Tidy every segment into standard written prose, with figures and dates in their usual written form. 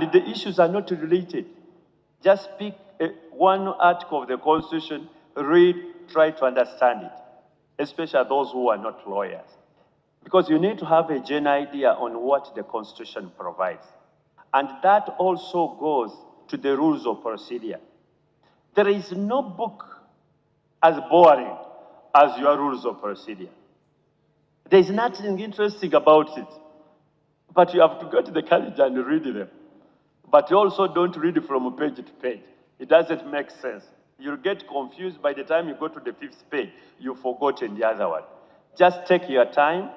the issues are not related. Just pick one article of the Constitution, read, try to understand it, especially those who are not lawyers. Because you need to have a general idea on what the Constitution provides. And that also goes to the rules of procedure. There is no book as boring as your rules of procedure. There is nothing interesting about it, but you have to go to the college and read them. But you also don't read from page to page. It doesn't make sense. You'll get confused by the time you go to the 5th page, you've forgotten the other one. Just take your time,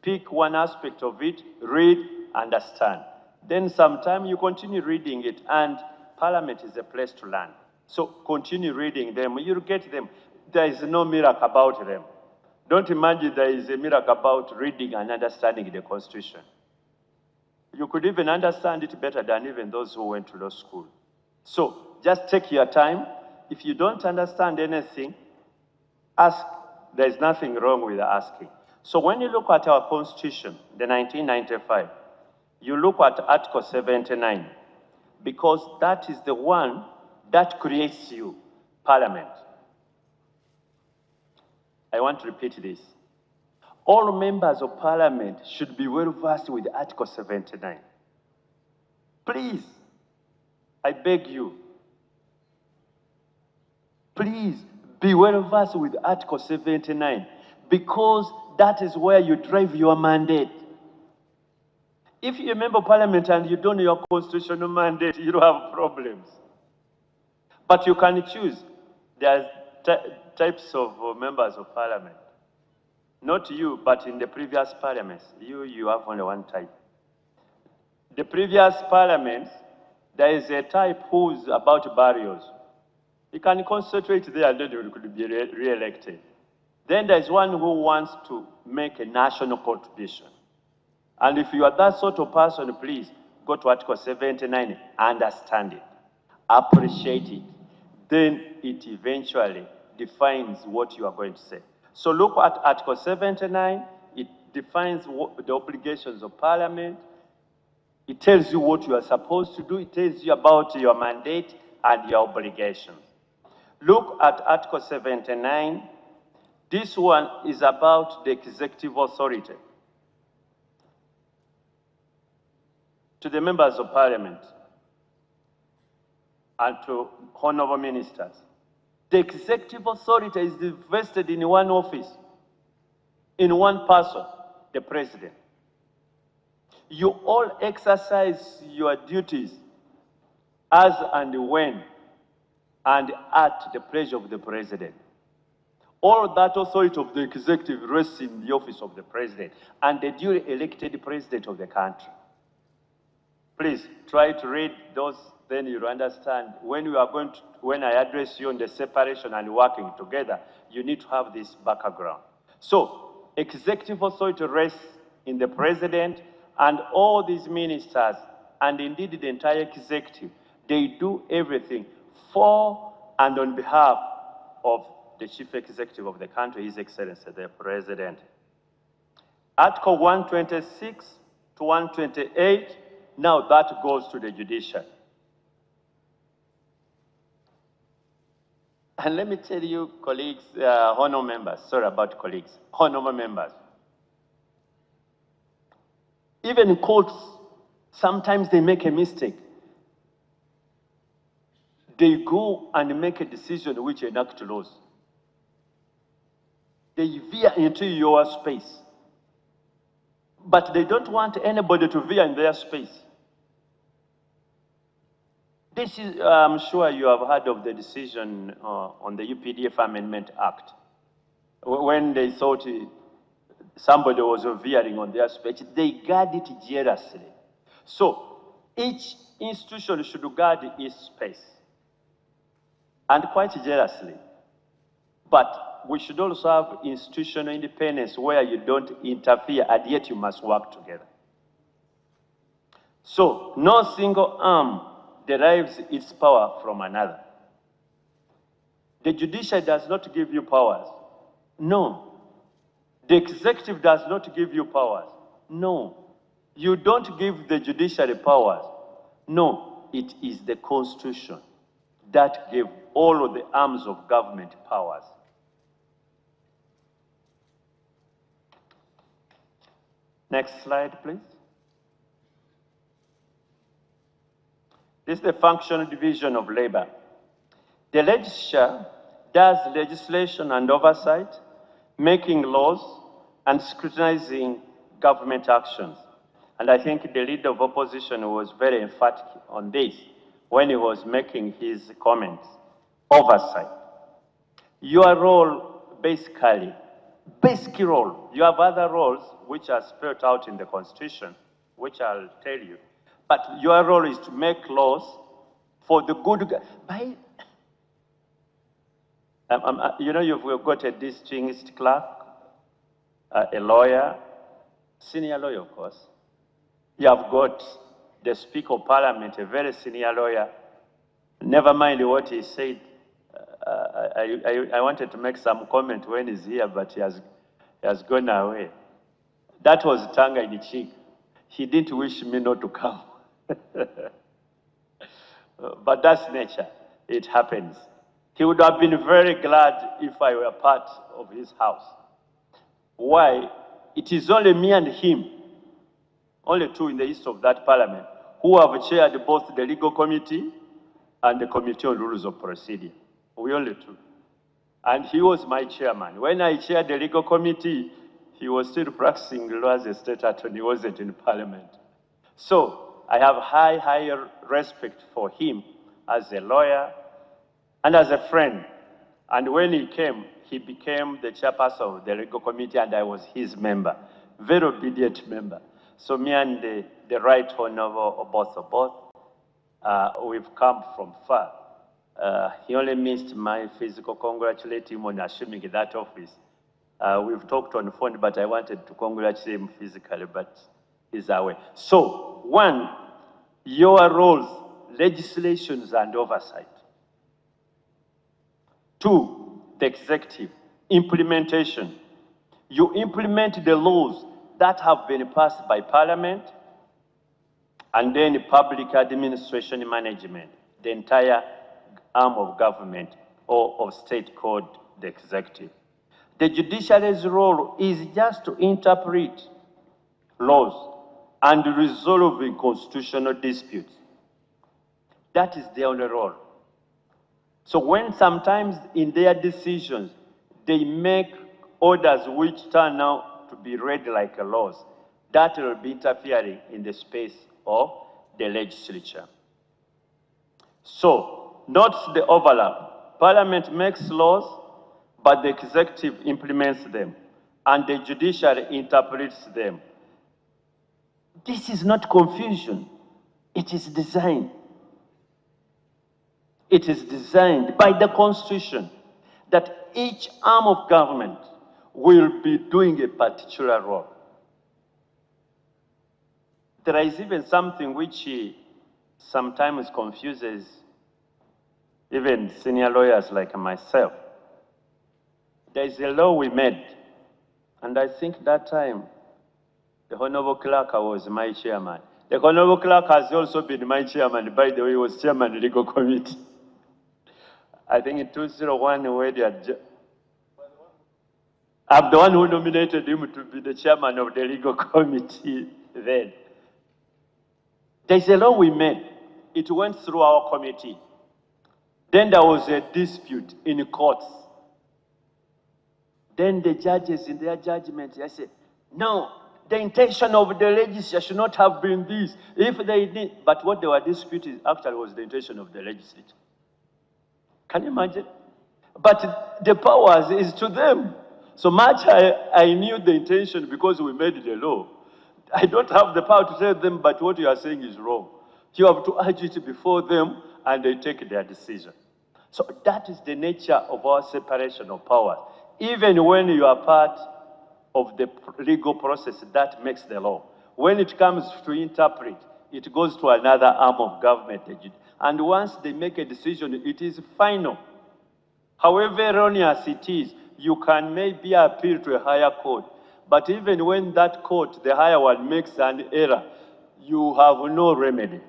pick one aspect of it, read, understand. Then sometime you continue reading it, and Parliament is a place to learn. So continue reading them, you'll get them. There is no miracle about them. Don't imagine there is a miracle about reading and understanding the Constitution. You could even understand it better than even those who went to law school. So just take your time. If you don't understand anything, ask. There is nothing wrong with asking. So when you look at our Constitution, the 1995, you look at Article 79, because that is the one that creates you, Parliament. I want to repeat this. All members of Parliament should be well versed with Article 79. Please, I beg you, please be well versed with Article 79, because that is where you drive your mandate. If you're a member of Parliament and you don't know your constitutional mandate, you don't have problems. But you can choose. There are types of members of Parliament. Not you, but in the previous parliaments, you have only one type. The previous parliaments, there is a type who's about barriers. You can concentrate there and then you could be re-elected. Then there's one who wants to make a national contribution. And if you are that sort of person, please go to Article 79, understand it, appreciate it. Then it eventually defines what you are going to say. So look at Article 79, it defines the obligations of Parliament. It tells you what you are supposed to do. It tells you about your mandate and your obligations. Look at Article 79. This one is about the executive authority. To the members of Parliament and to honorable ministers, the executive authority is vested in one office, in one person, the president. You all exercise your duties as and when and at the pleasure of the president. All that authority of the executive rests in the office of the president and the duly elected president of the country. Please try to read those, then you'll understand. When I address you on the separation and working together, you need to have this background. So, executive authority rests in the president, and all these ministers, and indeed the entire executive, they do everything for and on behalf of the chief executive of the country, His Excellency, the President. Article 126 to 128, now that goes to the judiciary. And let me tell you, colleagues, honorable members, sorry about colleagues, honorable members. Even courts, sometimes they make a mistake. They go and make a decision which enact laws. They veer into your space. But they don't want anybody to veer in their space. This is, I'm sure you have heard of the decision on the UPDF Amendment Act. When they thought somebody was veering on their space, they guard it jealously. So each institution should guard its space, and quite jealously. But we should also have institutional independence where you don't interfere, and yet you must work together. So no single arm derives its power from another. The judiciary does not give you powers. No. The executive does not give you powers. No. You don't give the judiciary powers. No, it is the Constitution that gave all of the arms of government powers. Next slide, please. This is the functional division of labor. The legislature does legislation and oversight, making laws and scrutinizing government actions. And I think the leader of opposition was very emphatic on this when he was making his comments. Oversight. Your role, basically, basic role, you have other roles which are spelled out in the Constitution, which I'll tell you. But your role is to make laws for the good. You know, you've got a distinguished clerk, a lawyer, senior lawyer, of course. You have got the Speaker of Parliament, a very senior lawyer. Never mind what he said. I wanted to make some comment when he's here, but he has gone away. That was tongue in cheek. He didn't wish me not to come. But that's nature. It happens. He would have been very glad if I were part of his house. Why? It is only me and him, only two in the east of that parliament, who have chaired both the legal committee and the committee on rules of procedure. We only two. And he was my chairman. When I chaired the legal committee, he was still practicing law as a state attorney. He wasn't in parliament. So I have high respect for him as a lawyer and as a friend. And when he came, he became the chairperson of the legal committee, and I was his member, very obedient member. So me and the Right Honorable Oboth, we've come from far. He only missed my physical. Congratulate him on assuming that office. We've talked on the phone, but I wanted to congratulate him physically, but he's away. So, one, your roles, legislations and oversight. Two, the executive, implementation. You implement the laws that have been passed by Parliament, and then public administration management, the entire arm of government or of state called the executive. The judiciary's role is just to interpret laws and resolving constitutional disputes. That is their only role. So when sometimes in their decisions, they make orders which turn out to be read like laws, that will be interfering in the space of the legislature. So, note the overlap. Parliament makes laws, but the executive implements them, and the judiciary interprets them. This is not confusion. It is design. It is designed by the Constitution that each arm of government will be doing a particular role. There is even something which sometimes confuses even senior lawyers like myself. There is a law we made, and I think that time the Honorable Clerk was my chairman. The Honorable Clerk has also been my chairman. By the way, he was chairman of the legal committee. I think in 2001, where I'm the one who nominated him to be the chairman of the legal committee then. There's a law we made. It went through our committee. Then there was a dispute in courts. Then the judges in their judgment, they said, no, the intention of the legislature should not have been this. If they did, but what they were disputing actually was the intention of the legislature. Can you imagine? But the powers is to them. So much I knew the intention because we made the law. I don't have the power to tell them, but what you are saying is wrong. You have to urge it before them, and they take their decision. So that is the nature of our separation of powers. Even when you are part of the legal process, that makes the law. When it comes to interpret, it goes to another arm of government. And once they make a decision, it is final. However erroneous it is, you can maybe appeal to a higher court. But even when that court, the higher one, makes an error, you have no remedy.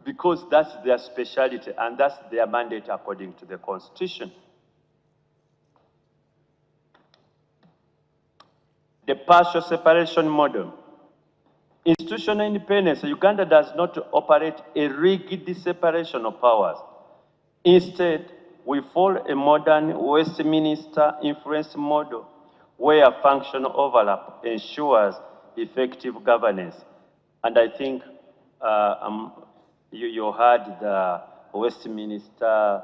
because that's their specialty and that's their mandate according to the Constitution. The partial separation model. Institutional independence. Uganda does not operate a rigid separation of powers. Instead, we follow a modern Westminster influence model where functional overlap ensures effective governance. And I think you heard the Westminster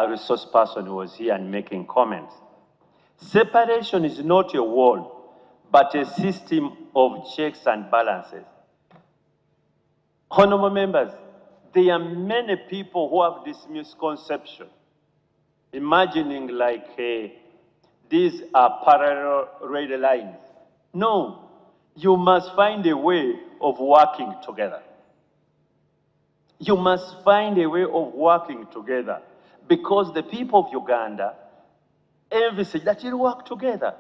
resource person who was here and making comments. Separation is not a wall, but a system of checks and balances. Honorable members, there are many people who have this misconception, imagining like these are parallel rail lines. No, you must find a way of working together. You must find a way of working together because the people of Uganda envisage that you work together.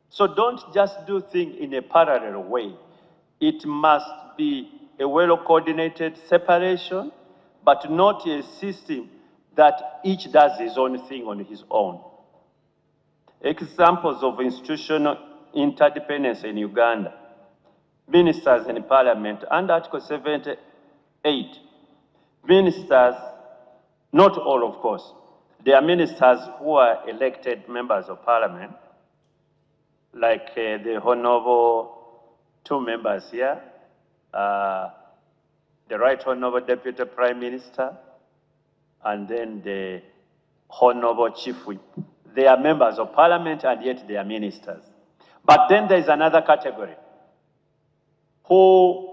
So don't just do things in a parallel way. It must be a well-coordinated separation, but not a system that each does his own thing on his own. Examples of institutional interdependence in Uganda. Ministers in Parliament, under Article 78. Ministers, not all of course, there are ministers who are elected members of Parliament, like the Honorable two members here, the Right Honorable Deputy Prime Minister, and then the Honorable Chief Whip. They are members of Parliament and yet they are ministers. But then there is another category who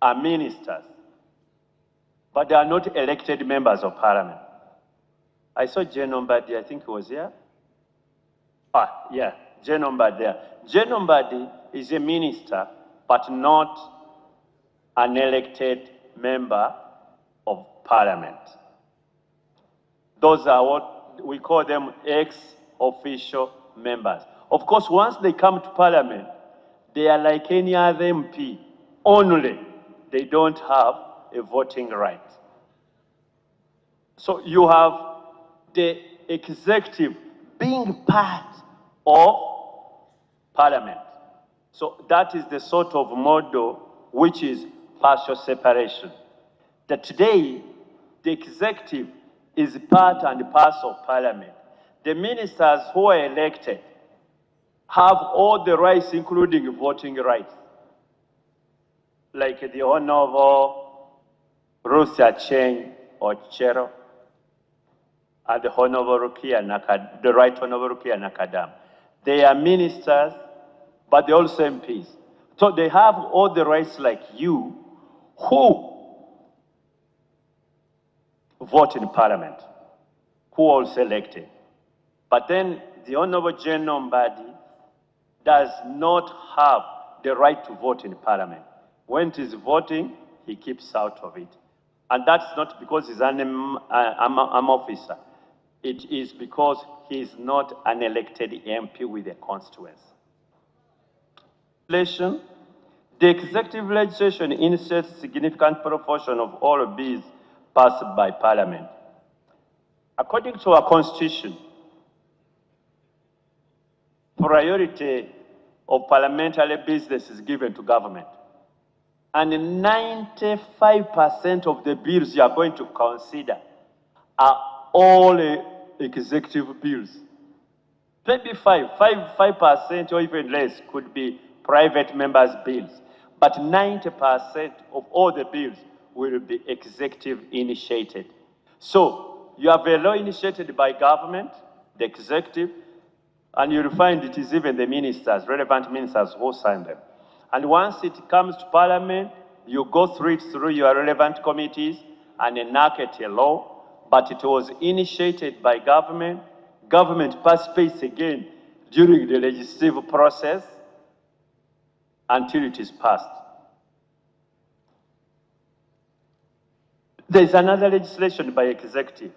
are ministers, but they are not elected members of Parliament. I saw Jane Ombadi, I think he was here. Yeah, Jane Ombadi there. Jane Ombadi is a minister, but not an elected member of Parliament. Those are what we call them ex-official members. Of course, once they come to Parliament, they are like any other MP, only they don't have a voting right. So you have the executive being part of Parliament. So that is the sort of model which is partial separation. That today, the executive is part and parcel of Parliament. The ministers who are elected have all the rights, including voting rights. Like the Honorable Ruth Acheng Ochero and the Honorable Rukia Nakadam, the Right Honorable Rukia Nakadam. They are ministers, but they're also MPs. So they have all the rights like you who vote in Parliament, who are also elected. But then the Honorable Jane Ombadi does not have the right to vote in Parliament. When it is voting, he keeps out of it. And that's not because he's an officer. It is because he is not an elected MP with a constituency. The executive legislation inserts a significant proportion of all bills passed by Parliament. According to our Constitution, priority of parliamentary business is given to government. And 95% of the bills you are going to consider are all executive bills. 5% or even less could be private members' bills. But 90% of all the bills will be executive initiated. So you have a law initiated by government, the executive, and you'll find it is even the ministers, relevant ministers who sign them. And once it comes to Parliament, you go through it through your relevant committees and enact a law, but it was initiated by government. Government participates again during the legislative process until it is passed. There is another legislation by executive.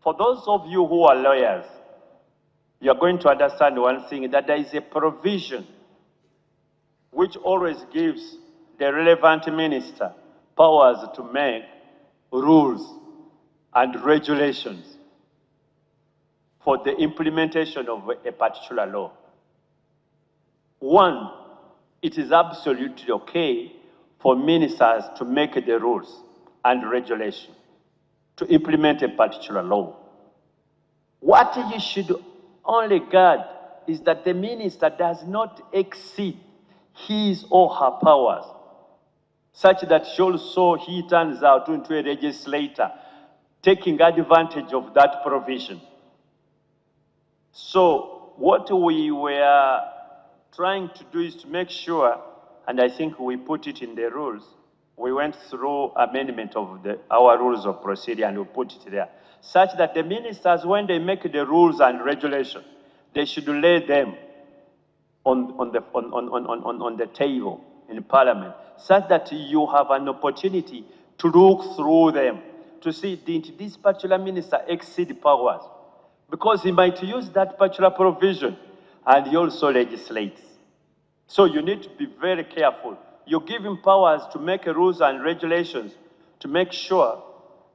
For those of you who are lawyers, you are going to understand one thing, that there is a provision which always gives the relevant minister powers to make rules and regulations for the implementation of a particular law. One, it is absolutely okay for ministers to make the rules and regulations to implement a particular law. What you should only guard is that the minister does not exceed his or her powers, such that also he turns out into a legislator taking advantage of that provision. So what we were trying to do is to make sure, and I think we put it in the rules, we went through amendment of our rules of procedure and we put it there, such that the ministers, when they make the rules and regulations, they should lay them on the table in Parliament, such that you have an opportunity to look through them, to see, did this particular minister exceed powers? Because he might use that particular provision and he also legislates. So you need to be very careful. You give him powers to make rules and regulations to make sure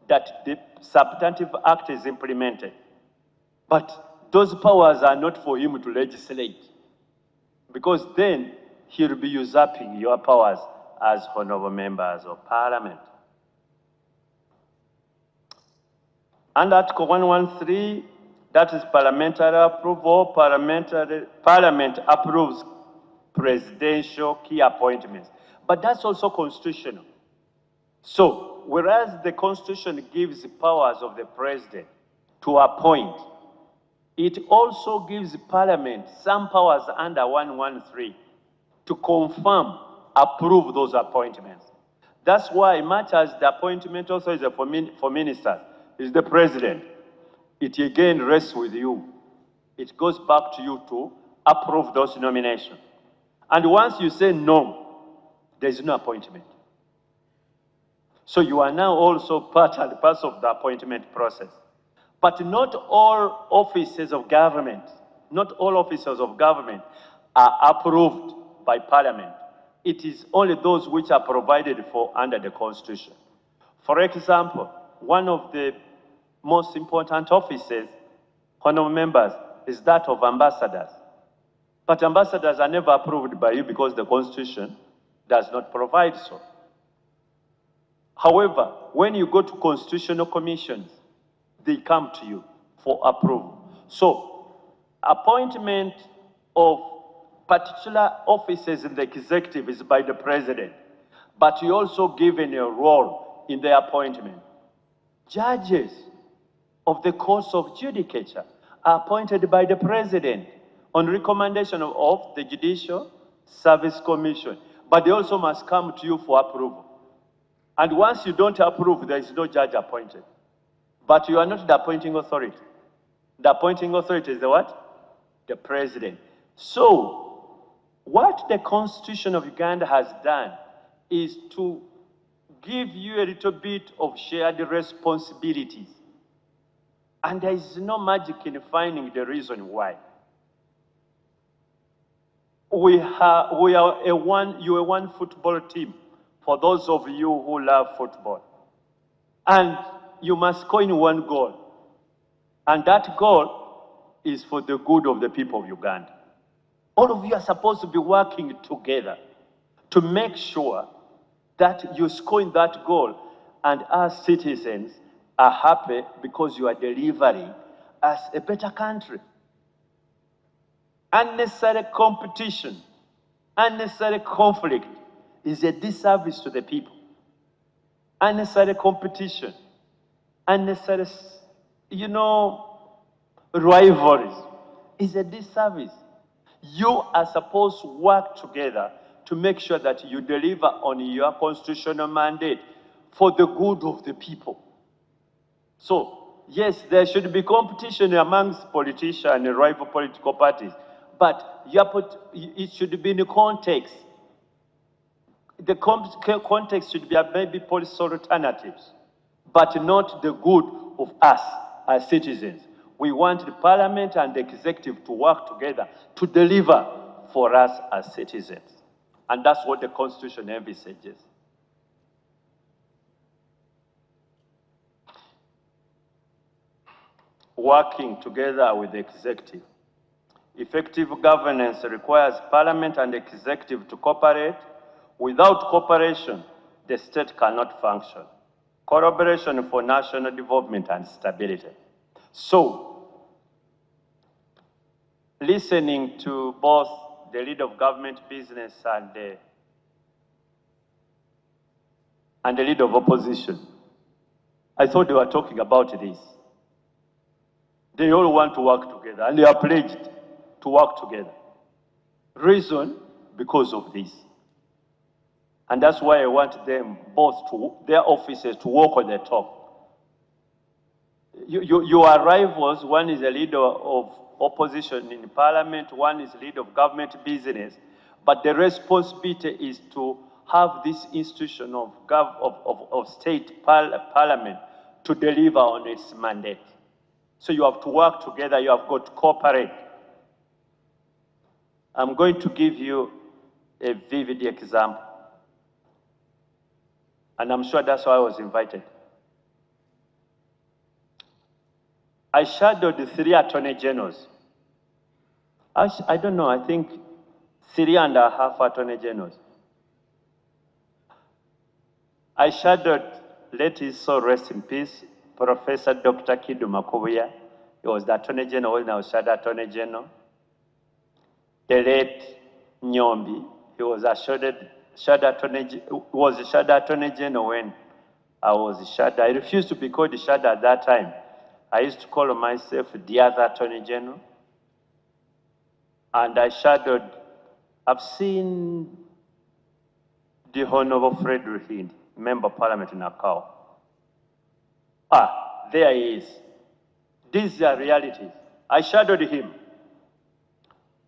that the substantive act is implemented. But those powers are not for him to legislate, because then he'll be usurping your powers as honorable members of Parliament. And Article 113, that is parliamentary approval. Parliament approves presidential key appointments. But that's also constitutional. So, whereas the Constitution gives the powers of the president to appoint, it also gives Parliament some powers under 113 to confirm, approve those appointments. That's why, much as the appointment also is for ministers, is the president, it again rests with you. It goes back to you to approve those nominations. And once you say no, there is no appointment. So you are now also part and parcel of the appointment process. But not all offices of government, not all officers of government are approved by Parliament. It is only those which are provided for under the Constitution. For example, one of the most important offices, honorable members, is that of ambassadors. But ambassadors are never approved by you because the Constitution does not provide so. However, when you go to constitutional commissions, they come to you for approval. So, appointment of particular offices in the executive is by the president, but you also given a role in the appointment. Judges of the courts of judicature are appointed by the president on recommendation of the Judicial Service Commission, but they also must come to you for approval. And once you don't approve, there is no judge appointed. But you are not the appointing authority. The appointing authority is the what? The president. So, what the Constitution of Uganda has done is to give you a little bit of shared responsibilities. And there is no magic in finding the reason why. You are a one football team, for those of you who love football. And you must score in one goal. And that goal is for the good of the people of Uganda. All of you are supposed to be working together to make sure that you score in that goal and as citizens are happy because you are delivering as a better country. Unnecessary competition, unnecessary conflict is a disservice to the people. Unnecessary competition, unnecessary, rivalries is a disservice. You are supposed to work together to make sure that you deliver on your constitutional mandate for the good of the people. So, yes, there should be competition amongst politicians and rival political parties, but it should be in the context. The context should be maybe policy alternatives, but not the good of us as citizens. We want the Parliament and the Executive to work together to deliver for us as citizens. And that's what the Constitution envisages. working together with the executive. Effective governance requires Parliament and executive to cooperate. Without cooperation, the state cannot function. Collaboration for national development and stability. So, listening to both the leader of government business and the leader of opposition, I thought they were talking about this. They all want to work together, and they are pledged to work together. Reason, because of this. And that's why I want them both to, their offices, to work on the top. Your rivals, one is a leader of opposition in parliament, one is leader of government business, but the responsibility is to have this institution of state parliament to deliver on its mandate. So you have to work together, you have got to cooperate. I'm going to give you a vivid example. And I'm sure that's why I was invited. I shadowed the 3 attorney generals. I don't know, I think 3.5 attorney generals. I shadowed, let his soul rest in peace, Professor Dr. Kidu Makubuya. He was the attorney general when I was shadow attorney general. The late Nyombi, he was a shadow attorney general when I was shadow. I refused to be called the shadow at that time. I used to call myself the other attorney general. And I shadowed, I've seen the Honorable Frederick Hindi, Member of Parliament in Akao. There he is. These are realities. I shadowed him.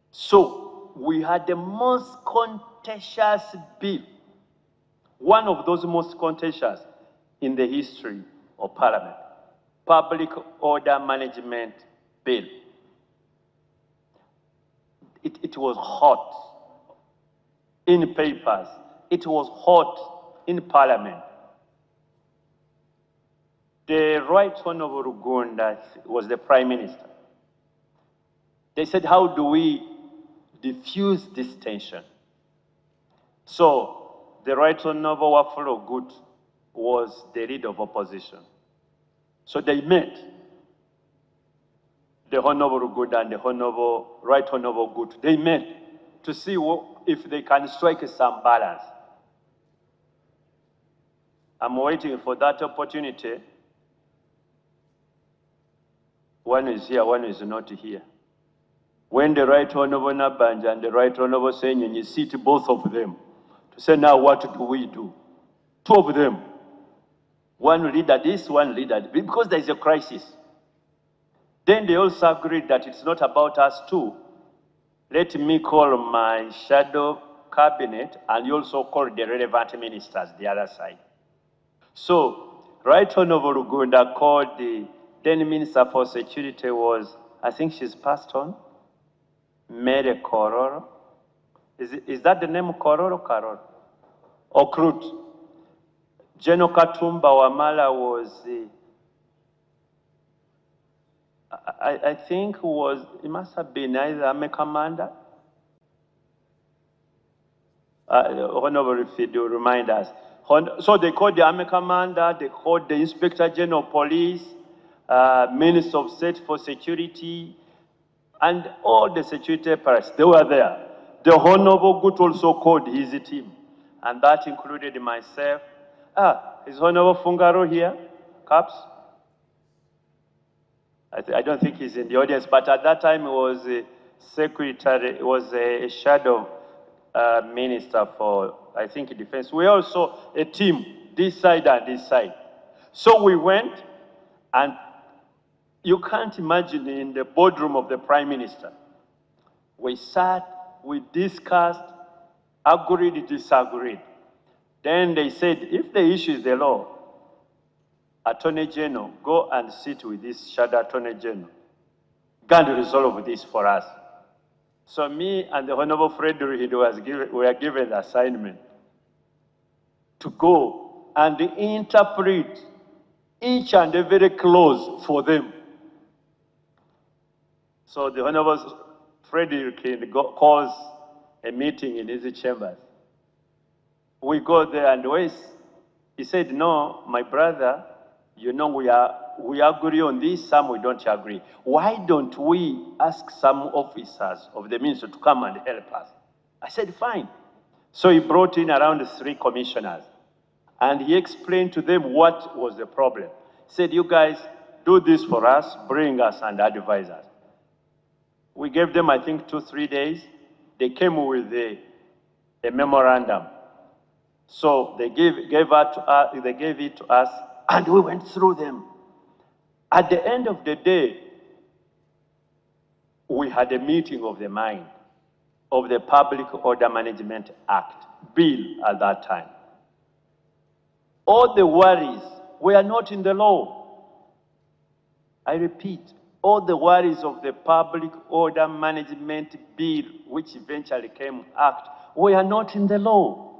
So, we had the most contentious bill, one of those most contentious in the history of Parliament, Public Order Management Bill. It was hot in papers. It was hot in Parliament. The Right Honorable Rugunda was the Prime Minister. They said, how do we diffuse this tension? So, the Right Honorable Wafula Ogut was the leader of opposition. So they met, the Honorable Rugunda and the Right Honorable Ogut. They met to see if they can strike some balance. I'm waiting for that opportunity. One is here, one is not here. When the Right Honorable Nabanja and the Right Honorable Senyonyi sit both of them to say, now what do we do? 2 of them. One leader this, one leader this, because there is a crisis. Then they also agreed that it's not about us too. Let me call my shadow cabinet and you also call the relevant ministers, the other side. So, Right Honorable Rugunda called the then Minister for Security was, I think she's passed on, Mary Kororo. Is that the name Kororo, Karoro? Okrut. General Katumba Wamala was, I think it must have been either Army Commander. Honorable, if you remind us. So they called the Army Commander, they called the Inspector General of Police, Minister of State for Security, and all the security apparatus, they were there. The Honorable Gut also called his team, and that included myself. Is Honorable Fungaro here? Caps? I don't think he's in the audience, but at that time he was a secretary, he was a shadow minister for, I think, defense. We also a team, this side and this side. So we went, and you can't imagine in the boardroom of the Prime Minister. We sat, we discussed, agreed, disagreed. Then they said, if the issue is the law, Attorney General, go and sit with this shadow Attorney General. Go and resolve this for us. So me and the Honorable Frederick were given the assignment to go and interpret each and every clause for them. So the Honorable Frederick calls a meeting in his chambers. We go there and he said, no, my brother, you know, we agree on this, some we don't agree. Why don't we ask some officers of the ministry to come and help us? I said, fine. So he brought in around 3 commissioners and he explained to them what was the problem. He said, you guys do this for us, bring us and advise us. We gave them, I think, 2-3 days. They came with a memorandum. So they gave it to us, and we went through them. At the end of the day, we had a meeting of the mind of the Public Order Management Act bill at that time. All the worries were not in the law. I repeat, all the worries of the Public Order Management Bill, which eventually came Act, were not in the law.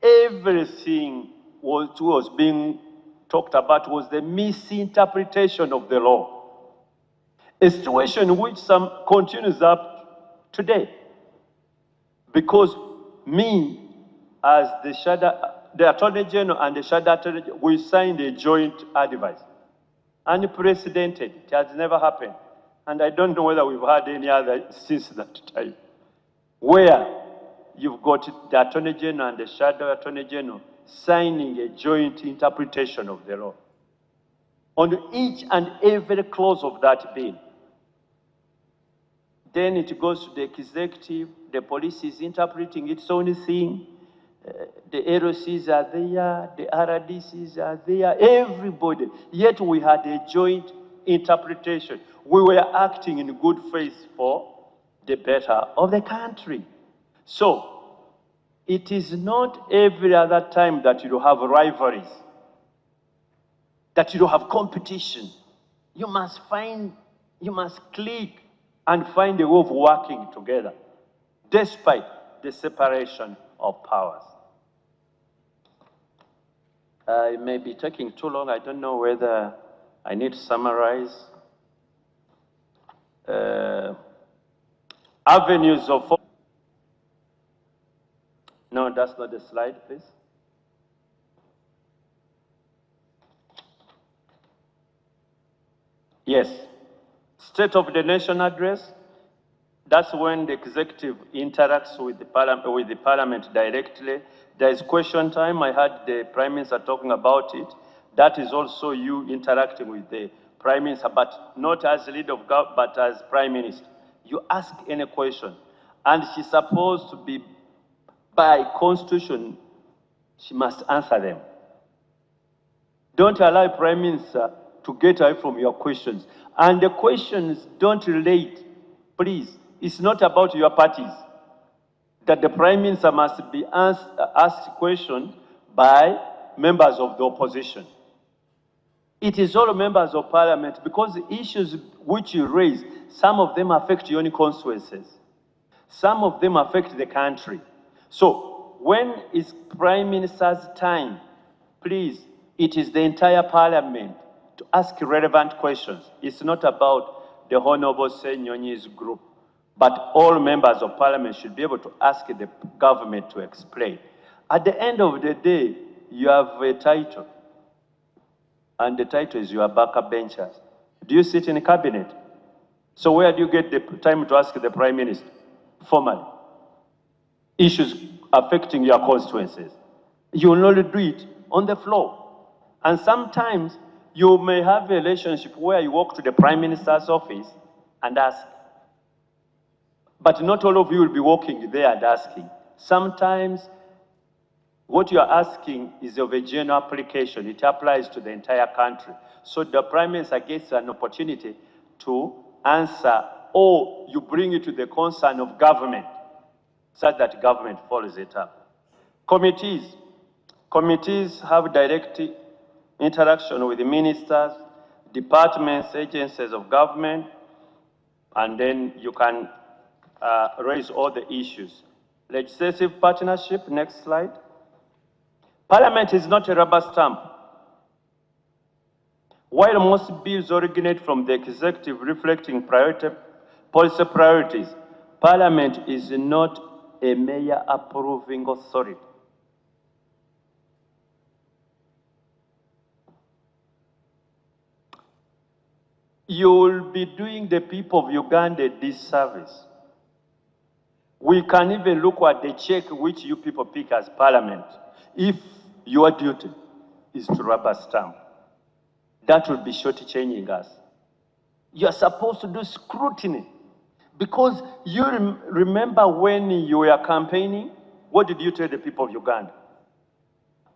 Everything was being talked about was the misinterpretation of the law. A situation which some continues up today. Because me, as the Attorney General and the Shadow Attorney General, we signed a joint advice. Unprecedented. It has never happened. And I don't know whether we've had any other since that time. Where you've got the Attorney General and the Shadow Attorney General signing a joint interpretation of the law on each and every clause of that bill. Then it goes to the executive, the police is interpreting its own thing, the LOCs are there, the RDCs are there, everybody. Yet we had a joint interpretation. We were acting in good faith for the better of the country. So, it is not every other time that you have rivalries, that you have competition. You must click and find a way of working together, despite the separation of powers. I may be taking too long. I don't know whether I need to summarize. Avenues of... No, that's not the slide, please. Yes. State of the Nation address. That's when the executive interacts with the parliament directly. There is question time. I heard the Prime Minister talking about it. That is also you interacting with the Prime Minister, but not as leader of government, but as Prime Minister. You ask any question, and she's supposed to be, by Constitution, she must answer them. Don't allow Prime Minister to get away from your questions. And the questions don't relate, please. It's not about your parties. That the Prime Minister must be asked questions by members of the opposition. It is all members of Parliament, because the issues which you raise, some of them affect your own constituencies. Some of them affect the country. So when it's Prime Minister's time, please, it is the entire Parliament to ask relevant questions. It's not about the Honorable Senyonyi's group, but all members of Parliament should be able to ask the government to explain. At the end of the day, you have a title, and the title is your backup benchers. Do you sit in a cabinet? So where do you get the time to ask the Prime Minister formally? Issues affecting your constituencies. You will not do it on the floor. And sometimes you may have a relationship where you walk to the Prime Minister's office and ask. But not all of you will be walking there and asking. Sometimes what you are asking is of a general application. It applies to the entire country. So the Prime Minister gets an opportunity to answer, or you bring it to the concern of government, such that government follows it up. Committees. Committees have direct interaction with the ministers, departments, agencies of government, and then you can raise all the issues. Legislative partnership, next slide. Parliament is not a rubber stamp. While most bills originate from the executive reflecting policy priorities, Parliament is not a mere approving authority. You will be doing the people of Uganda a disservice. We can even look at the check which you people pick as Parliament. If your duty is to rubber stamp, that will be shortchanging us. You are supposed to do scrutiny. Because you remember when you were campaigning, what did you tell the people of Uganda?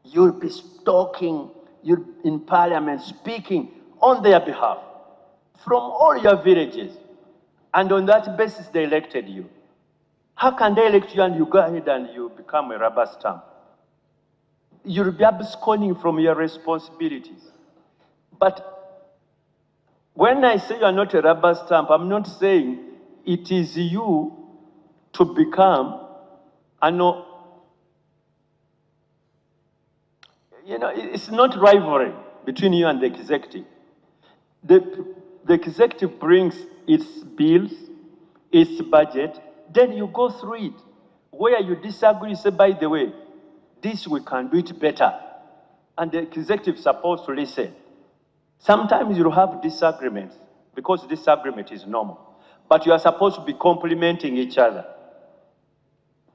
You'll be talking, you're in Parliament, speaking on their behalf from all your villages. And on that basis, they elected you. How can they elect you and you go ahead and you become a rubber stamp? You'll be absconding from your responsibilities. But when I say you're not a rubber stamp, I'm not saying it is you to become, it's not rivalry between you and the executive. The executive brings its bills, its budget, then you go through it. Where you disagree, you say, by the way, this we can do it better. And the executive is supposed to listen. Sometimes you'll have disagreements, because disagreement is normal. But you are supposed to be complementing each other.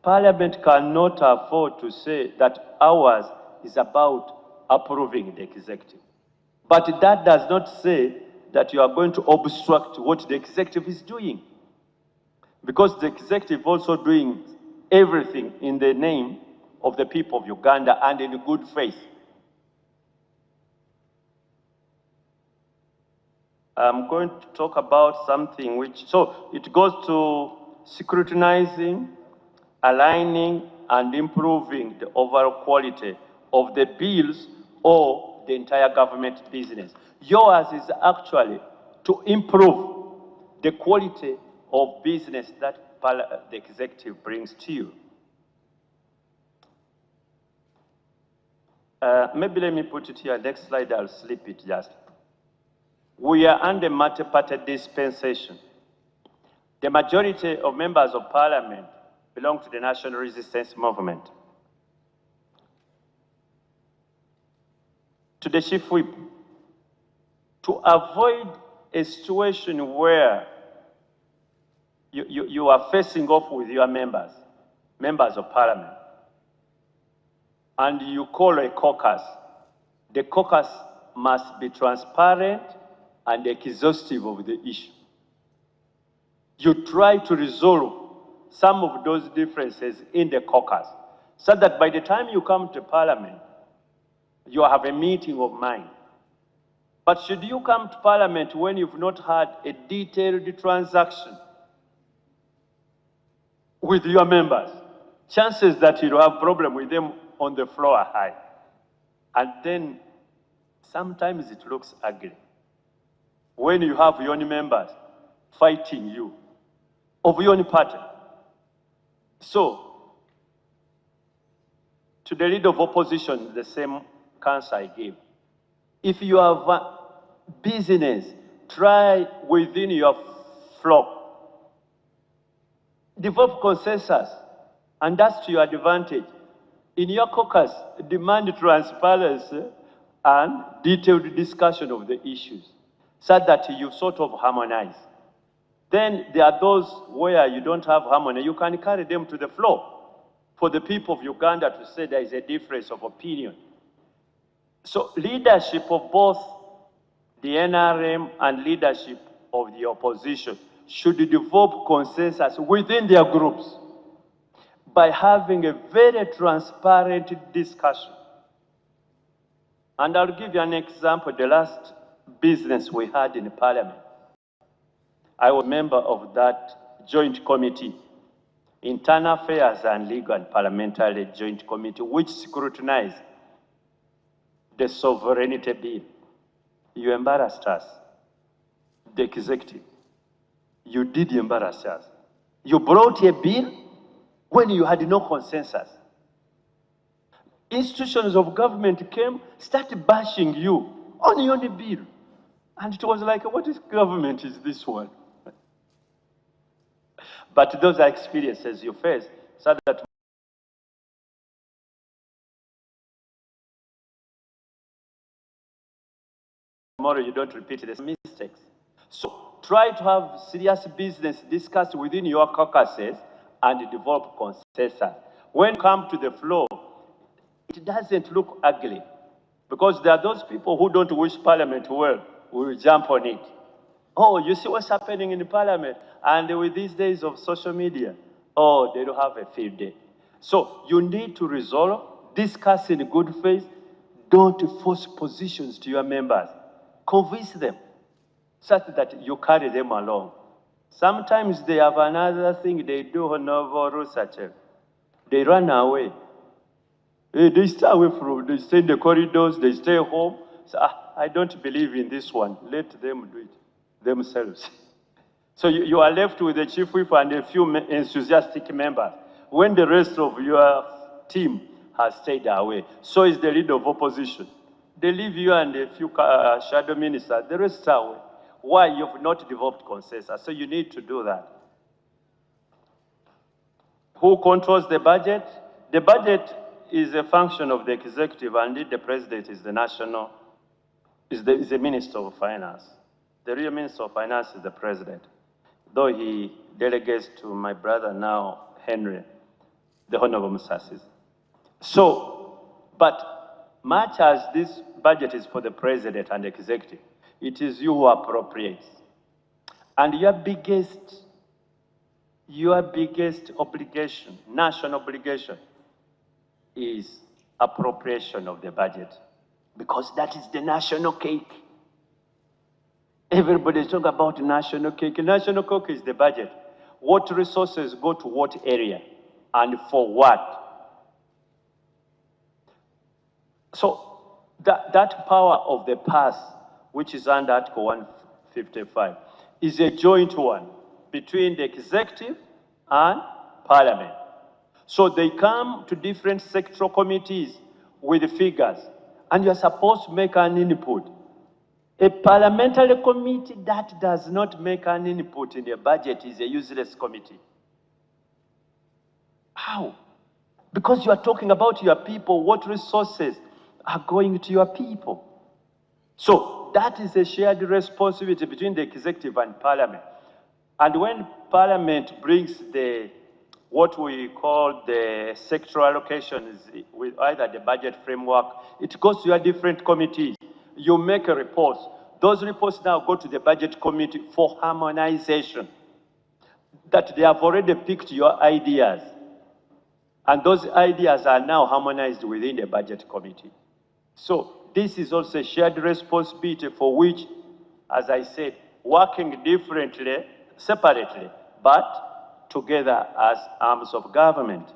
Parliament cannot afford to say that ours is about approving the executive. But that does not say that you are going to obstruct what the executive is doing. Because the executive also doing everything in the name of the people of Uganda and in good faith. I'm going to talk about something which, so it goes to scrutinizing, aligning, and improving the overall quality of the bills or the entire government business. Yours is actually to improve the quality of business that the executive brings to you. Maybe let me put it here. Next slide, I'll slip it just. We are under multi-party dispensation. The majority of members of Parliament belong to the National Resistance Movement. To the Chief Whip, to avoid a situation where you are facing off with your members of Parliament, and you call a caucus, the caucus must be transparent and exhaustive of the issue. You try to resolve some of those differences in the caucus, so that by the time you come to Parliament, you have a meeting of mind. But should you come to Parliament when you've not had a detailed transaction with your members, chances that you'll have problem with them on the floor are high. And then sometimes it looks ugly when you have your own members fighting you of your own party. So, to the leader of opposition, the same counsel I gave. If you have a business, try within your flock. Develop consensus, and that's to your advantage. In your caucus, demand transparency and detailed discussion of the issues, so that you sort of harmonize. Then there are those where you don't have harmony. You can carry them to the floor for the people of Uganda to say there is a difference of opinion. So leadership of both the NRM and leadership of the opposition should develop consensus within their groups by having a very transparent discussion. And I'll give you an example. The last business we had in Parliament, I was a member of that joint committee, Internal Affairs and Legal and Parliamentary Joint Committee, which scrutinized the sovereignty bill. You embarrassed us, the executive. You did embarrass us. You brought a bill when you had no consensus. Institutions of government came, started bashing you on your own bill. And it was like, what is government is this one? But those are experiences you face so that tomorrow you don't repeat the mistakes. So try to have serious business discussed within your caucuses and develop consensus. When you come to the floor, it doesn't look ugly because there are those people who don't wish Parliament well, who will jump on it. Oh, you see what's happening in the Parliament? And with these days of social media, oh, they don't have a field day. So you need to resolve, discuss in good faith, don't force positions to your members. Convince them such that you carry them along. Sometimes they have another thing they do, Honorable Rusachev. They run away. They stay away they stay in the corridors, they stay home. So, I don't believe in this one. Let them do it themselves. So you are left with the chief whip and a few enthusiastic members when the rest of your team has stayed away. So is the leader of opposition. They leave you and a few shadow ministers, the rest are away. Why? You've not developed consensus. So you need to do that. Who controls the budget? The budget is a function of the executive, and the president is the national, is the minister of finance. The real minister of finance is the president, though he delegates to my brother now, Henry, the Honorable Musasi. So, but much as this budget is for the president and executive, it is you who appropriates. And your biggest obligation, national obligation, is appropriation of the budget, because that is the national cake. Everybody is talking about national cake. National cake is the budget. What resources go to what area and for what? So that power of the purse, which is under Article 155, is a joint one between the executive and Parliament. So they come to different sectoral committees with figures, and you're supposed to make an input. A parliamentary committee that does not make an input in a budget is a useless committee. How? Because you are talking about your people, what resources are going to your people. So that is a shared responsibility between the executive and Parliament. And when Parliament brings what we call the sectoral allocations with either the budget framework, it goes to your different committees. You make a report. Those reports now go to the budget committee for harmonization. That they have already picked your ideas. And those ideas are now harmonized within the budget committee. So this is also a shared responsibility for which, as I said, working differently, separately, but together as arms of government.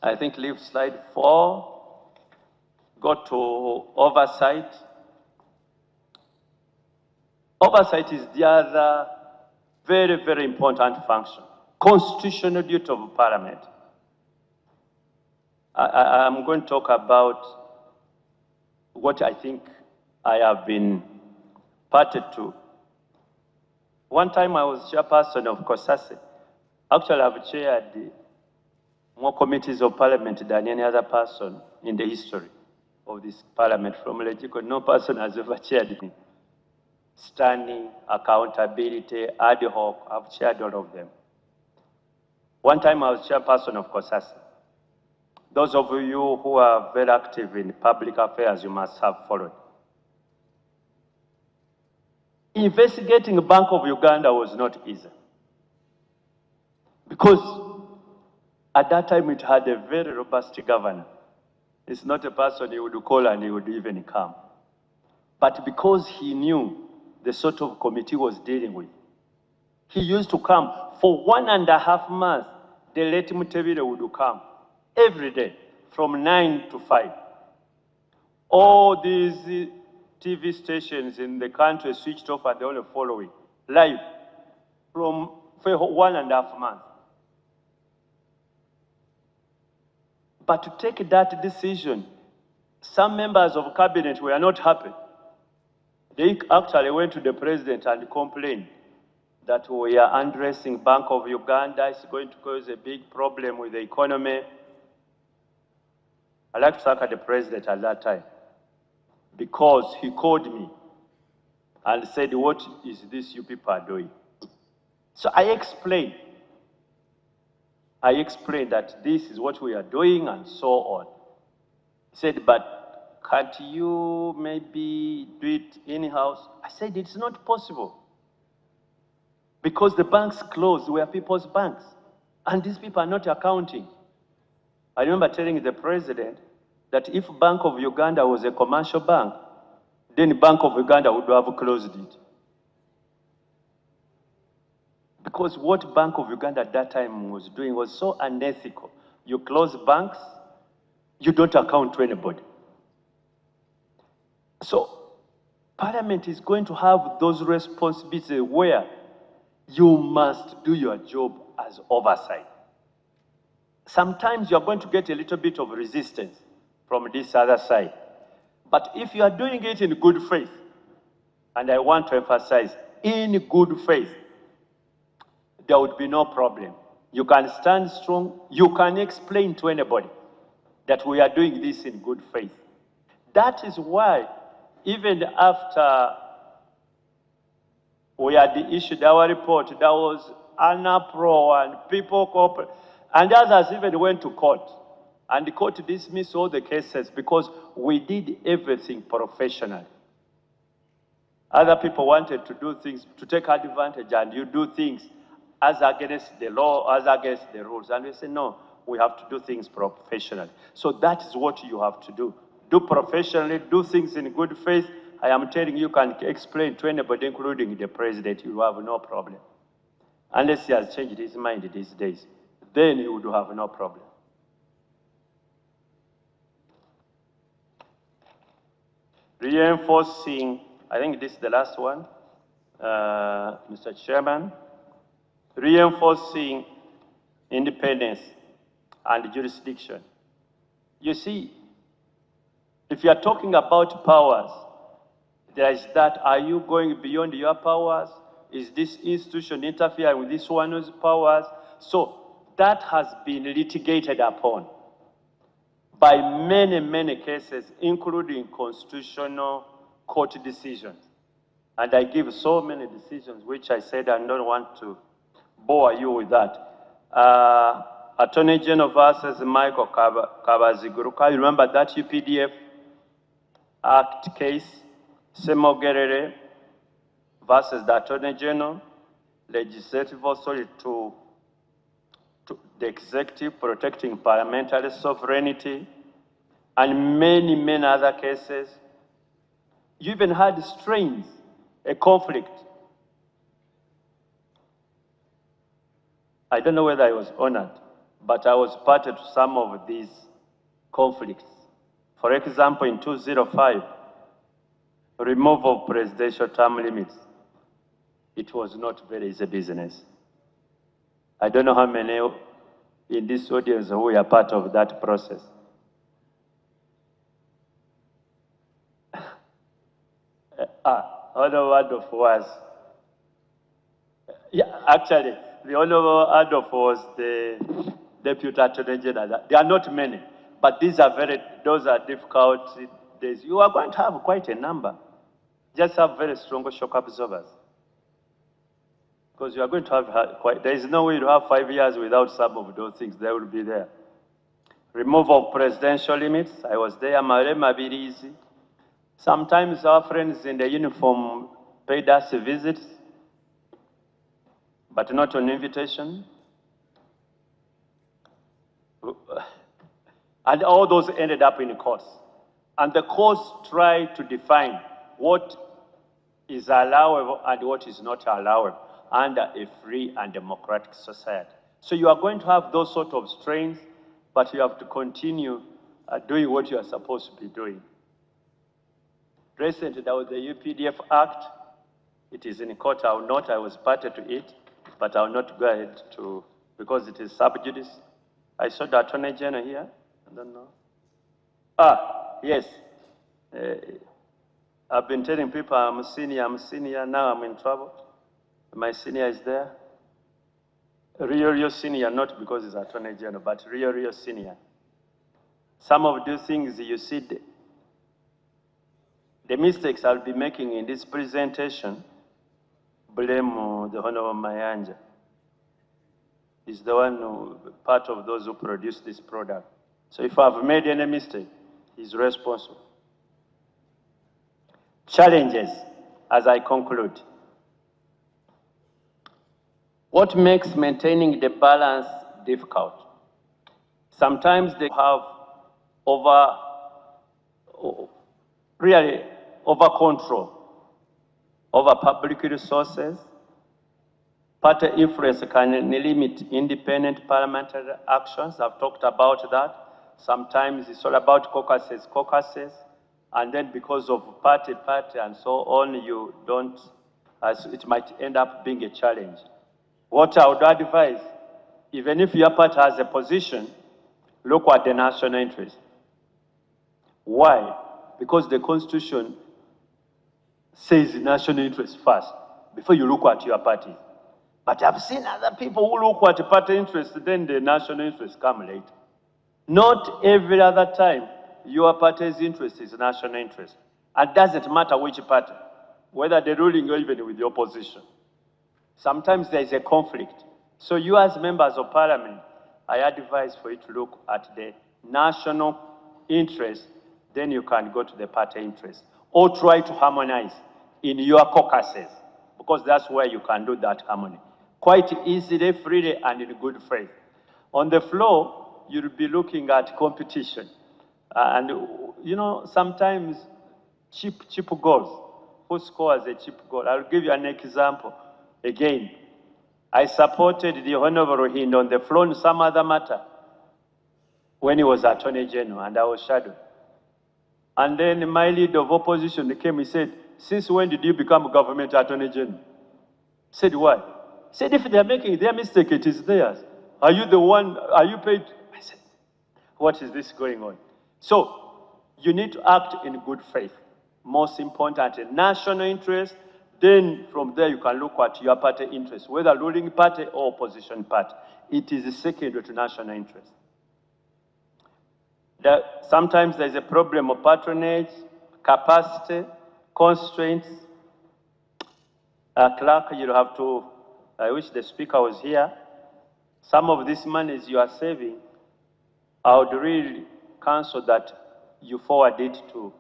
I think leave slide 4, go to oversight. Oversight is the other very, very important function, constitutional duty of Parliament. I'm going to talk about what I think I have been parted to. One time I was chairperson of COSASE. Actually, I've chaired more committees of Parliament than any other person in the history of this Parliament. From Legiko, no person has ever chaired me. Standing, accountability, ad hoc, I've chaired all of them. One time I was chairperson of COSASE. Those of you who are very active in public affairs, you must have followed. Investigating Bank of Uganda was not easy, because at that time it had a very robust governor. It's not a person you would call and he would even come. But because he knew the sort of committee was dealing with, he used to come for 1.5 months. The late Mutebile would come every day from 9 to 5. All these TV stations in the country switched off and they only following live for 1.5 months. But to take that decision, some members of cabinet were not happy. They actually went to the president and complained that we are undressing Bank of Uganda. It's going to cause a big problem with the economy. I like to thank the president at that time because he called me and said, "What is this you people are doing?" So I explained that this is what we are doing and so on. He said, "But can't you maybe do it in-house?" I said, "It's not possible. Because the banks closed were people's banks. And these people are not accounting." I remember telling the president that if Bank of Uganda was a commercial bank, then Bank of Uganda would have closed it. Because what Bank of Uganda at that time was doing was so unethical. You close banks, you don't account to anybody. So Parliament is going to have those responsibilities where you must do your job as oversight. Sometimes you're going to get a little bit of resistance from this other side. But if you are doing it in good faith, and I want to emphasize, in good faith, there would be no problem. You can stand strong. You can explain to anybody that we are doing this in good faith. That is why, even after we had issued our report, there was an uproar and people cooperate, and others even went to court. And the court dismissed all the cases because we did everything professionally. Other people wanted to do things, to take advantage, and you do things as against the law, as against the rules. And we say, no, we have to do things professionally. So that is what you have to do. Do professionally, do things in good faith. I am telling you, can explain to anybody, including the president, you have no problem. Unless he has changed his mind these days, then you would have no problem. Reinforcing, I think this is the last one, Mr. Chairman, reinforcing independence and jurisdiction. You see, if you are talking about powers, there is that, are you going beyond your powers? Is this institution interfering with this one's powers? So that has been litigated upon by many, many cases, including constitutional court decisions. And I give so many decisions, which I said I don't want to bore you with that. Attorney General versus Michael Kabaziguruka, you remember that UPDF Act case? Semogerere versus the Attorney General, legislative authority to the executive, protecting parliamentary sovereignty, and many, many other cases. You even had strains, a conflict. I don't know whether I was honored, but I was party to some of these conflicts. For example, in 2005, removal of presidential term limits. It was not very easy business. I don't know how many in this audience who are part of that process. Honorable Adolf was, yeah, actually, the Honorable Adolf was the Deputy Attorney General. There are not many, but those are difficult days. You are going to have quite a number. Just have very strong shock absorbers. Because you are going to have there is no way to have 5 years without some of those things. They will be there. Removal of presidential limits. I was there. Marema Birizi. Sometimes our friends in the uniform paid us visits, but not on invitation. And all those ended up in courts. And the courts tried to define what is allowable and what is not allowable under a free and democratic society. So you are going to have those sort of strains, but you have to continue doing what you are supposed to be doing. Recently, there was the UPDF Act. It is in court. I was party to it, but I will not go ahead to, because it is sub judice. I saw the Attorney General here. I don't know. Yes. I've been telling people I'm senior, now I'm in trouble. My senior is there. Real senior, not because he's Attorney General, but real senior. Some of these things you see, the mistakes I'll be making in this presentation, blame the Honorable Mayanja. He's the one who, part of those who produced this product. So if I've made any mistake, he's responsible. Challenges, as I conclude. What makes maintaining the balance difficult? Sometimes they have over control over public resources. Party influence can limit independent parliamentary actions. I've talked about that. Sometimes it's all about caucuses, and then because of party, and so on, you don't, as it might end up being a challenge. What I would advise, even if your party has a position, look at the national interest. Why? Because the Constitution says national interest first, before you look at your party. But I've seen other people who look at party interest, then the national interest come later. Not every other time your party's interest is national interest. And it doesn't matter which party, whether they're ruling or even with the opposition. Sometimes there is a conflict. So you as members of parliament, I advise for you to look at the national interest, then you can go to the party interest. Or try to harmonize in your caucuses, because that's where you can do that harmony. Quite easily, freely, and in good faith. On the floor, you'll be looking at competition. And, you know, sometimes cheap goals. Who scores a cheap goal? I'll give you an example. Again, I supported the Honorable Ruhindo on the floor in some other matter when he was Attorney General, and I was shadowed. And then my leader of opposition came, he said, since when did you become government Attorney General? I said, why? He said, if they're making their mistake, it is theirs. Are you the one, are you paid? I said, what is this going on? So, you need to act in good faith. Most important, national interest. Then from there you can look at your party interest, whether ruling party or opposition party. It is secondary to national interest. Sometimes there's a problem of patronage, capacity, constraints. Clerk, you'll have to, I wish the speaker was here. Some of this money you are saving, I would really counsel that you forward it to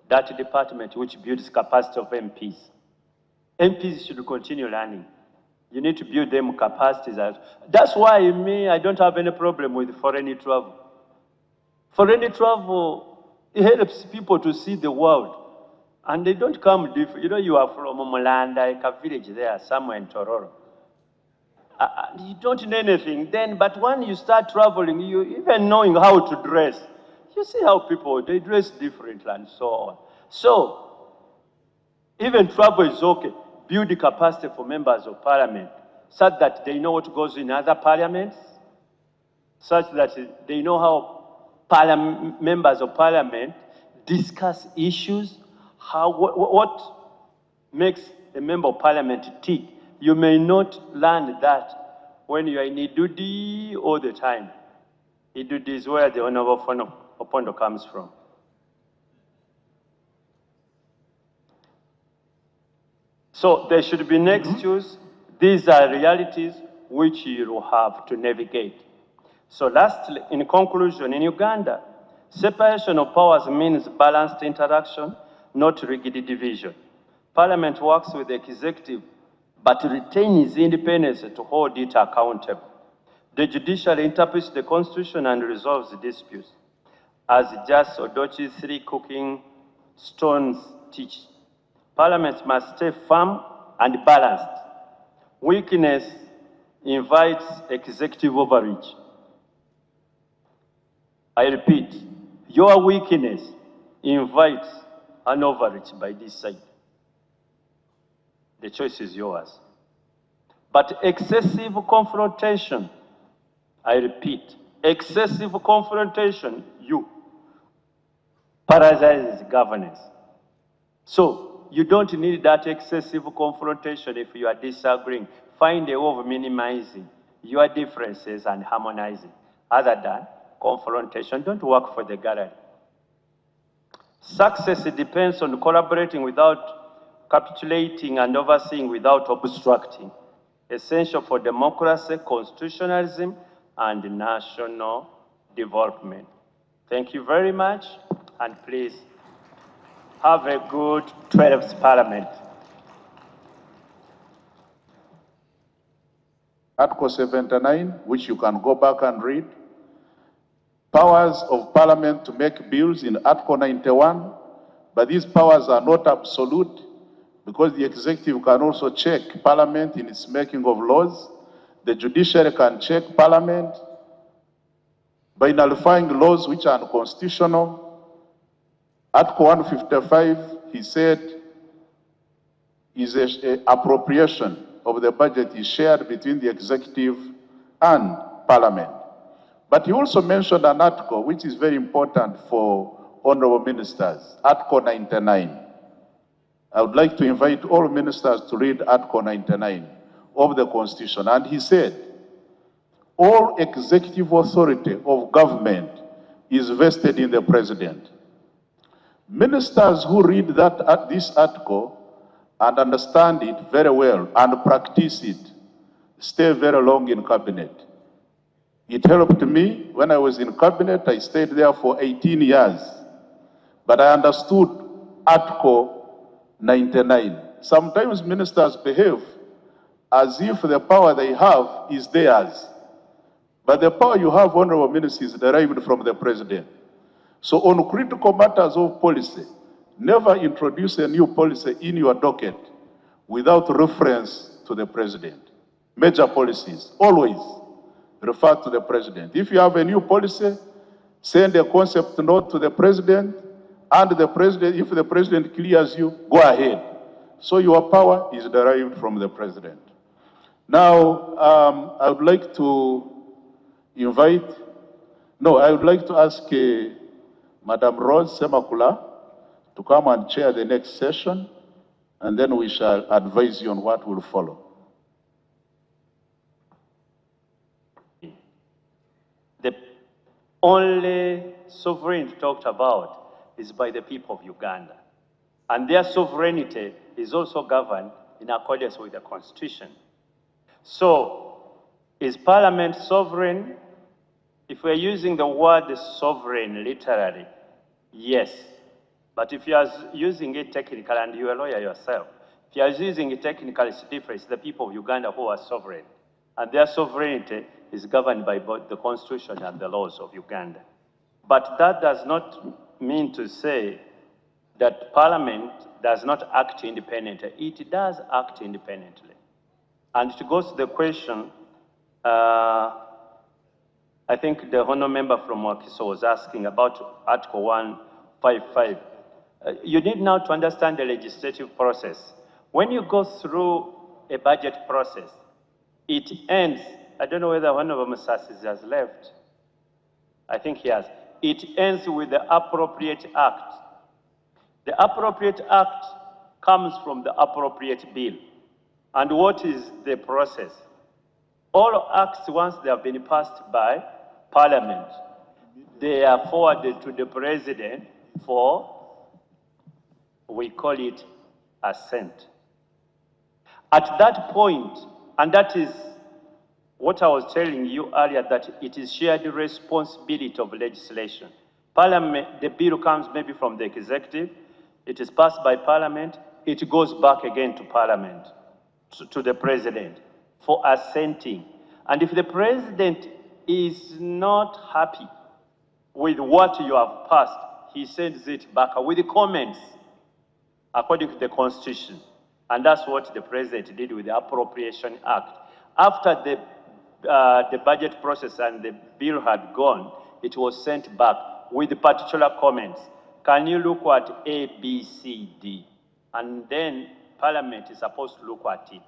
that department which builds capacity of MPs. MPs should continue learning. You need to build them capacities. That's why I don't have any problem with foreign travel. Foreign travel, it helps people to see the world. And they don't come different. You know, you are from Mulanda, a village there, somewhere in Tororo. You don't know anything then, but when you start traveling, you even knowing how to dress, you see how people, they dress differently and so on. So, even travel is okay. Build the capacity for members of parliament such that they know what goes in other parliaments, such that they know how members of parliament discuss issues, what makes a member of parliament tick. You may not learn that when you are in Idudi all the time. Idudi is where the Honorable Opondo comes from. So there should be next choose. These are realities which you will have to navigate. So lastly, in conclusion, in Uganda, separation of powers means balanced interaction, not rigid division. Parliament works with the executive, but retains independence to hold it accountable. The judiciary interprets the Constitution and resolves disputes. As Justice Odochi's three cooking stones teach, Parliament must stay firm and balanced. Weakness invites executive overreach. I repeat, your weakness invites an overreach by this side. The choice is yours. But excessive confrontation, I repeat, Excessive confrontation, you, paralyzes governance. So you don't need that excessive confrontation if you are disagreeing. Find a way of minimizing your differences and harmonizing, other than confrontation. Don't work for the gallery. Success depends on collaborating without capitulating and overseeing without obstructing. Essential for democracy, constitutionalism, and national development. Thank you very much, and please have a good 12th Parliament. Article 79, which you can go back and read. Powers of Parliament to make bills in Article 91, but these powers are not absolute because the executive can also check Parliament in its making of laws. The judiciary can check Parliament by nullifying laws which are unconstitutional. Article 155, he said, is an appropriation of the budget is shared between the executive and Parliament. But he also mentioned an article which is very important for honorable ministers, Article 99. I would like to invite all ministers to read Article 99 of the Constitution. And he said, all executive authority of government is vested in the President. Ministers who read this article and understand it very well and practice it stay very long in cabinet. It helped me when I was in cabinet. I stayed there for 18 years. But I understood Article 99. Sometimes ministers behave as if the power they have is theirs. But the power you have, honorable ministers, is derived from the President. So on critical matters of policy, never introduce a new policy in your docket without reference to the President. Major policies, always refer to the President. If you have a new policy, send a concept note to the President, and the President, if the President clears you, go ahead. So your power is derived from the President. Now, I would like to ask Madam Rose Semakula to come and chair the next session, and then we shall advise you on what will follow. The only sovereignty talked about is by the people of Uganda. And their sovereignty is also governed in accordance with the Constitution. So, is Parliament sovereign? If we're using the word sovereign literally, yes. But if you are using it technically, and you're a lawyer yourself, if you are using it technically, it's different. It's the people of Uganda who are sovereign. And their sovereignty is governed by both the Constitution and the laws of Uganda. But that does not mean to say that Parliament does not act independently. It does act independently. And to go to the question, I think the honourable member from Wakiso was asking about Article 155. You need now to understand the legislative process. When you go through a budget process, it ends, I don't know whether one of Musasi has left. I think he has. It ends with the appropriate act. The appropriate act comes from the appropriate bill. And what is the process? All acts, once they have been passed by Parliament, they are forwarded to the President for, we call it, assent. At that point, and that is what I was telling you earlier, that it is shared responsibility of legislation. Parliament, the bill comes maybe from the executive, it is passed by Parliament, it goes back again to Parliament, to the President for assenting. And if the President is not happy with what you have passed, he sends it back with comments according to the Constitution. And that's what the President did with the Appropriation Act. After the budget process and the bill had gone, it was sent back with particular comments. Can you look at A, B, C, D? And then Parliament is supposed to look at it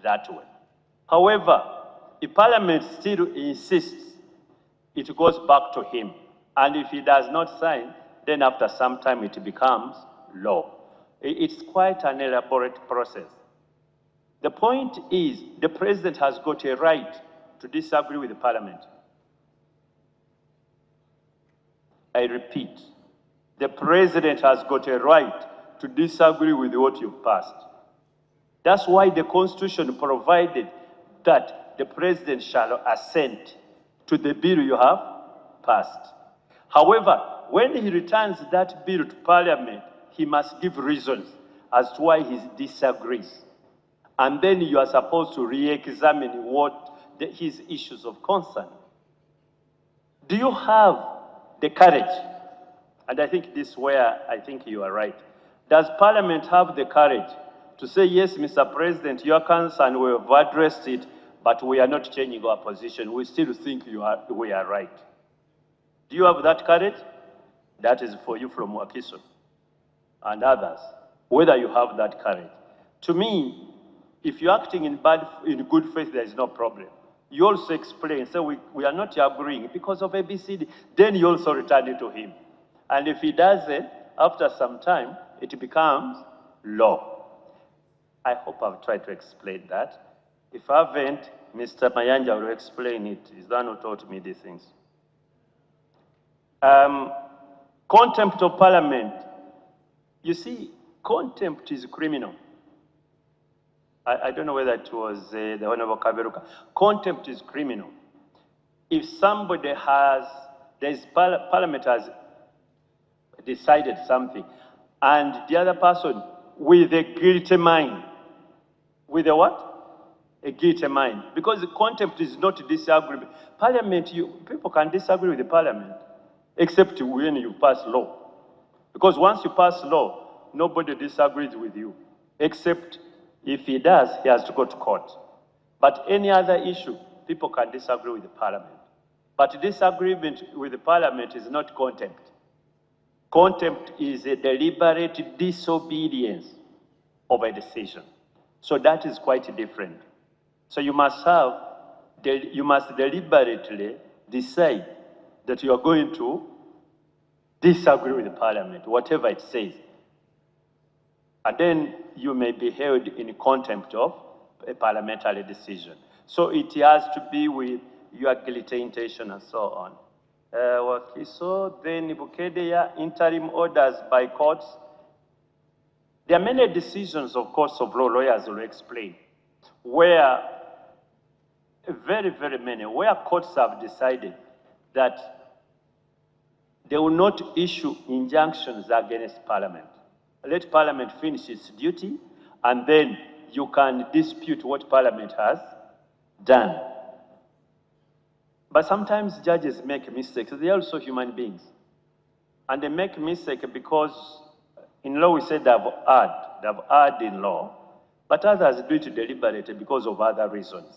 that way. However, if Parliament still insists, it goes back to him. And if he does not sign, then after some time it becomes law. It's quite an elaborate process. The point is, the president has got a right to disagree with the parliament. I repeat, the president has got a right to disagree with what you've passed. That's why the Constitution provided that the president shall assent to the bill you have passed. However, when he returns that bill to Parliament, he must give reasons as to why he disagrees. And then you are supposed to re-examine what his issues of concern. Do you have the courage? And I think this is where I think you are right. Does Parliament have the courage to say, yes, Mr. President, your concern, we have addressed it, but we are not changing our position. We still think we are right. Do you have that courage? That is for you from Wakiso and others, whether you have that courage. To me, if you're acting in good faith, there is no problem. You also explain, say we are not agreeing because of ABCD, then you also return it to him. And if he doesn't, after some time, it becomes law. I hope I've tried to explain that. If I haven't, Mr. Mayanja will explain it. He's the one who taught me these things. Contempt of parliament. You see, contempt is criminal. I don't know whether it was the Honorable Kaberuka. Contempt is criminal. If somebody parliament has decided something, and the other person with a guilty mind, with a what? A guilty mind. Because the contempt is not disagreement. Parliament, people can disagree with the parliament, except when you pass law. Because once you pass law, nobody disagrees with you, except if he does, he has to go to court. But any other issue, people can disagree with the parliament. But disagreement with the parliament is not contempt. Contempt is a deliberate disobedience of a decision. So that is quite different. So you must deliberately decide that you are going to disagree with the parliament, whatever it says. And then you may be held in contempt of a parliamentary decision. So it has to be with your guilty intention and so on. So then Bukedeya, interim orders by courts. There are many decisions of courts of law, lawyers will explain, where very, very many, where courts have decided that they will not issue injunctions against parliament. Let parliament finish its duty, and then you can dispute what parliament has done. But sometimes judges make mistakes. They are also human beings. And they make mistakes because in law we say they have erred in law, but others do it deliberately because of other reasons.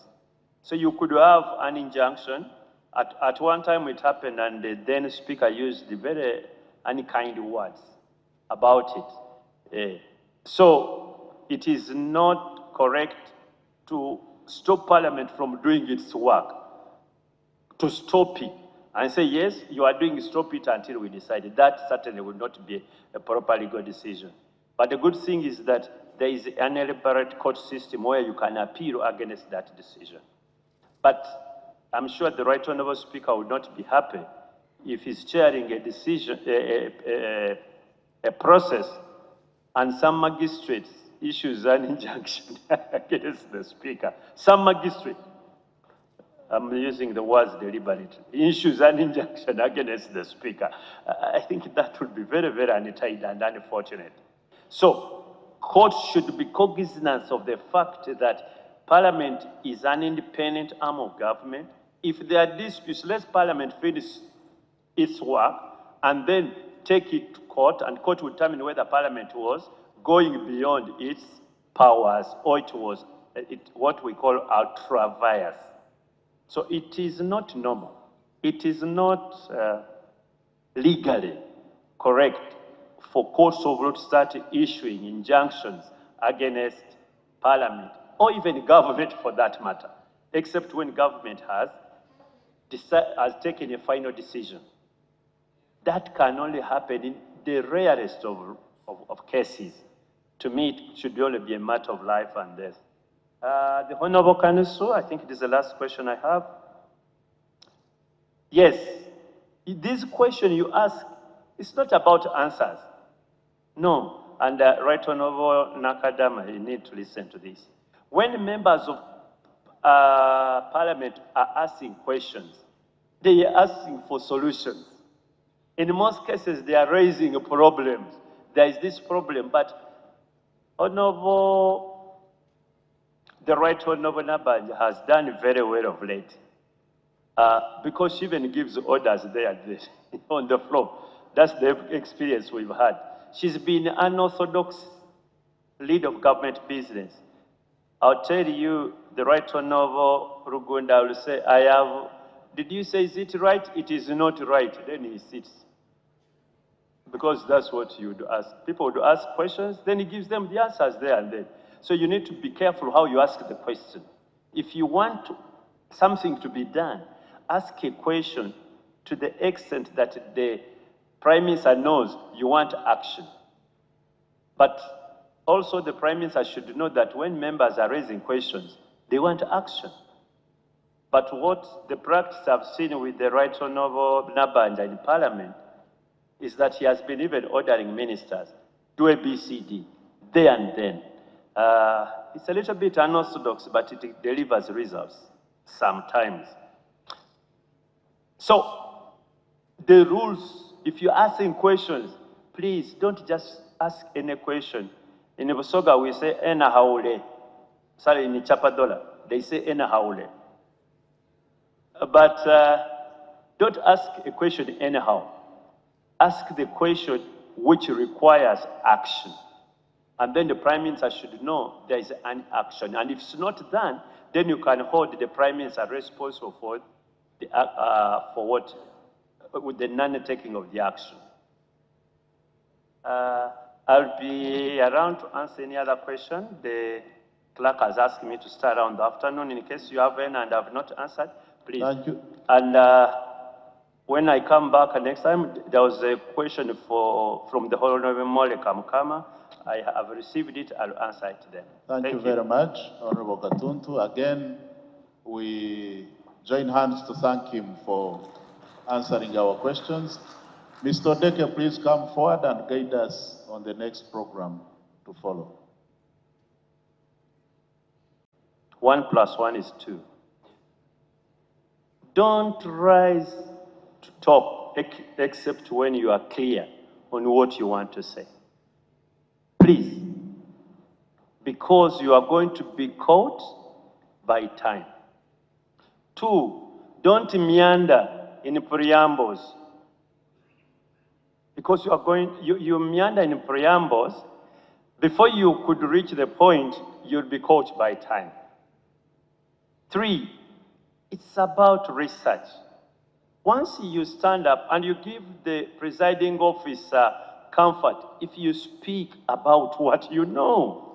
So you could have an injunction. At one time it happened, and the then speaker used very unkind words about it. So it is not correct to stop parliament from doing its work, to stop it and say, yes, you are doing it, stop it until we decide. That certainly would not be a proper legal decision. But the good thing is that there is an elaborate court system where you can appeal against that decision. But I'm sure the Right Honourable Speaker would not be happy if he's chairing a decision, a process, and some magistrate issues an injunction against the speaker. Some magistrate, I'm using the words deliberately, issues an injunction against the speaker. I think that would be very, very untidy and unfortunate. So, courts should be cognizant of the fact that parliament is an independent arm of government. If there are disputes, let parliament finish its work and then take it to court, and court will determine whether parliament was going beyond its powers or it was what we call ultra vires. So it is not normal. It is not legally correct for courts of law to start issuing injunctions against parliament or even government for that matter, except when government has has taken a final decision. That can only happen in the rarest of cases. To me, it should only be a matter of life and death. The Honorable Counsel, I think it is the last question I have. Yes, this question you ask, it's not about answers. No, and Right Honorable Nakadama, you need to listen to this. When members of Parliament are asking questions, they are asking for solutions. In most cases, they are raising problems. There is this problem, but Honorable, the Right Honorable Nabanja has done very well of late. Because she even gives orders there on the floor. That's the experience we've had. She's been an unorthodox lead of government business. I'll tell you, the Right Honorable Rugunda will say, did you say, is it right? It is not right. Then he sits. Because that's what you would ask. People would ask questions, then he gives them the answers there and then. So you need to be careful how you ask the question. If you want something to be done, ask a question to the extent that the Prime Minister knows you want action. But also the Prime Minister should know that when members are raising questions, they want action. But what the practice I've seen with the Right Honorable Nabanja in Parliament is that he has been even ordering ministers, do a BCD, there and then. It's a little bit unorthodox, but it delivers results sometimes. So, the rules, if you're asking questions, please don't just ask any question. In Busoga, we say, ena haule. Sorry, in Chapadola, they say, ena haule. But don't ask a question anyhow. Ask the question which requires action. And then the Prime Minister should know there is an action. And if it's not done, then you can hold the Prime Minister responsible for with the non-taking of the action. I'll be around to answer any other question. The clerk has asked me to start around the afternoon. In case you have any and I have not answered, please. Thank you. And when I come back next time, there was a question from the Honorable Mole Kamkama. I have received it. I'll answer it then. Thank you very much, Honorable Katuntu. Again, we join hands to thank him for answering our questions. Mr. Odeke, please come forward and guide us on the next program to follow. 1 + 1 is 2. Don't rise to talk except when you are clear on what you want to say. Please, because you are going to be caught by time. 2, don't meander in preambles. Because you meander in preambles, before you could reach the point, you'll be caught by time. 3, it's about research. Once you stand up and you give the presiding officer comfort, if you speak about what you know,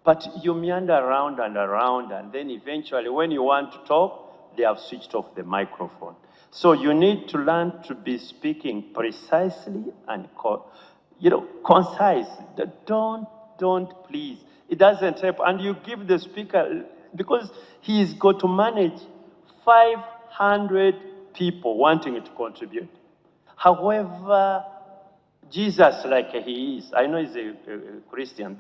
but you meander around and then eventually when you want to talk, they have switched off the microphone. So you need to learn to be speaking precisely and concise. Don't please. It doesn't help. And you give the speaker, because he's got to manage 500 people wanting to contribute. However, Jesus, like he is, I know he's a Christian,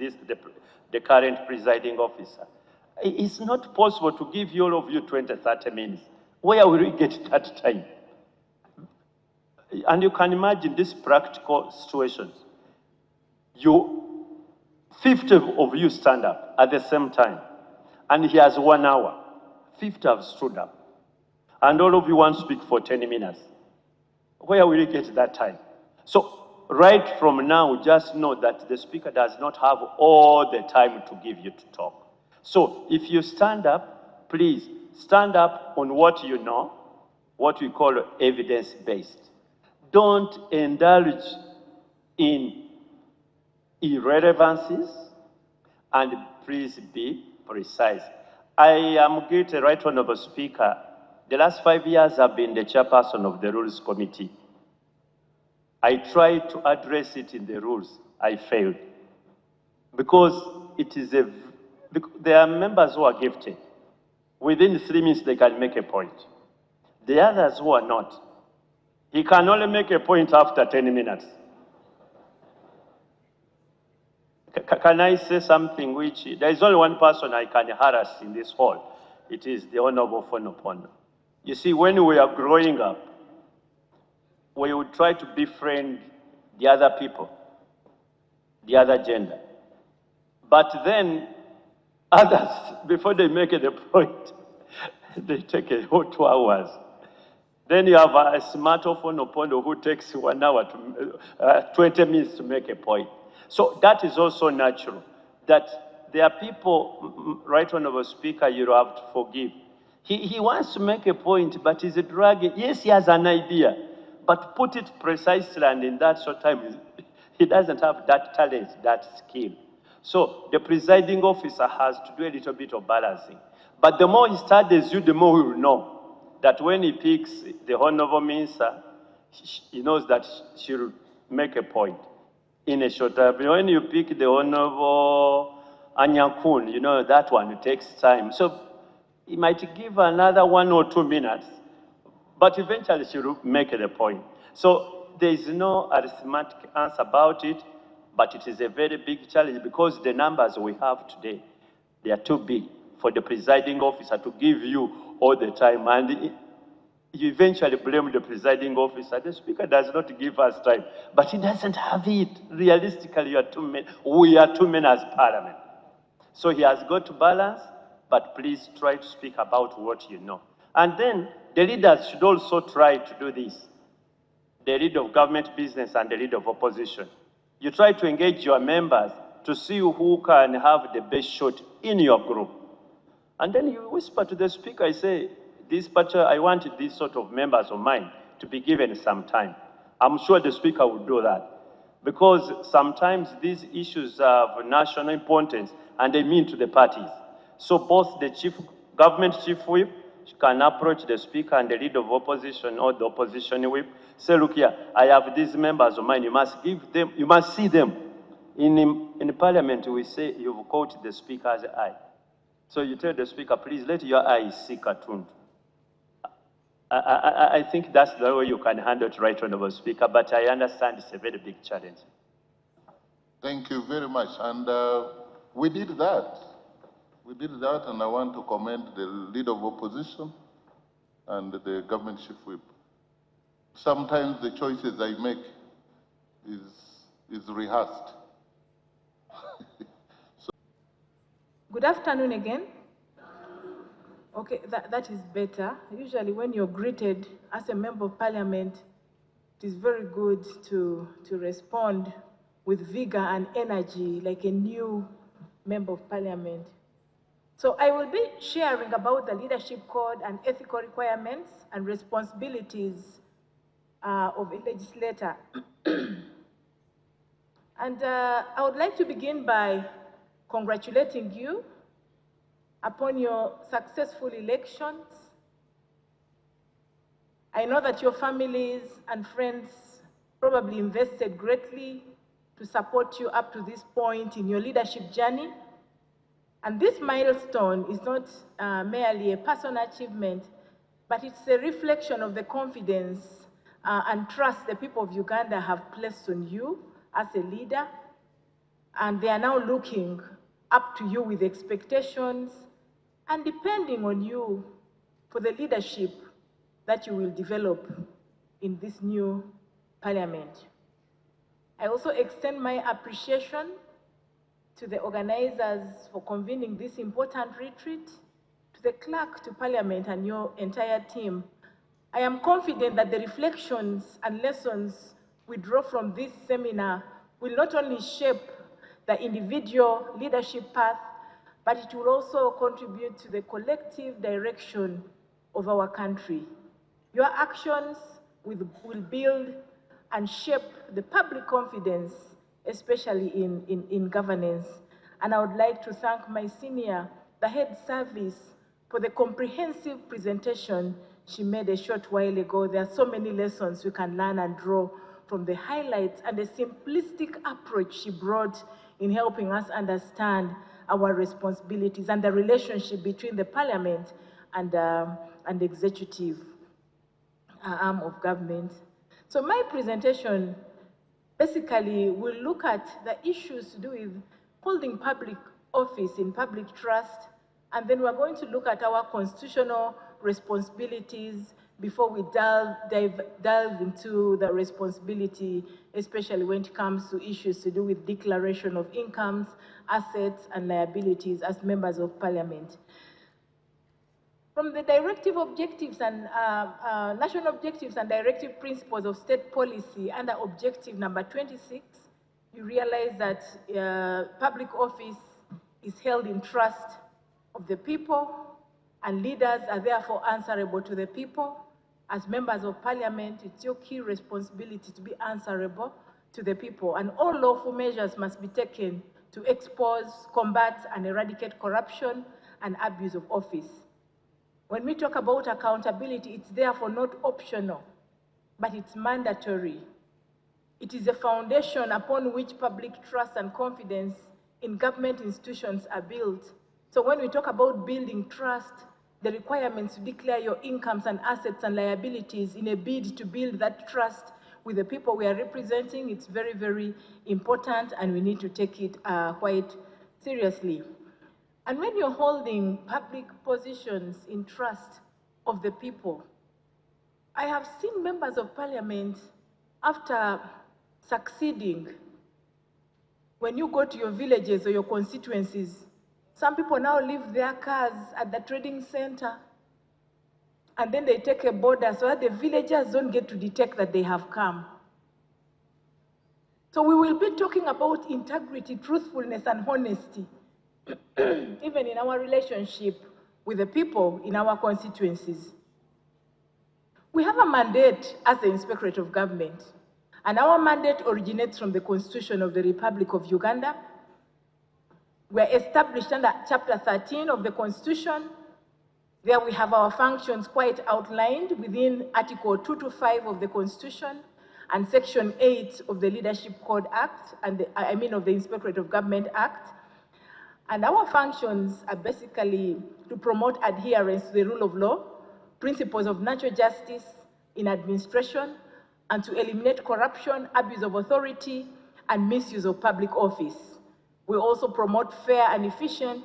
the current presiding officer, it's not possible to give all of you 20, 30 minutes. Where will we get that time? And you can imagine these practical situations. 50 of you stand up at the same time, and he has 1 hour. 50 have stood up. And all of you want to speak for 10 minutes. Where will you get that time? So, right from now, just know that the speaker does not have all the time to give you to talk. So, if you stand up, please stand up on what you know, what we call evidence-based. Don't indulge in irrelevancies, and please be precise. I am great, Right Honorable Speaker, The last 5 years I've been the chairperson of the Rules Committee. I tried to address it in the rules. I failed. Because there are members who are gifted. Within 3 minutes, they can make a point. The others who are not, he can only make a point after 10 minutes. Can I say something which, there is only one person I can harass in this hall. It is the Honorable Fonopono. You see, when we are growing up, we would try to befriend the other people, the other gender. But then others, before they make the point, they take a whole 2 hours. Then you have a smart Fonopono who takes 1 hour to 20 minutes to make a point. So that is also natural, that there are people, Right Honorable Speaker, you have to forgive. He wants to make a point, but he's dragging. Yes, he has an idea, but put it precisely and in that short time, he doesn't have that talent, that skill. So the presiding officer has to do a little bit of balancing. But the more he studies you, the more he will know that when he picks the Honorable Minister, he knows that she will make a point in a short time. When you pick the Honorable Anyakun, you know that one takes time. So he might give another 1 or 2 minutes, but eventually she will make the point. So there is no arithmetic answer about it, but it is a very big challenge because the numbers we have today, they are too big for the presiding officer to give you all the time. And you eventually blame the presiding officer. The speaker does not give us time, but he doesn't have it. Realistically, we are too many as parliament. So he has got to balance, but please try to speak about what you know. And then the leaders should also try to do this. The leader of government business and the leader of opposition. You try to engage your members to see who can have the best shot in your group. And then you whisper to the speaker, I say, I want these sort of members of mine to be given some time. I'm sure the speaker will do that. Because sometimes these issues have national importance and they mean to the parties. So both the government chief whip can approach the speaker and the leader of opposition or the opposition whip, say, look here, I have these members of mine, you must give them, you must see them. In parliament, we say you've caught the speaker's eye. So you tell the speaker, please let your eyes see Katundu. I think that's the way you can handle it, Right Honorable Speaker, but I understand it's a very big challenge. Thank you very much. And we did that. We did that, and I want to commend the leader of opposition and the government chief whip. Sometimes the choices I make is rehearsed. Good afternoon again. Okay, that is better. Usually when you're greeted as a member of parliament, it is very good to respond with vigor and energy like a new member of parliament. So I will be sharing about the leadership code and ethical requirements and responsibilities of a legislator. And I would like to begin by congratulating you upon your successful elections. I know that your families and friends probably invested greatly to support you up to this point in your leadership journey. And this milestone is not merely a personal achievement, but it's a reflection of the confidence and trust the people of Uganda have placed on you as a leader. And they are now looking up to you with expectations and depending on you for the leadership that you will develop in this new parliament. I also extend my appreciation to the organizers for convening this important retreat, to the clerk to parliament and your entire team. I am confident that the reflections and lessons we draw from this seminar will not only shape the individual leadership path, but it will also contribute to the collective direction of our country. Your actions will build and shape the public confidence, especially in governance. And I would like to thank my senior, the head service, for the comprehensive presentation she made a short while ago. There are so many lessons we can learn and draw from the highlights and the simplistic approach she brought in helping us understand our responsibilities and the relationship between the parliament and the executive arm of government. So my presentation basically will look at the issues to do with holding public office in public trust, and then we're going to look at our constitutional responsibilities before we delve into the responsibility, especially when it comes to issues to do with declaration of incomes, assets, and liabilities as members of parliament. From the directive objectives and national objectives and directive principles of state policy under objective number 26, you realize that public office is held in trust of the people, and leaders are therefore answerable to the people. As members of parliament, it's your key responsibility to be answerable to the people, and all lawful measures must be taken to expose, combat, and eradicate corruption and abuse of office. When we talk about accountability, it's therefore not optional, but it's mandatory. It is a foundation upon which public trust and confidence in government institutions are built. So when we talk about building trust, the requirements to declare your incomes and assets and liabilities in a bid to build that trust with the people we are representing, it's very, very important, and we need to take it quite seriously. And when you're holding public positions in trust of the people, I have seen members of parliament, after succeeding, when you go to your villages or your constituencies, some people now leave their cars at the trading center, and then they take a border so that the villagers don't get to detect that they have come. So we will be talking about integrity, truthfulness, and honesty, even in our relationship with the people in our constituencies. We have a mandate as the Inspectorate of Government, and our mandate originates from the Constitution of the Republic of Uganda. We're established under Chapter 13 of the Constitution. There we have our functions quite outlined within Article 2 to 5 of the Constitution and Section 8 of the Leadership Code Act, and of the Inspectorate of Government Act. And our functions are basically to promote adherence to the rule of law, principles of natural justice in administration, and to eliminate corruption, abuse of authority, and misuse of public office. We also promote fair and efficient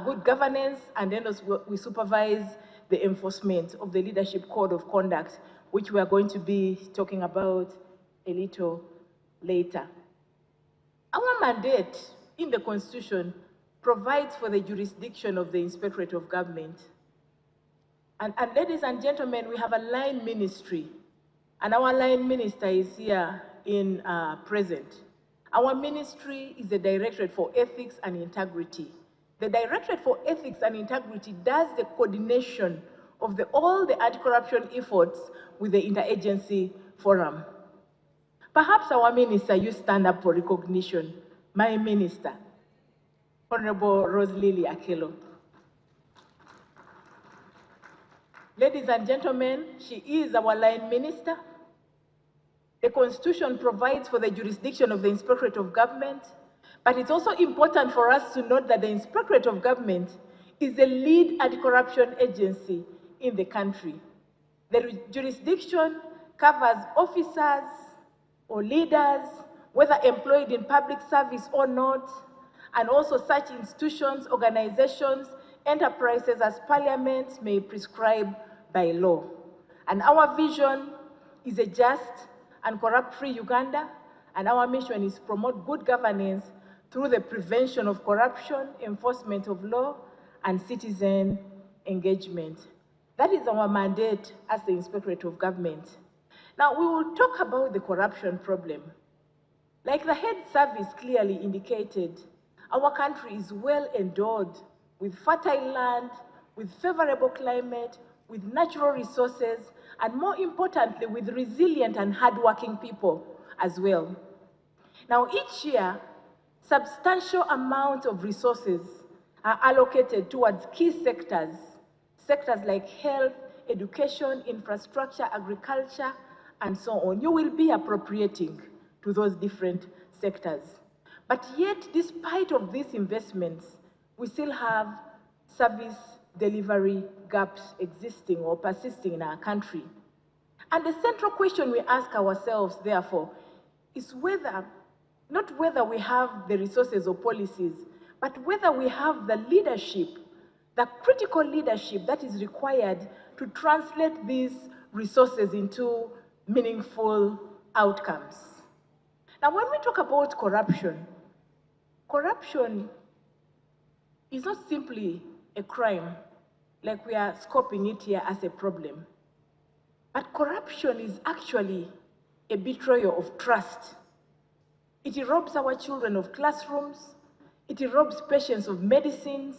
good governance, and then we supervise the enforcement of the Leadership Code of Conduct, which we are going to be talking about a little later. Our mandate in the Constitution provides for the jurisdiction of the Inspectorate of Government. And ladies and gentlemen, we have a line ministry, and our line minister is here in present. Our ministry is the Directorate for Ethics and Integrity. The Directorate for Ethics and Integrity does the coordination of all the anti-corruption efforts with the Interagency Forum. Perhaps our minister, you stand up for recognition. My minister, Honorable Rose Lily Akelo. Ladies and gentlemen, she is our line minister. The Constitution provides for the jurisdiction of the Inspectorate of Government, but it's also important for us to note that the Inspectorate of Government is the lead anti-corruption agency in the country. The jurisdiction covers officers or leaders, whether employed in public service or not, and also such institutions, organizations, enterprises as parliaments may prescribe by law. And our vision is a just and corrupt-free Uganda, and our mission is to promote good governance through the prevention of corruption, enforcement of law, and citizen engagement. That is our mandate as the Inspectorate of Government. Now, we will talk about the corruption problem. Like the head service clearly indicated, our country is well endowed with fertile land, with favorable climate, with natural resources, and more importantly, with resilient and hardworking people as well. Now, each year, substantial amount of resources are allocated towards key sectors like health, education, infrastructure, agriculture, and so on. You will be appropriating to those different sectors. But yet, despite of these investments, we still have service delivery gaps existing or persisting in our country. And the central question we ask ourselves, therefore, is whether, not whether we have the resources or policies, but whether we have the leadership, the critical leadership that is required to translate these resources into meaningful outcomes. Now, when we talk about corruption, corruption is not simply a crime, like we are scoping it here as a problem. But corruption is actually a betrayal of trust. It robs our children of classrooms. It robs patients of medicines.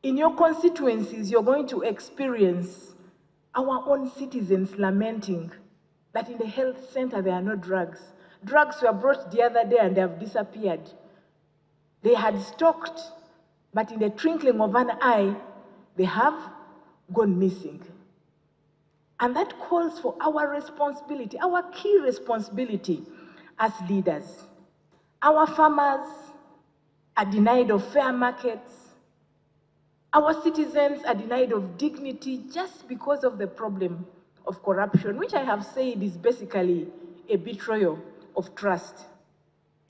In your constituencies, you're going to experience our own citizens lamenting that in the health center there are no drugs. Drugs were brought the other day and they have disappeared. They had stocked, but in the twinkling of an eye, they have gone missing. And that calls for our responsibility, our key responsibility as leaders. Our farmers are denied of fair markets. Our citizens are denied of dignity just because of the problem of corruption, which I have said is basically a betrayal of trust.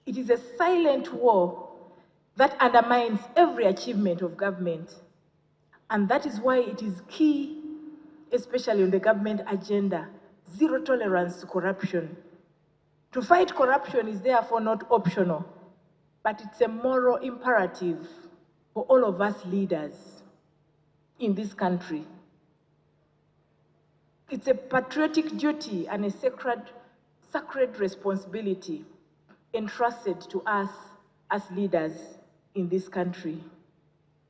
It is a silent war that undermines every achievement of government. And that is why it is key, especially on the government agenda, zero tolerance to corruption. To fight corruption is therefore not optional, but it's a moral imperative for all of us leaders in this country. It's a patriotic duty and a sacred responsibility entrusted to us as leaders in this country.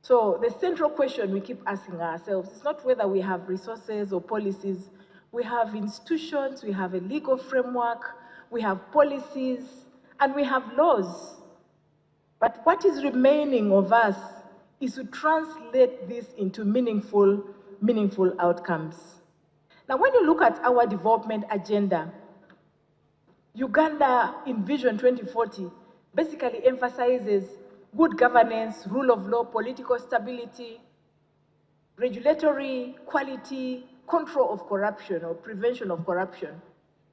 So the central question we keep asking ourselves is not whether we have resources or policies. We have institutions, we have a legal framework, we have policies, and we have laws. But what is remaining of us is to translate this into meaningful outcomes. Now, when you look at our development agenda, Uganda in Vision 2040 basically emphasizes good governance, rule of law, political stability, regulatory quality, control of corruption or prevention of corruption.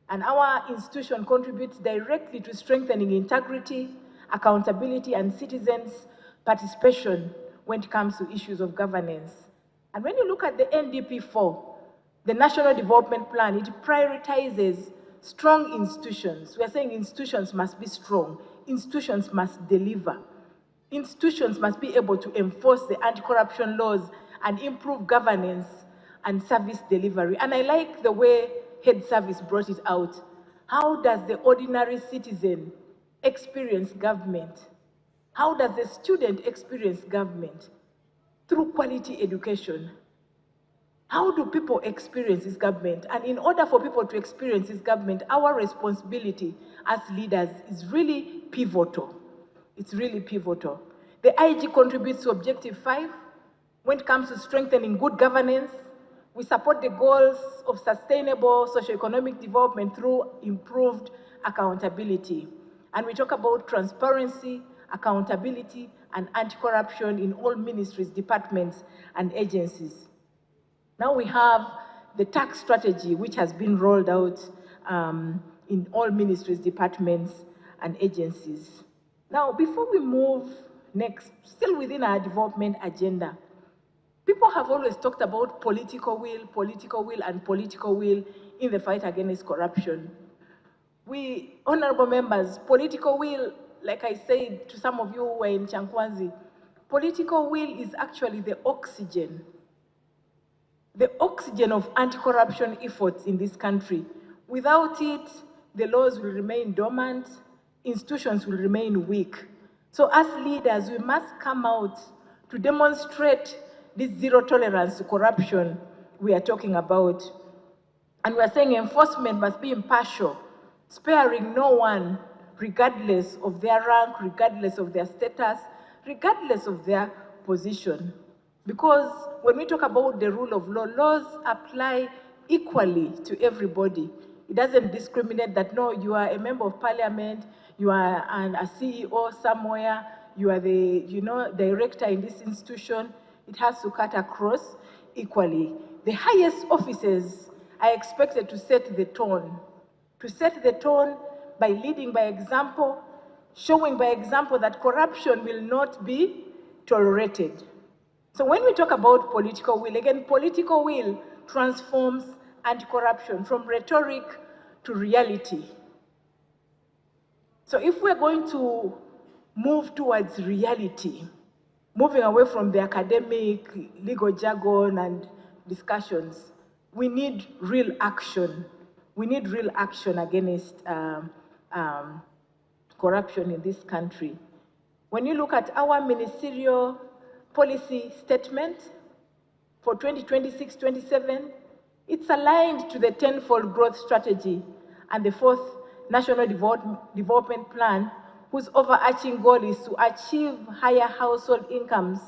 And our institution contributes directly to strengthening integrity, accountability, and citizens' participation when it comes to issues of governance. And when you look at the NDP4, the National Development Plan, it prioritizes strong institutions. We are saying institutions must be strong. Institutions must deliver. Institutions must be able to enforce the anti-corruption laws and improve governance and service delivery. And I like the way Head Service brought it out. How does the ordinary citizen experience government? How does the student experience government? Through quality education. How do people experience this government? And in order for people to experience this government, our responsibility as leaders is really pivotal. It's really pivotal. The IG contributes to Objective 5. When it comes to strengthening good governance, we support the goals of sustainable socioeconomic development through improved accountability. And we talk about transparency, accountability, and anti-corruption in all ministries, departments, and agencies. Now we have the tax strategy, which has been rolled out in all ministries, departments, and agencies. Now, before we move next, still within our development agenda, people have always talked about political will, and political will in the fight against corruption. We, honorable members, political will, like I said to some of you who were in Chankwanzi, political will is actually the oxygen of anti-corruption efforts in this country. Without it, the laws will remain dormant, institutions will remain weak. So as leaders, we must come out to demonstrate this zero tolerance to corruption we are talking about. And we are saying enforcement must be impartial, sparing no one, regardless of their rank, regardless of their status, regardless of their position. Because when we talk about the rule of law, laws apply equally to everybody. It doesn't discriminate that, no, you are a member of parliament, you are a CEO somewhere, you are the director in this institution. It has to cut across equally. The highest officers are expected to set the tone, by leading by example, showing by example that corruption will not be tolerated. So when we talk about political will, again, political will transforms anti-corruption from rhetoric to reality. So if we're going to move towards reality, moving away from the academic, legal jargon and discussions, we need real action. We need real action against corruption in this country. When you look at our ministerial policy statement for 2026-27, it's aligned to the 10-fold growth strategy and the 4th National Development Plan, whose overarching goal is to achieve higher household incomes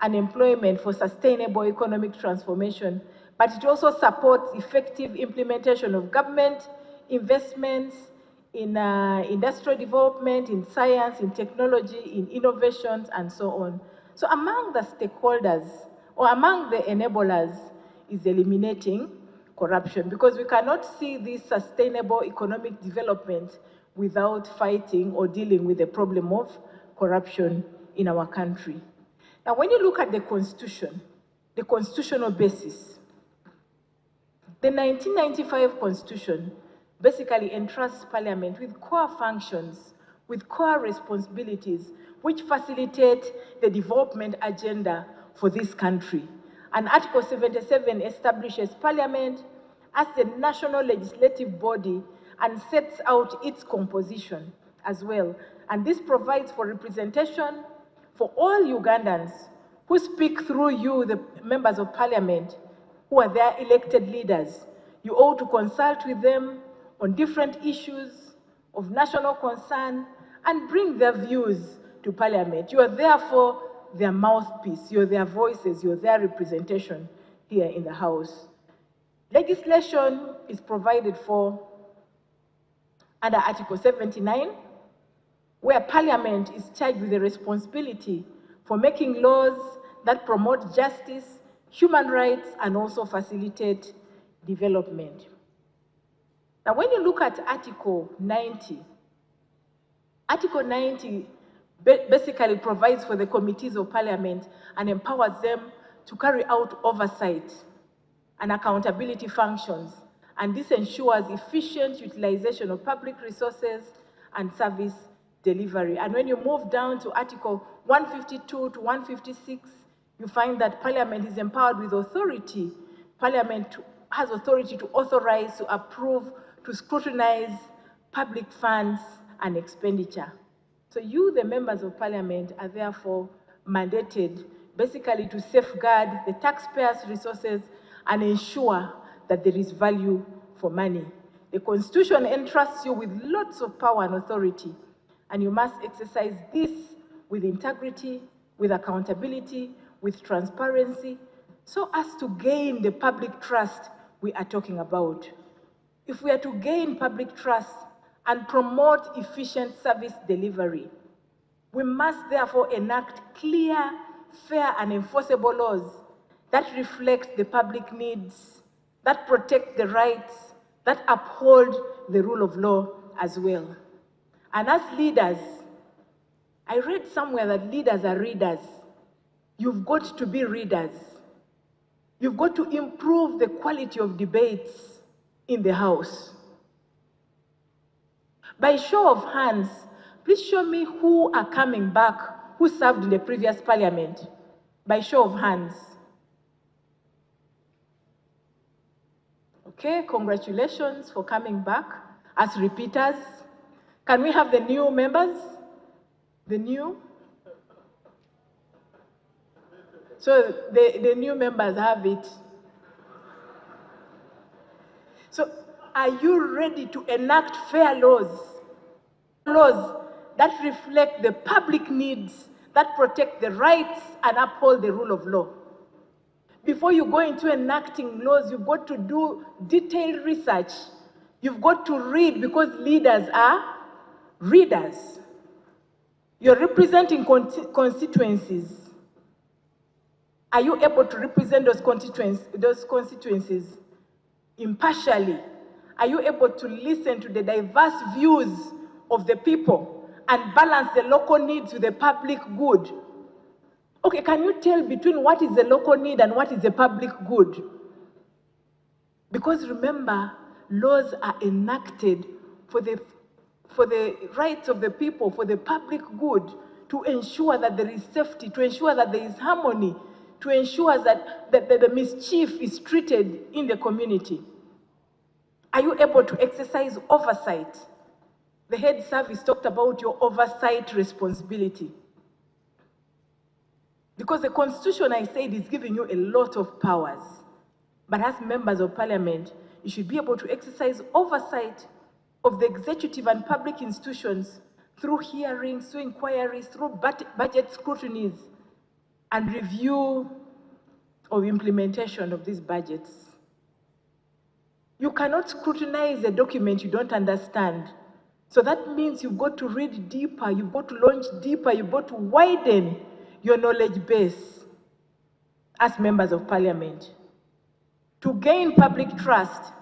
and employment for sustainable economic transformation. But it also supports effective implementation of government investments in industrial development, in science, in technology, in innovations, and so on. So among the stakeholders, or among the enablers, is eliminating corruption, because we cannot see this sustainable economic development without fighting or dealing with the problem of corruption in our country. Now, when you look at the Constitution, the constitutional basis, the 1995 Constitution basically entrusts Parliament with core functions, with core responsibilities, which facilitate the development agenda for this country. And Article 77 establishes Parliament as the national legislative body and sets out its composition as well. And this provides for representation for all Ugandans who speak through you, the members of Parliament, who are their elected leaders. You ought to consult with them on different issues of national concern and bring their views to Parliament. You are therefore their mouthpiece, you're their voices, you're their representation here in the House. Legislation is provided for under Article 79, where Parliament is charged with the responsibility for making laws that promote justice, human rights, and also facilitate development. Now, when you look at Article 90, Article 90 basically provides for the committees of Parliament and empowers them to carry out oversight and accountability functions. And this ensures efficient utilization of public resources and service delivery. And when you move down to Article 152 to 156, you find that Parliament is empowered with authority. Parliament has authority to authorize, to approve, to scrutinize public funds and expenditure. So you, the members of Parliament, are therefore mandated basically to safeguard the taxpayers' resources and ensure that there is value for money. The Constitution entrusts you with lots of power and authority, and you must exercise this with integrity, with accountability, with transparency, so as to gain the public trust we are talking about. If we are to gain public trust and promote efficient service delivery, we must therefore enact clear, fair, and enforceable laws that reflect the public needs, that protect the rights, that uphold the rule of law as well. And as leaders, I read somewhere that leaders are readers. You've got to be readers. You've got to improve the quality of debates in the House. By show of hands, please show me who are coming back, who served in the previous Parliament. By show of hands. Okay, congratulations for coming back as repeaters. Can we have the new members? The new? So the new members have it. So are you ready to enact fair laws? Laws that reflect the public needs, that protect the rights and uphold the rule of law? Before you go into enacting laws, you've got to do detailed research. You've got to read, because leaders are readers. You're representing constituencies. Are you able to represent those constituencies impartially? Are you able to listen to the diverse views of the people and balance the local needs with the public good? Okay, can you tell between what is the local need and what is the public good? Because remember, laws are enacted for the rights of the people, for the public good, to ensure that there is safety, to ensure that there is harmony, to ensure that the mischief is treated in the community. Are you able to exercise oversight? The head service talked about your oversight responsibility. Because the Constitution, I said, is giving you a lot of powers. But as members of parliament, you should be able to exercise oversight of the executive and public institutions through hearings, through inquiries, through budget scrutinies, and review of implementation of these budgets. You cannot scrutinize a document you don't understand. So that means you've got to read deeper, you've got to launch deeper, you've got to widen your knowledge base as members of parliament. To gain public trust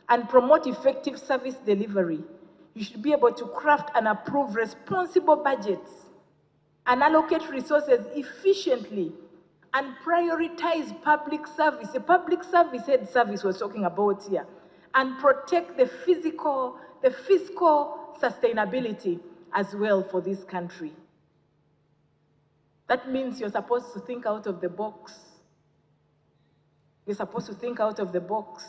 and promote effective service delivery, you should be able to craft and approve responsible budgets and allocate resources efficiently and prioritize public service, the public service head service was talking about here, and protect the fiscal sustainability as well for this country. That means you're supposed to think out of the box. You're supposed to think out of the box.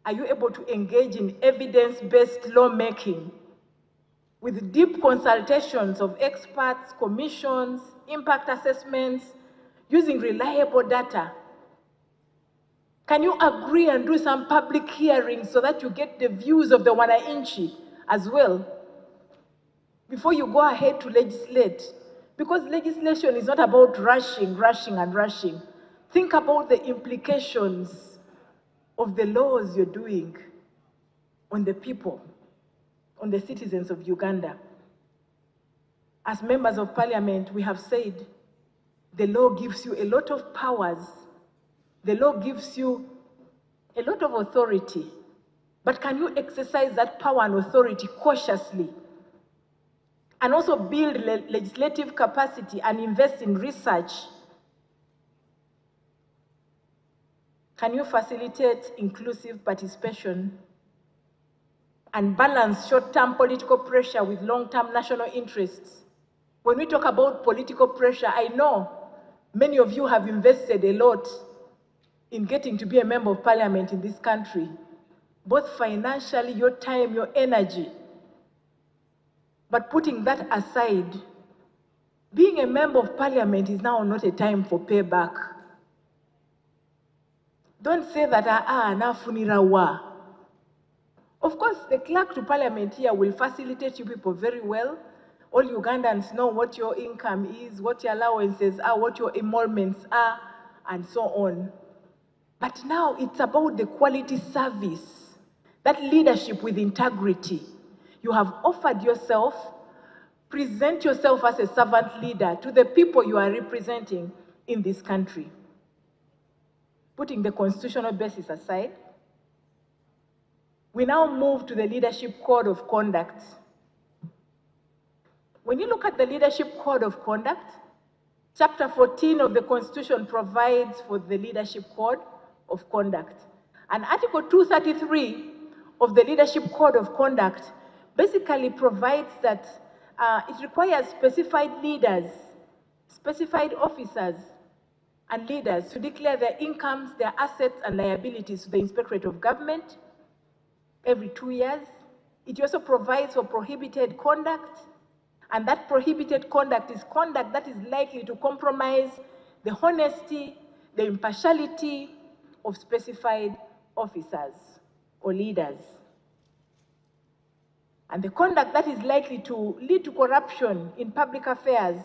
Are you able to engage in evidence-based lawmaking with deep consultations of experts, commissions, impact assessments, using reliable data? Can you agree and do some public hearings so that you get the views of the wananchi as well before you go ahead to legislate? Because legislation is not about rushing. Think about the implications of the laws you're doing on the people, on the citizens of Uganda. As members of parliament, we have said the law gives you a lot of powers. The law gives you a lot of authority. But can you exercise that power and authority cautiously? And also build legislative capacity and invest in research. Can you facilitate inclusive participation and balance short-term political pressure with long-term national interests? When we talk about political pressure, I know many of you have invested a lot in getting to be a member of parliament in this country, both financially, your time, your energy. But putting that aside, being a member of parliament is now not a time for payback. Don't say that, nafunirawa. Of course, the clerk to parliament here will facilitate you people very well. All Ugandans know what your income is, what your allowances are, what your emoluments are, and so on. But now it's about the quality service, that leadership with integrity. You have offered yourself, present yourself as a servant leader to the people you are representing in this country. Putting the constitutional basis aside, we now move to the Leadership Code of Conduct. When you look at the Leadership Code of Conduct, Chapter 14 of the Constitution provides for the Leadership Code of Conduct. And Article 233 of the Leadership Code of Conduct basically provides that it requires specified leaders, specified officers and leaders to declare their incomes, their assets and liabilities to the Inspectorate of Government every 2 years. It also provides for prohibited conduct, and that prohibited conduct is conduct that is likely to compromise the honesty, the impartiality of specified officers or leaders. And the conduct that is likely to lead to corruption in public affairs,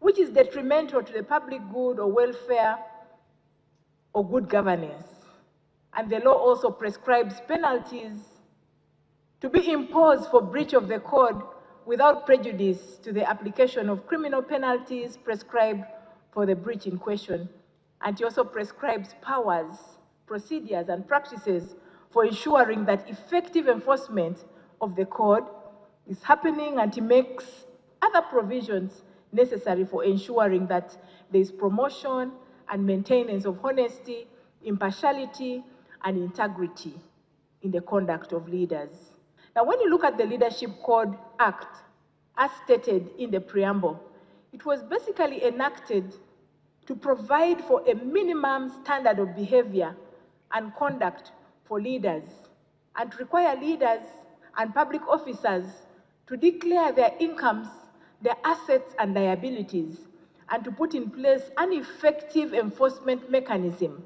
which is detrimental to the public good or welfare or good governance. And the law also prescribes penalties to be imposed for breach of the code without prejudice to the application of criminal penalties prescribed for the breach in question. And it also prescribes powers, procedures, and practices for ensuring that effective enforcement of the code is happening, and it makes other provisions necessary for ensuring that there is promotion and maintenance of honesty, impartiality, and integrity in the conduct of leaders. Now, when you look at the Leadership Code Act, as stated in the preamble, it was basically enacted to provide for a minimum standard of behavior and conduct for leaders, and to require leaders and public officers to declare their incomes, their assets and liabilities, and to put in place an effective enforcement mechanism,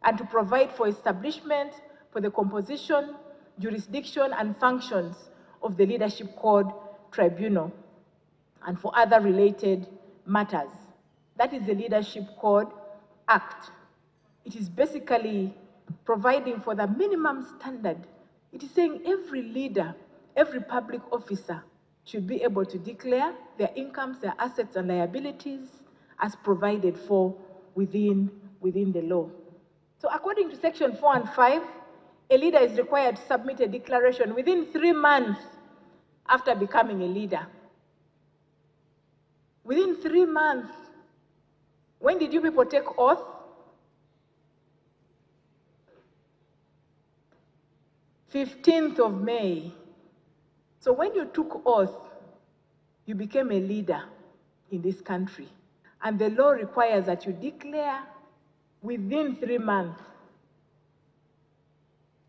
and to provide for establishment for the composition, jurisdiction, and functions of the Leadership Code Tribunal, and for other related matters. That is the Leadership Code Act. It is basically providing for the minimum standard. It is saying every leader, every public officer should be able to declare their incomes, their assets, and liabilities as provided for within the law. So according to Section 4 and 5, a leader is required to submit a declaration within 3 months after becoming a leader. Within 3 months. When did you people take oath? May 15th. So when you took oath, you became a leader in this country. And the law requires that you declare within 3 months.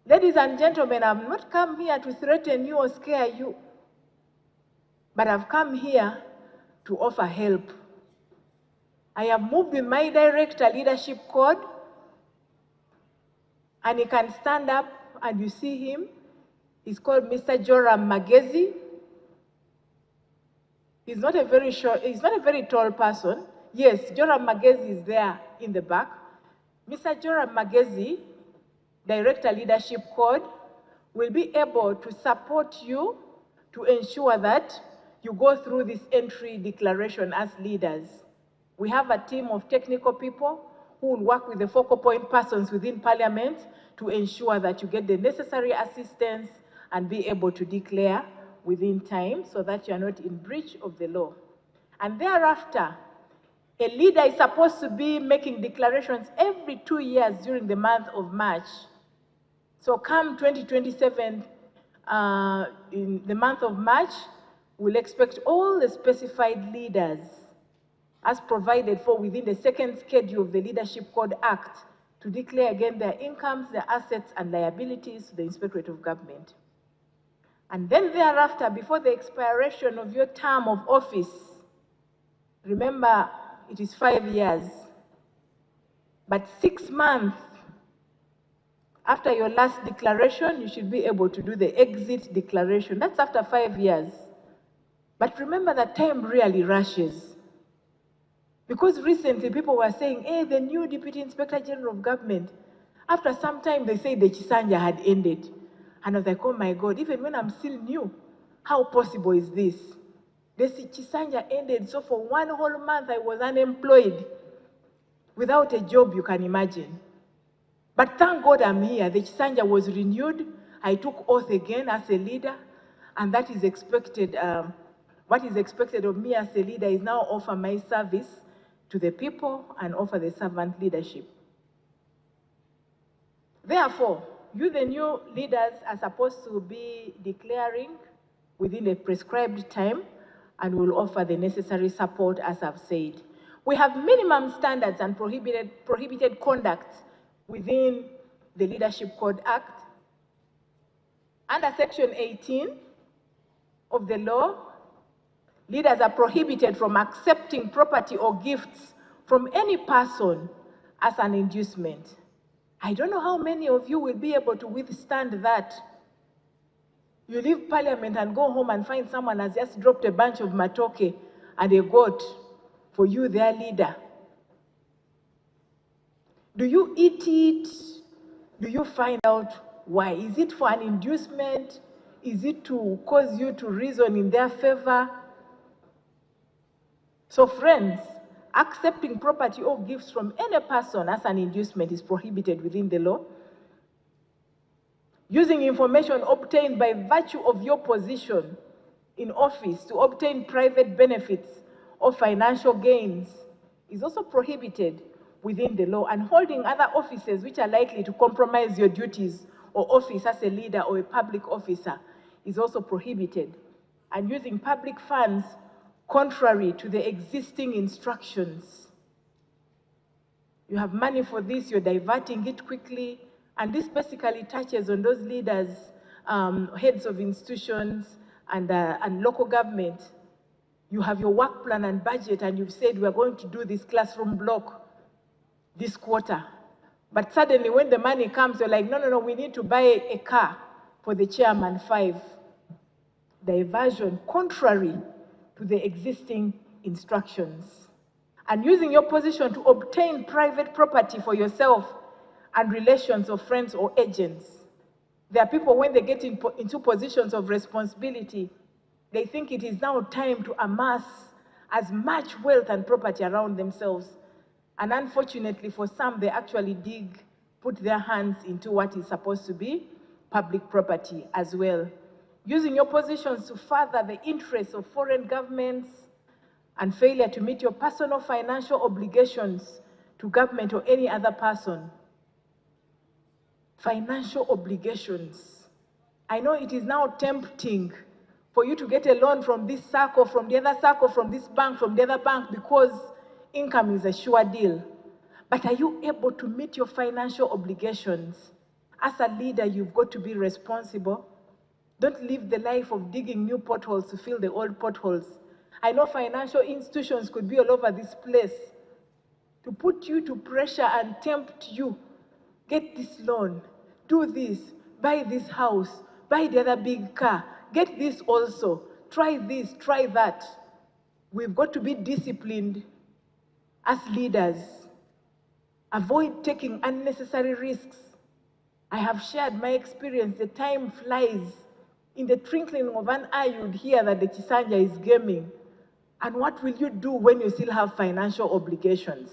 Ladies and gentlemen, I've not come here to threaten you or scare you, but I've come here to offer help. I have moved with my director, Leadership Code, and he can stand up and you see him. He's called Mr. Joram Magezi. He's not a very tall person. Yes, Joram Magezi is there in the back. Mr. Joram Magezi, Director, Leadership Code, will be able to support you to ensure that you go through this entry declaration as leaders. We have a team of technical people who will work with the focal point persons within Parliament to ensure that you get the necessary assistance and be able to declare within time so that you are not in breach of the law. And thereafter, a leader is supposed to be making declarations every 2 years during the month of March. So come 2027, in the month of March, we'll expect all the specified leaders as provided for within the second schedule of the Leadership Code Act to declare again their incomes, their assets and liabilities to the Inspectorate of Government. And then thereafter, before the expiration of your term of office, remember it is 5 years, but 6 months after your last declaration, you should be able to do the exit declaration. That's after 5 years. But remember that time really rushes. Because recently people were saying, hey, the new Deputy Inspector General of Government, after some time they say the Chisanja had ended. And I was like, oh my God, even when I'm still new, how possible is this? The Chisanja ended, so for 1 whole month I was unemployed, without a job, you can imagine. But thank God I'm here. The Chisanja was renewed. I took oath again as a leader, and that is expected. What is expected of me as a leader is now offer my service to the people and offer the servant leadership. Therefore, you, the new leaders, are supposed to be declaring within a prescribed time and will offer the necessary support, as I've said. We have minimum standards and prohibited conduct within the Leadership Code Act. Under Section 18 of the law, leaders are prohibited from accepting property or gifts from any person as an inducement. I don't know how many of you will be able to withstand that. You leave Parliament and go home and find someone has just dropped a bunch of matoke and a goat for you, their leader. Do you eat it? Do you find out why? Is it for an inducement? Is it to cause you to reason in their favor? So friends, accepting property or gifts from any person as an inducement is prohibited within the law. Using information obtained by virtue of your position in office to obtain private benefits or financial gains is also prohibited within the law, and holding other offices which are likely to compromise your duties or office as a leader or a public officer is also prohibited, and using public funds contrary to the existing instructions. You have money for this, you're diverting it quickly, and this basically touches on those leaders, heads of institutions and local government. You have your work plan and budget, and you've said we're going to do this classroom block this quarter. But suddenly when the money comes, you're like, no, we need to buy a car for the chairman 5. Diversion contrary to the existing instructions. And using your position to obtain private property for yourself and relations of friends or agents. There are people, when they get into positions of responsibility, they think it is now time to amass as much wealth and property around themselves. And unfortunately for some, they actually put their hands into what is supposed to be public property as well. Using your positions to further the interests of foreign governments and failure to meet your personal financial obligations to government or any other person. Financial obligations. I know it is now tempting for you to get a loan from this circle, from the other circle, from this bank, from the other bank, because income is a sure deal. But are you able to meet your financial obligations? As a leader, you've got to be responsible. Don't live the life of digging new potholes to fill the old potholes. I know financial institutions could be all over this place to put you to pressure and tempt you. Get this loan, do this, buy this house, buy the other big car, get this also, try this, try that. We've got to be disciplined as leaders. Avoid taking unnecessary risks. I have shared my experience. The time flies. In the twinkling of an eye, you'd hear that the Chisanja is gaming. And what will you do when you still have financial obligations?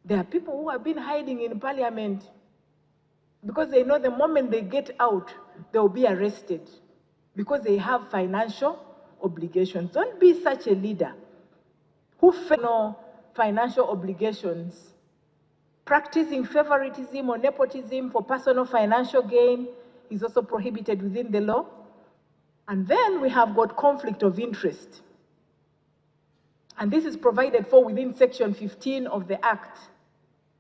There are people who have been hiding in parliament because they know the moment they get out, they will be arrested because they have financial obligations. Don't be such a leader who fails financial obligations. Practicing favoritism or nepotism for personal financial gain is also prohibited within the law. And then we have got conflict of interest. And this is provided for within Section 15 of the Act.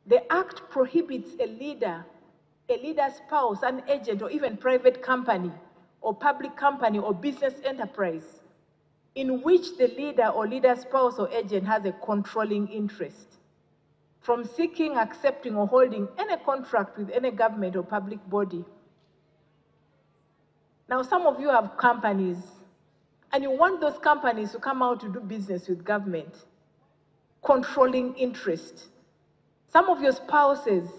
The Act prohibits a leader's spouse, an agent, or even private company, or public company, or business enterprise, in which the leader or leader's spouse or agent has a controlling interest, from seeking, accepting, or holding any contract with any government or public body. Now, some of you have companies, and you want those companies to come out to do business with government. Controlling interest. Some of your spouses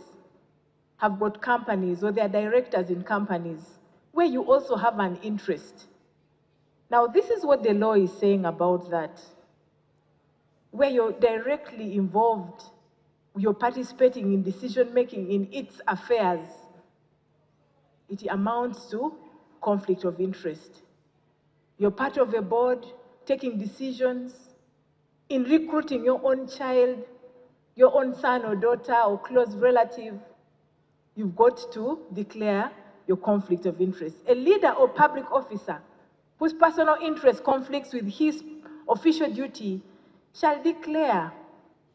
have got companies, or they are directors in companies, where you also have an interest. Now, this is what the law is saying about that. Where you're directly involved, you're participating in decision-making in its affairs, it amounts to conflict of interest. You're part of a board, taking decisions, in recruiting your own child, your own son or daughter or close relative. You've got to declare your conflict of interest. A leader or public officer whose personal interest conflicts with his official duty shall declare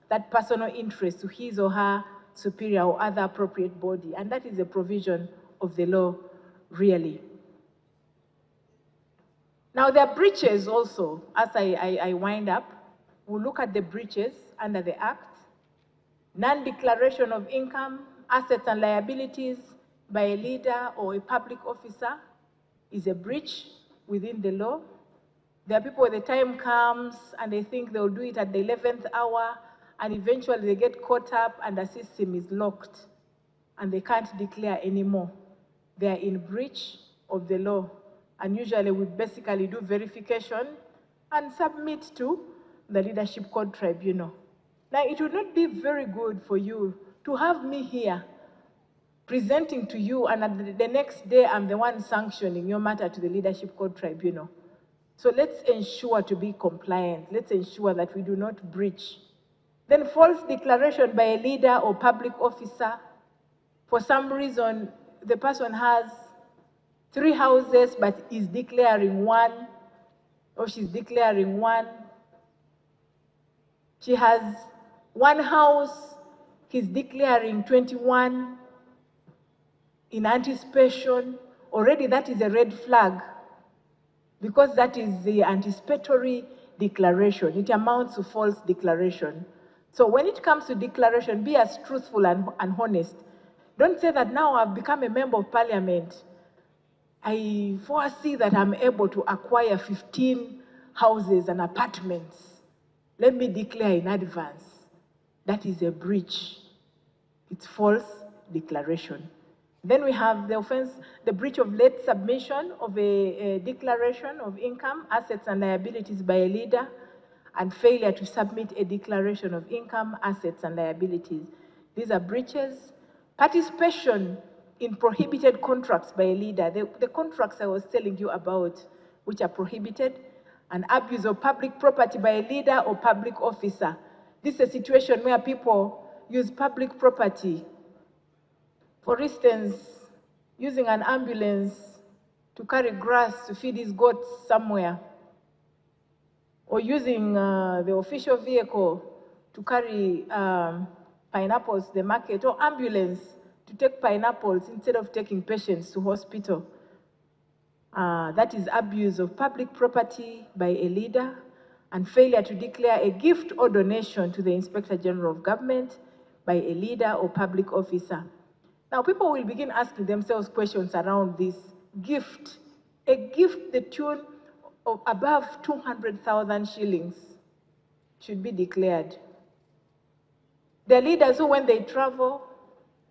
that personal interest to his or her superior or other appropriate body. And that is a provision of the law, really. Now, there are breaches also. As I wind up, we'll look at the breaches under the Act. Non-declaration of income, assets and liabilities by a leader or a public officer is a breach within the law. There are people, when the time comes and they think they'll do it at the 11th hour, and eventually they get caught up and the system is locked and they can't declare anymore. They are in breach of the law. And usually we basically do verification and submit to the Leadership Code Tribunal. Now, it would not be very good for you to have me here presenting to you, and the next day I'm the one sanctioning your matter to the Leadership Code Tribunal. So let's ensure to be compliant. Let's ensure that we do not breach. Then false declaration by a leader or public officer. For some reason, the person has 3 houses but is declaring 1, or she's declaring 1. She has 1 house, he's declaring 21 in anticipation. Already that is a red flag, because that is the anticipatory declaration. It amounts to false declaration. So when it comes to declaration, be as truthful and honest. Don't say that now I've become a member of parliament, I foresee that I'm able to acquire 15 houses and apartments. Let me declare in advance. That is a breach. It's false declaration. Then we have the offense, the breach of late submission of a declaration of income, assets, and liabilities by a leader, and failure to submit a declaration of income, assets, and liabilities. These are breaches. Participation in prohibited contracts by a leader, the contracts I was telling you about, which are prohibited, and abuse of public property by a leader or public officer. This is a situation where people use public property. For instance, using an ambulance to carry grass to feed his goats somewhere, or using the official vehicle to carry pineapples to the market, or ambulance to take pineapples instead of taking patients to hospital. That is abuse of public property by a leader, and failure to declare a gift or donation to the Inspector General of Government by a leader or public officer. Now, people will begin asking themselves questions around this gift. A gift the tune of above 200,000 shillings should be declared. The leaders who, when they travel,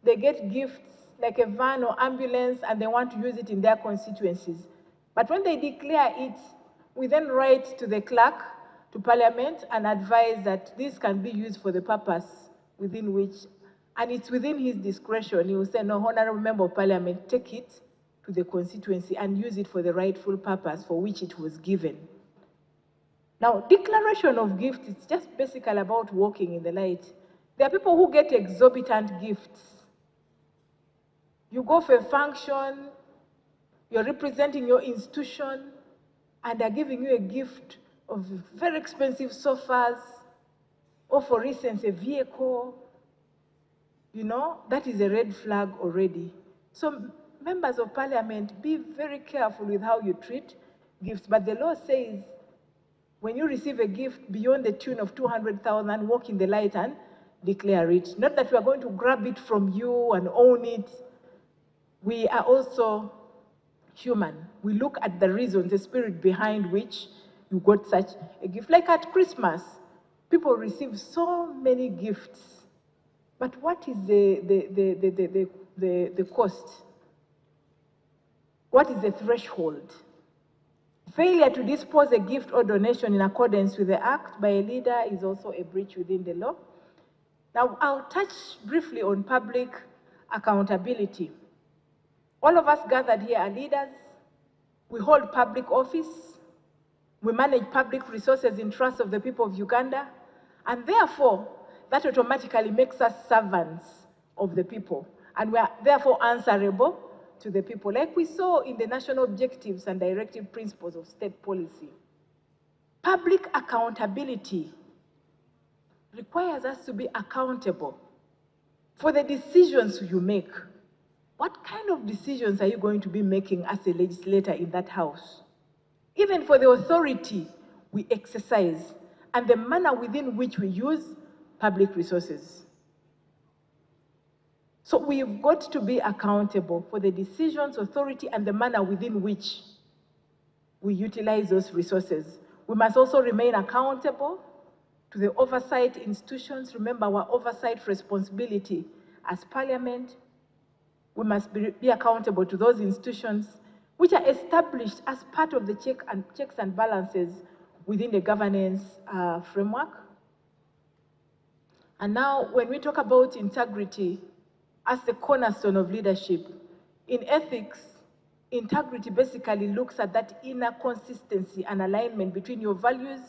they get gifts like a van or ambulance, and they want to use it in their constituencies. But when they declare it, we then write to the clerk, to Parliament, and advise that this can be used for the purpose within which, and it's within his discretion. He will say, no, Honorable Member of Parliament, take it to the constituency and use it for the rightful purpose for which it was given. Now, declaration of gifts, it's just basically about walking in the light. There are people who get exorbitant gifts. You go for a function, you're representing your institution, and they're giving you a gift of very expensive sofas, or for instance, a vehicle. You know, that is a red flag already. So members of Parliament, be very careful with how you treat gifts. But the law says, when you receive a gift beyond the tune of 200,000, walk in the light and declare it. Not that we are going to grab it from you and own it. We are also human. We look at the reason, the spirit behind which you got such a gift. Like at Christmas, people receive so many gifts. But what is the cost? What is the threshold? Failure to dispose a gift or donation in accordance with the act by a leader is also a breach within the law. Now, I'll touch briefly on public accountability. All of us gathered here are leaders. We hold public office. We manage public resources in trust of the people of Uganda. And therefore, that automatically makes us servants of the people. And we are therefore answerable to the people, like we saw in the national objectives and directive principles of state policy. Public accountability requires us to be accountable for the decisions you make. What kind of decisions are you going to be making as a legislator in that house? Even for the authority we exercise and the manner within which we use public resources. So we've got to be accountable for the decisions, authority, and the manner within which we utilize those resources. We must also remain accountable to the oversight institutions. Remember our oversight responsibility as Parliament. We must be accountable to those institutions which are established as part of the checks and balances within the governance framework. And now, when we talk about integrity as the cornerstone of leadership, in ethics, integrity basically looks at that inner consistency and alignment between your values,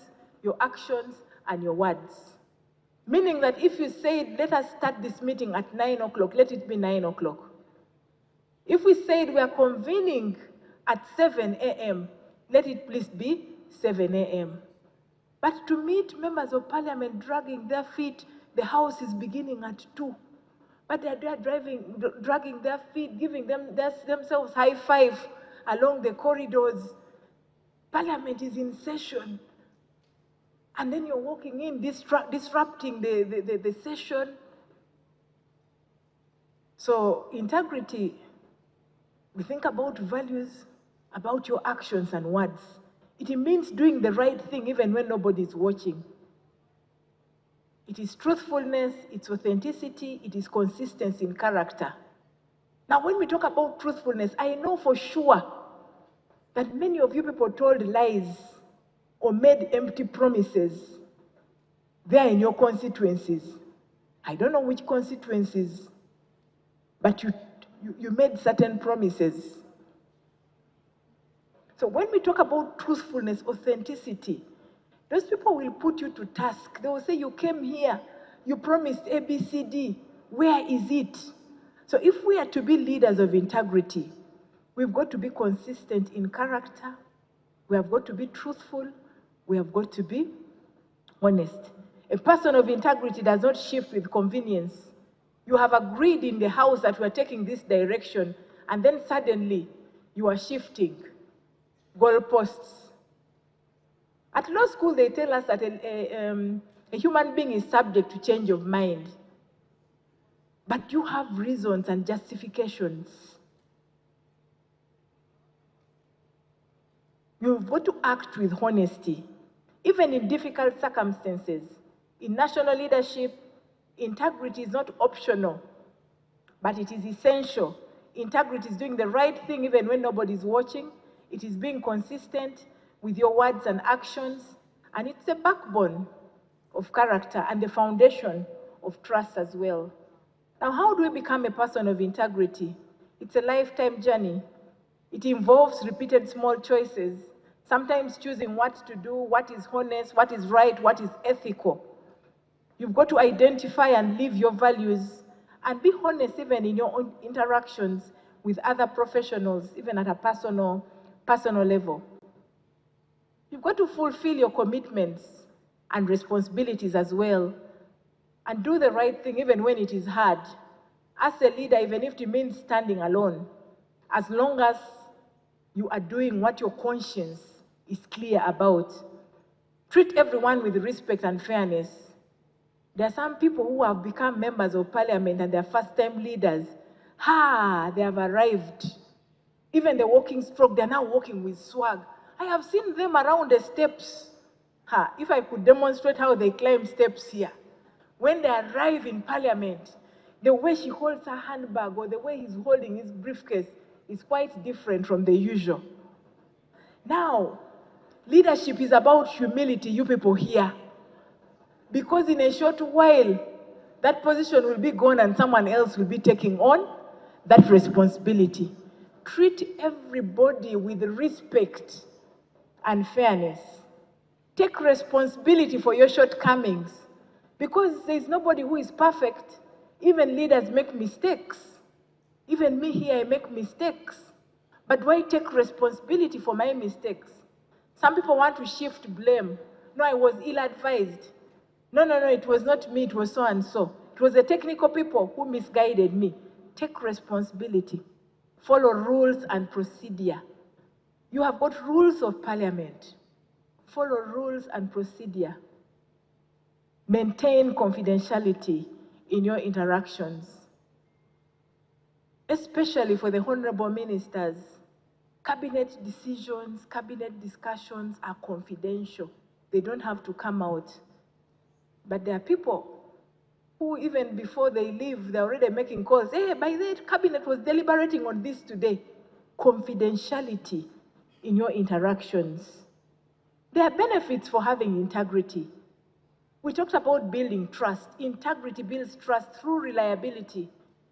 your actions, and your words. Meaning that if you say, let us start this meeting at 9 o'clock, let it be 9 o'clock. If we said we are convening at 7 a.m., let it please be 7 a.m. But to meet members of Parliament dragging their feet, the House is beginning at 2. But they are dragging their feet, giving themselves high five along the corridors. Parliament is in session. And then you're walking in, disrupting the session. So integrity, we think about values, about your actions and words. It means doing the right thing even when nobody's watching. It is truthfulness, it's authenticity, it is consistency in character. Now, when we talk about truthfulness, I know for sure that many of you people told lies or made empty promises there in your constituencies. I don't know which constituencies, but you made certain promises. So when we talk about truthfulness, authenticity, those people will put you to task. They will say, you came here, you promised A, B, C, D. Where is it? So if we are to be leaders of integrity, we've got to be consistent in character, we have got to be truthful, we have got to be honest. A person of integrity does not shift with convenience. You have agreed in the House that we are taking this direction, and then suddenly you are shifting goalposts. At law school, they tell us that a human being is subject to change of mind. But you have reasons and justifications. You've got to act with honesty, even in difficult circumstances. In national leadership, integrity is not optional, but it is essential. Integrity is doing the right thing even when nobody's watching. It is being consistent with your words and actions, and it's the backbone of character and the foundation of trust as well. Now, how do we become a person of integrity? It's a lifetime journey. It involves repeated small choices, sometimes choosing what to do, what is honest, what is right, what is ethical. You've got to identify and live your values and be honest even in your own interactions with other professionals, even at a personal level. You've got to fulfill your commitments and responsibilities as well, and do the right thing even when it is hard. As a leader, even if it means standing alone, as long as you are doing what your conscience is clear about. Treat everyone with respect and fairness. There are some people who have become members of Parliament and they're first-time leaders. They have arrived. Even the walking stroke, they're now walking with swag. I have seen them around the steps. If I could demonstrate how they climb steps here. When they arrive in Parliament, the way she holds her handbag or the way he's holding his briefcase is quite different from the usual. Now, leadership is about humility, you people here. Because in a short while, that position will be gone and someone else will be taking on that responsibility. Treat everybody with respect and fairness. Take responsibility for your shortcomings. Because there's nobody who is perfect. Even leaders make mistakes. Even me here, I make mistakes. But do I take responsibility for my mistakes? Some people want to shift blame. No, I was ill-advised. No, it was not me, it was so and so. It was the technical people who misguided me. Take responsibility. Follow rules and procedure. You have got rules of Parliament. Follow rules and procedure. Maintain confidentiality in your interactions. Especially for the honorable ministers, cabinet decisions, cabinet discussions are confidential. They don't have to come out. But there are people who, even before they leave, they're already making calls. Hey, by the way, cabinet was deliberating on this today. Confidentiality in your interactions. There are benefits for having integrity. We talked about building trust. Integrity builds trust through reliability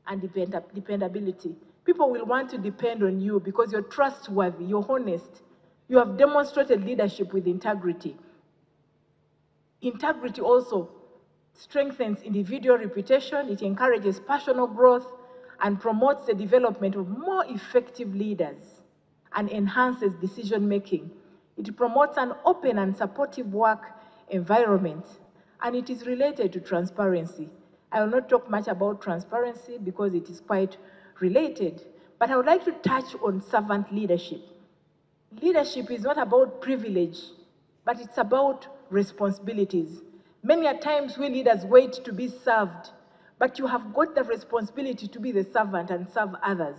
and dependability. People will want to depend on you because you're trustworthy, you're honest. You have demonstrated leadership with integrity. Integrity also strengthens individual reputation, it encourages personal growth, and promotes the development of more effective leaders and enhances decision-making. It promotes an open and supportive work environment, and it is related to transparency. I will not talk much about transparency because it is quite related, but I would like to touch on servant leadership. Leadership is not about privilege, but it's about responsibilities. Many a times we leaders wait to be served, but you have got the responsibility to be the servant and serve others.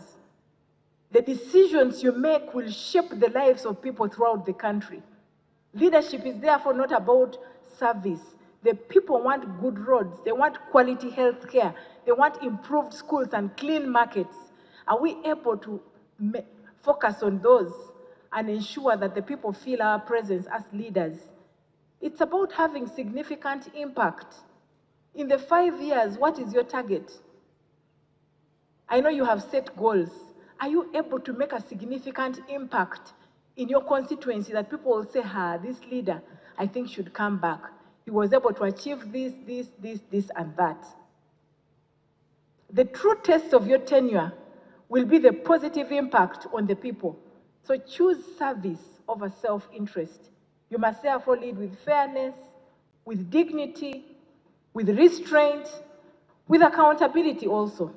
The decisions you make will shape the lives of people throughout the country. Leadership is therefore not about service. The people want good roads, they want quality health care, they want improved schools and clean markets. Are we able to focus on those and ensure that the people feel our presence as leaders? It's about having significant impact. In the 5 years, what is your target? I know you have set goals. Are you able to make a significant impact in your constituency that people will say, this leader, I think should come back. He was able to achieve this, and that. The true test of your tenure will be the positive impact on the people. So choose service over self-interest. You must therefore lead with fairness, with dignity, with restraint, with accountability also.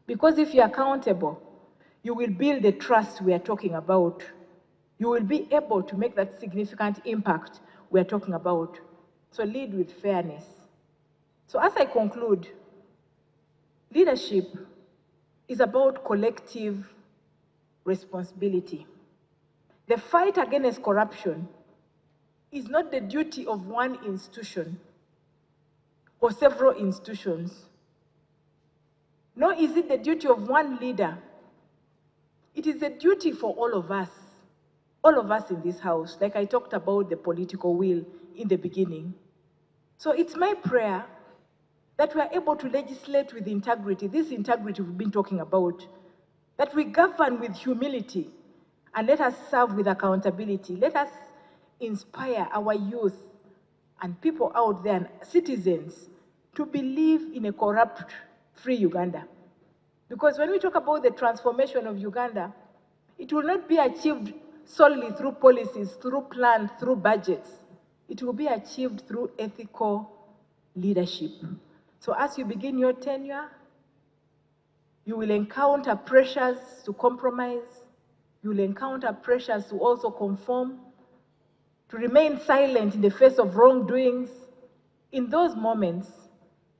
Because if you're accountable, you will build the trust we are talking about. You will be able to make that significant impact we are talking about. So lead with fairness. So as I conclude, leadership is about collective responsibility. The fight against corruption is not the duty of one institution or several institutions, nor is it the duty of one leader. It is a duty for all of us in this house, like I talked about the political will in the beginning. So it's my prayer that we are able to legislate with integrity, this integrity we've been talking about, that we govern with humility, and let us serve with accountability. Let us inspire our youth and people out there, and citizens, to believe in a corrupt-free Uganda. Because when we talk about the transformation of Uganda, it will not be achieved solely through policies, through plans, through budgets. It will be achieved through ethical leadership. So as you begin your tenure, you will encounter pressures to compromise. You will encounter pressures to also conform, to remain silent in the face of wrongdoings. In those moments,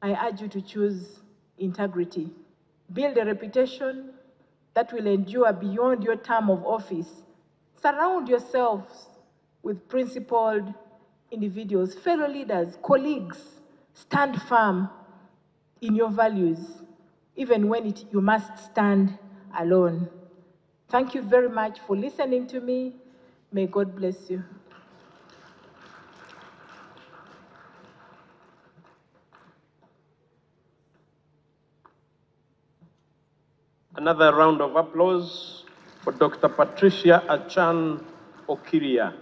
I urge you to choose integrity. Build a reputation that will endure beyond your term of office. Surround yourselves with principled individuals, fellow leaders, colleagues. Stand firm in your values, even when you must stand alone. Thank you very much for listening to me. May God bless you. Another round of applause for Dr. Patricia Achan Okiria.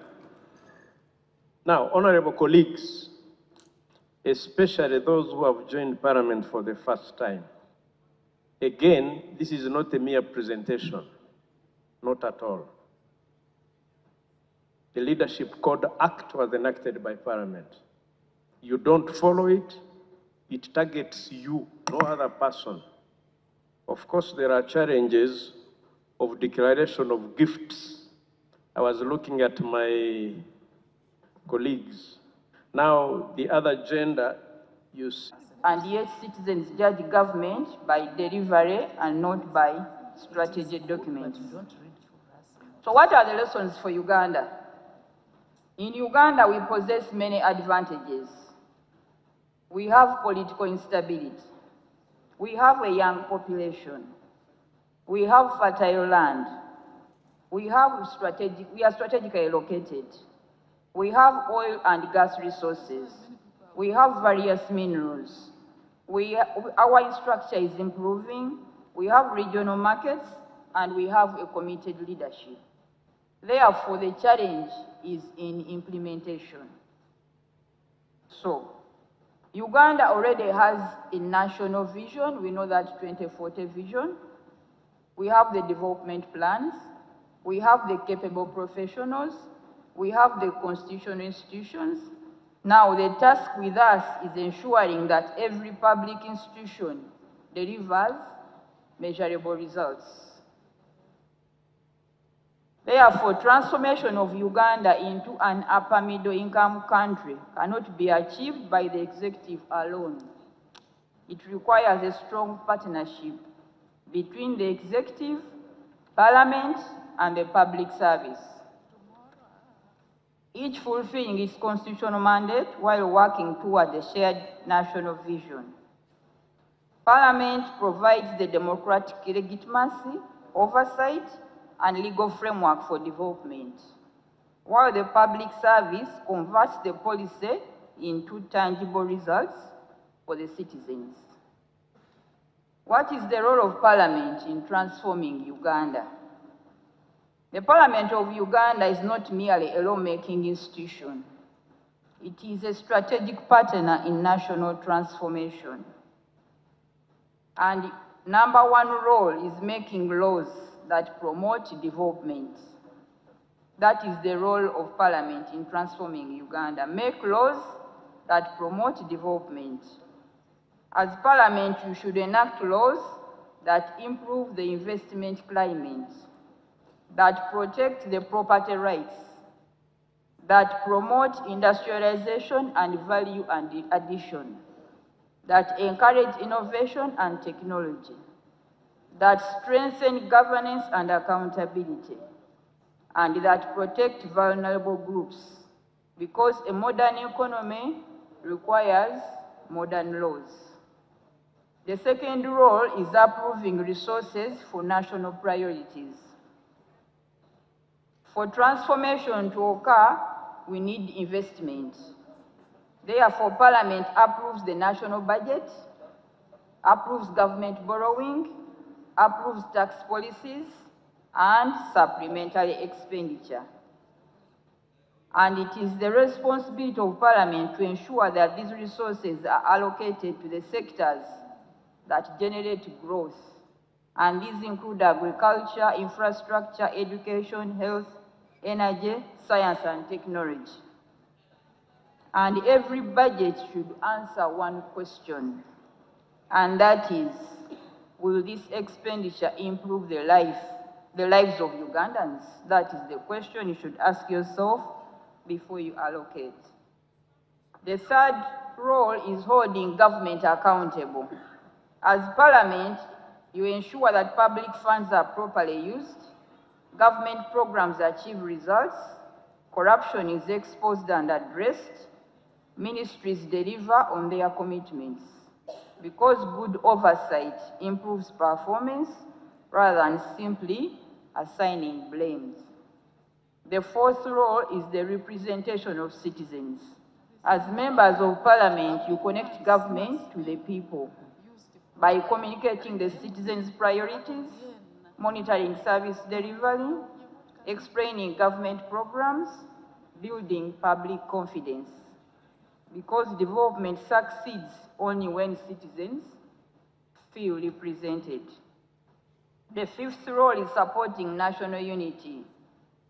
Now, honorable colleagues, especially those who have joined Parliament for the first time, again, this is not a mere presentation, not at all. The Leadership Code Act was enacted by Parliament. You don't follow it, it targets you, no other person. Of course, there are challenges of declaration of gifts. I was looking at my colleagues. Now, the other gender, you see. And yet citizens judge government by delivery and not by strategic documents. So what are the lessons for Uganda? In Uganda, we possess many advantages. We have political instability. We have a young population. We have fertile land. We are strategically located. We have oil and gas resources. We have various minerals. Our infrastructure is improving. We have regional markets, and we have a committed leadership. Therefore, the challenge is in implementation. So, Uganda already has a national vision. We know that 2040 vision. We have the development plans. We have the capable professionals. We have the constitutional institutions. Now, the task with us is ensuring that every public institution delivers measurable results. Therefore, transformation of Uganda into an upper middle income country cannot be achieved by the executive alone. It requires a strong partnership between the executive, parliament, and the public service, each fulfilling its constitutional mandate while working toward a shared national vision. Parliament provides the democratic legitimacy, oversight, and legal framework for development, while the public service converts the policy into tangible results for the citizens. What is the role of Parliament in transforming Uganda? The Parliament of Uganda is not merely a lawmaking institution. It is a strategic partner in national transformation. And number one role is making laws that promote development. That is the role of Parliament in transforming Uganda. Make laws that promote development. As Parliament, you should enact laws that improve the investment climate, that protect the property rights, that promote industrialization and value addition, that encourage innovation and technology, that strengthen governance and accountability, and that protect vulnerable groups, because a modern economy requires modern laws. The second role is approving resources for national priorities. For transformation to occur, we need investment. Therefore, Parliament approves the national budget, approves government borrowing, approves tax policies, and supplementary expenditure. And it is the responsibility of Parliament to ensure that these resources are allocated to the sectors that generate growth. And these include agriculture, infrastructure, education, health, energy, science, and technology. And every budget should answer one question, and that is, will this expenditure improve the lives of Ugandans? That is the question you should ask yourself before you allocate. The third role is holding government accountable. As Parliament, you ensure that public funds are properly used, government programs achieve results, corruption is exposed and addressed, ministries deliver on their commitments, because good oversight improves performance rather than simply assigning blames. The fourth role is the representation of citizens. As members of Parliament, you connect government to the people by communicating the citizens' priorities, monitoring service delivery, explaining government programs, building public confidence. Because development succeeds only when citizens feel represented. The fifth role is supporting national unity.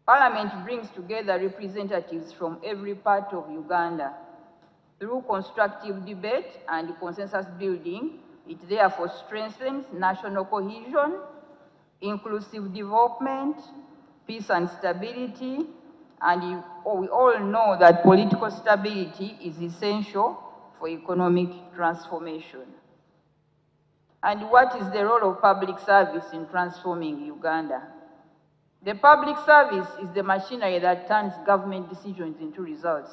Parliament brings together representatives from every part of Uganda. Through constructive debate and consensus building, it therefore strengthens national cohesion, inclusive development, peace and stability, and we all know that political stability is essential for economic transformation. And what is the role of public service in transforming Uganda? The public service is the machinery that turns government decisions into results.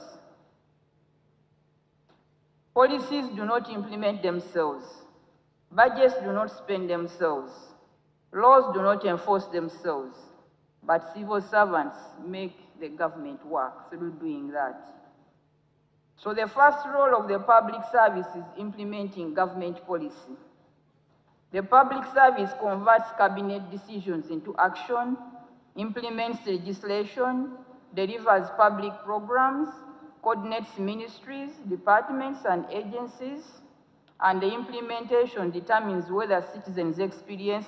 Policies do not implement themselves. Budgets do not spend themselves. Laws do not enforce themselves. But civil servants make the government work through doing that. So the first role of the public service is implementing government policy. The public service converts cabinet decisions into action, implements legislation, delivers public programs, coordinates ministries, departments, and agencies, and the implementation determines whether citizens experience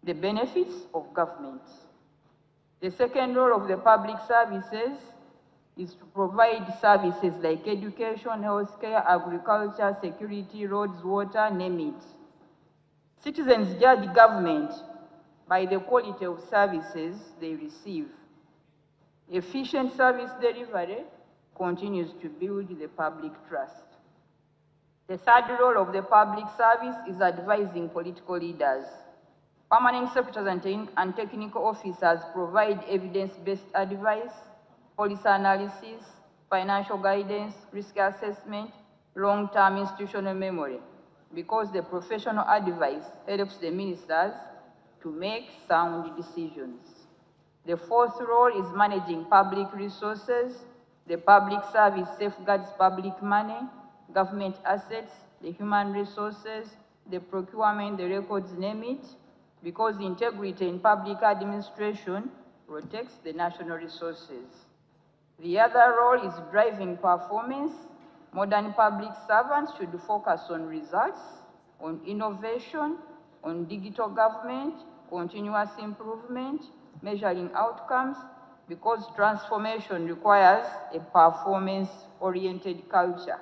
the benefits of government. The second role of the public services is to provide services like education, healthcare, agriculture, security, roads, water, name it. Citizens judge government by the quality of services they receive. Efficient service delivery continues to build the public trust. The third role of the public service is advising political leaders. Permanent secretaries and technical officers provide evidence-based advice, policy analysis, financial guidance, risk assessment, long-term institutional memory, because the professional advice helps the ministers to make sound decisions. The fourth role is managing public resources. The public service safeguards public money, government assets, the human resources, the procurement, the records, name it, because integrity in public administration protects the national resources. The other role is driving performance. Modern public servants should focus on results, on innovation, on digital government, continuous improvement, measuring outcomes, because transformation requires a performance-oriented culture.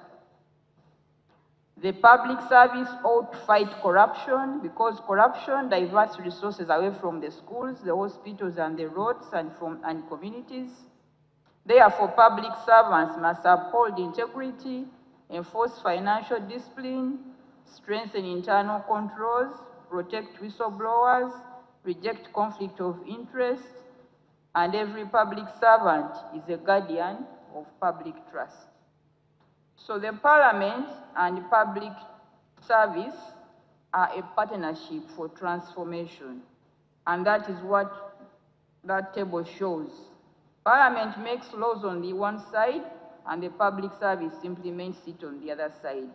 The public service ought to fight corruption, because corruption diverts resources away from the schools, the hospitals, and the roads, and communities. Therefore, public servants must uphold integrity, enforce financial discipline, strengthen internal controls, protect whistleblowers, reject conflict of interest, and every public servant is a guardian of public trust. So the parliament and public service are a partnership for transformation, and that is what that table shows. Parliament makes laws on the one side, and the public service implements it on the other side.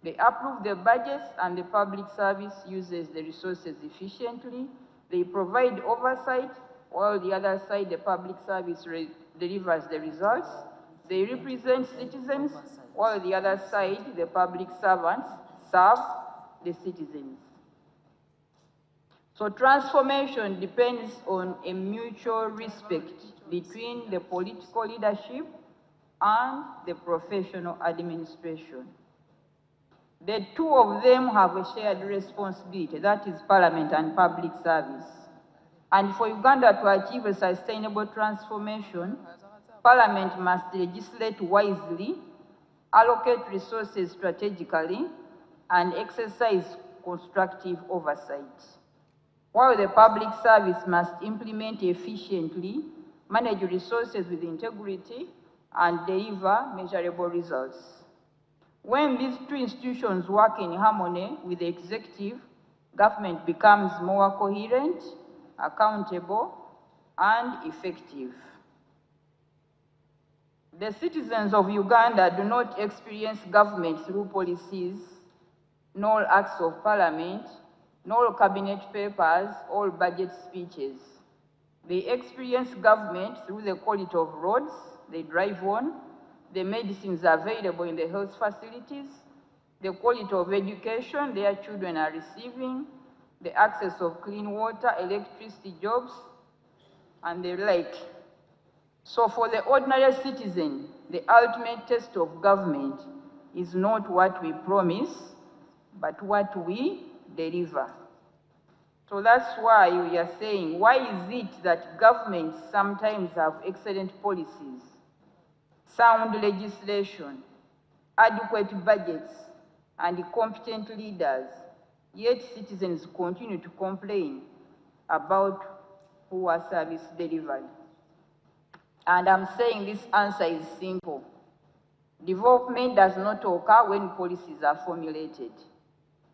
They approve the budgets, and the public service uses the resources efficiently. They provide oversight, while the other side, the public service delivers the results. They represent citizens, while the other side, the public servants, serve the citizens. So transformation depends on a mutual respect between the political leadership and the professional administration. The two of them have a shared responsibility, that is parliament and public service. And for Uganda to achieve a sustainable transformation, parliament must legislate wisely, allocate resources strategically, and exercise constructive oversight. While the public service must implement efficiently, manage resources with integrity, and deliver measurable results. When these two institutions work in harmony with the executive, government becomes more coherent, accountable, and effective. The citizens of Uganda do not experience government through policies, nor acts of parliament, nor cabinet papers, or budget speeches. They experience government through the quality of roads they drive on, the medicines available in the health facilities, the quality of education their children are receiving, the access of clean water, electricity, jobs, and the like. So for the ordinary citizen, the ultimate test of government is not what we promise, but what we deliver. So that's why we are saying, why is it that governments sometimes have excellent policies, sound legislation, adequate budgets, and competent leaders, yet citizens continue to complain about poor service delivery? And I'm saying this answer is simple. Development does not occur when policies are formulated.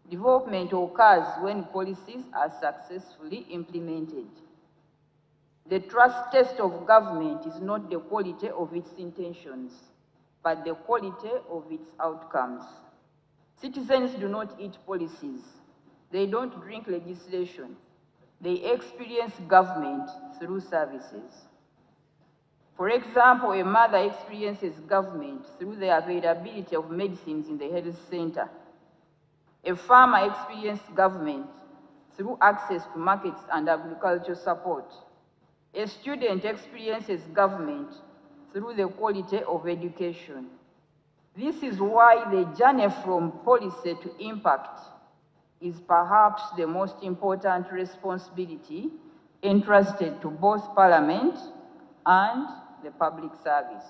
Development occurs when policies are successfully implemented. The trust test of government is not the quality of its intentions, but the quality of its outcomes. Citizens do not eat policies. They don't drink legislation. They experience government through services. For example, a mother experiences government through the availability of medicines in the health center. A farmer experiences government through access to markets and agricultural support. A student experiences government through the quality of education. This is why the journey from policy to impact is perhaps the most important responsibility entrusted to both Parliament and the public service.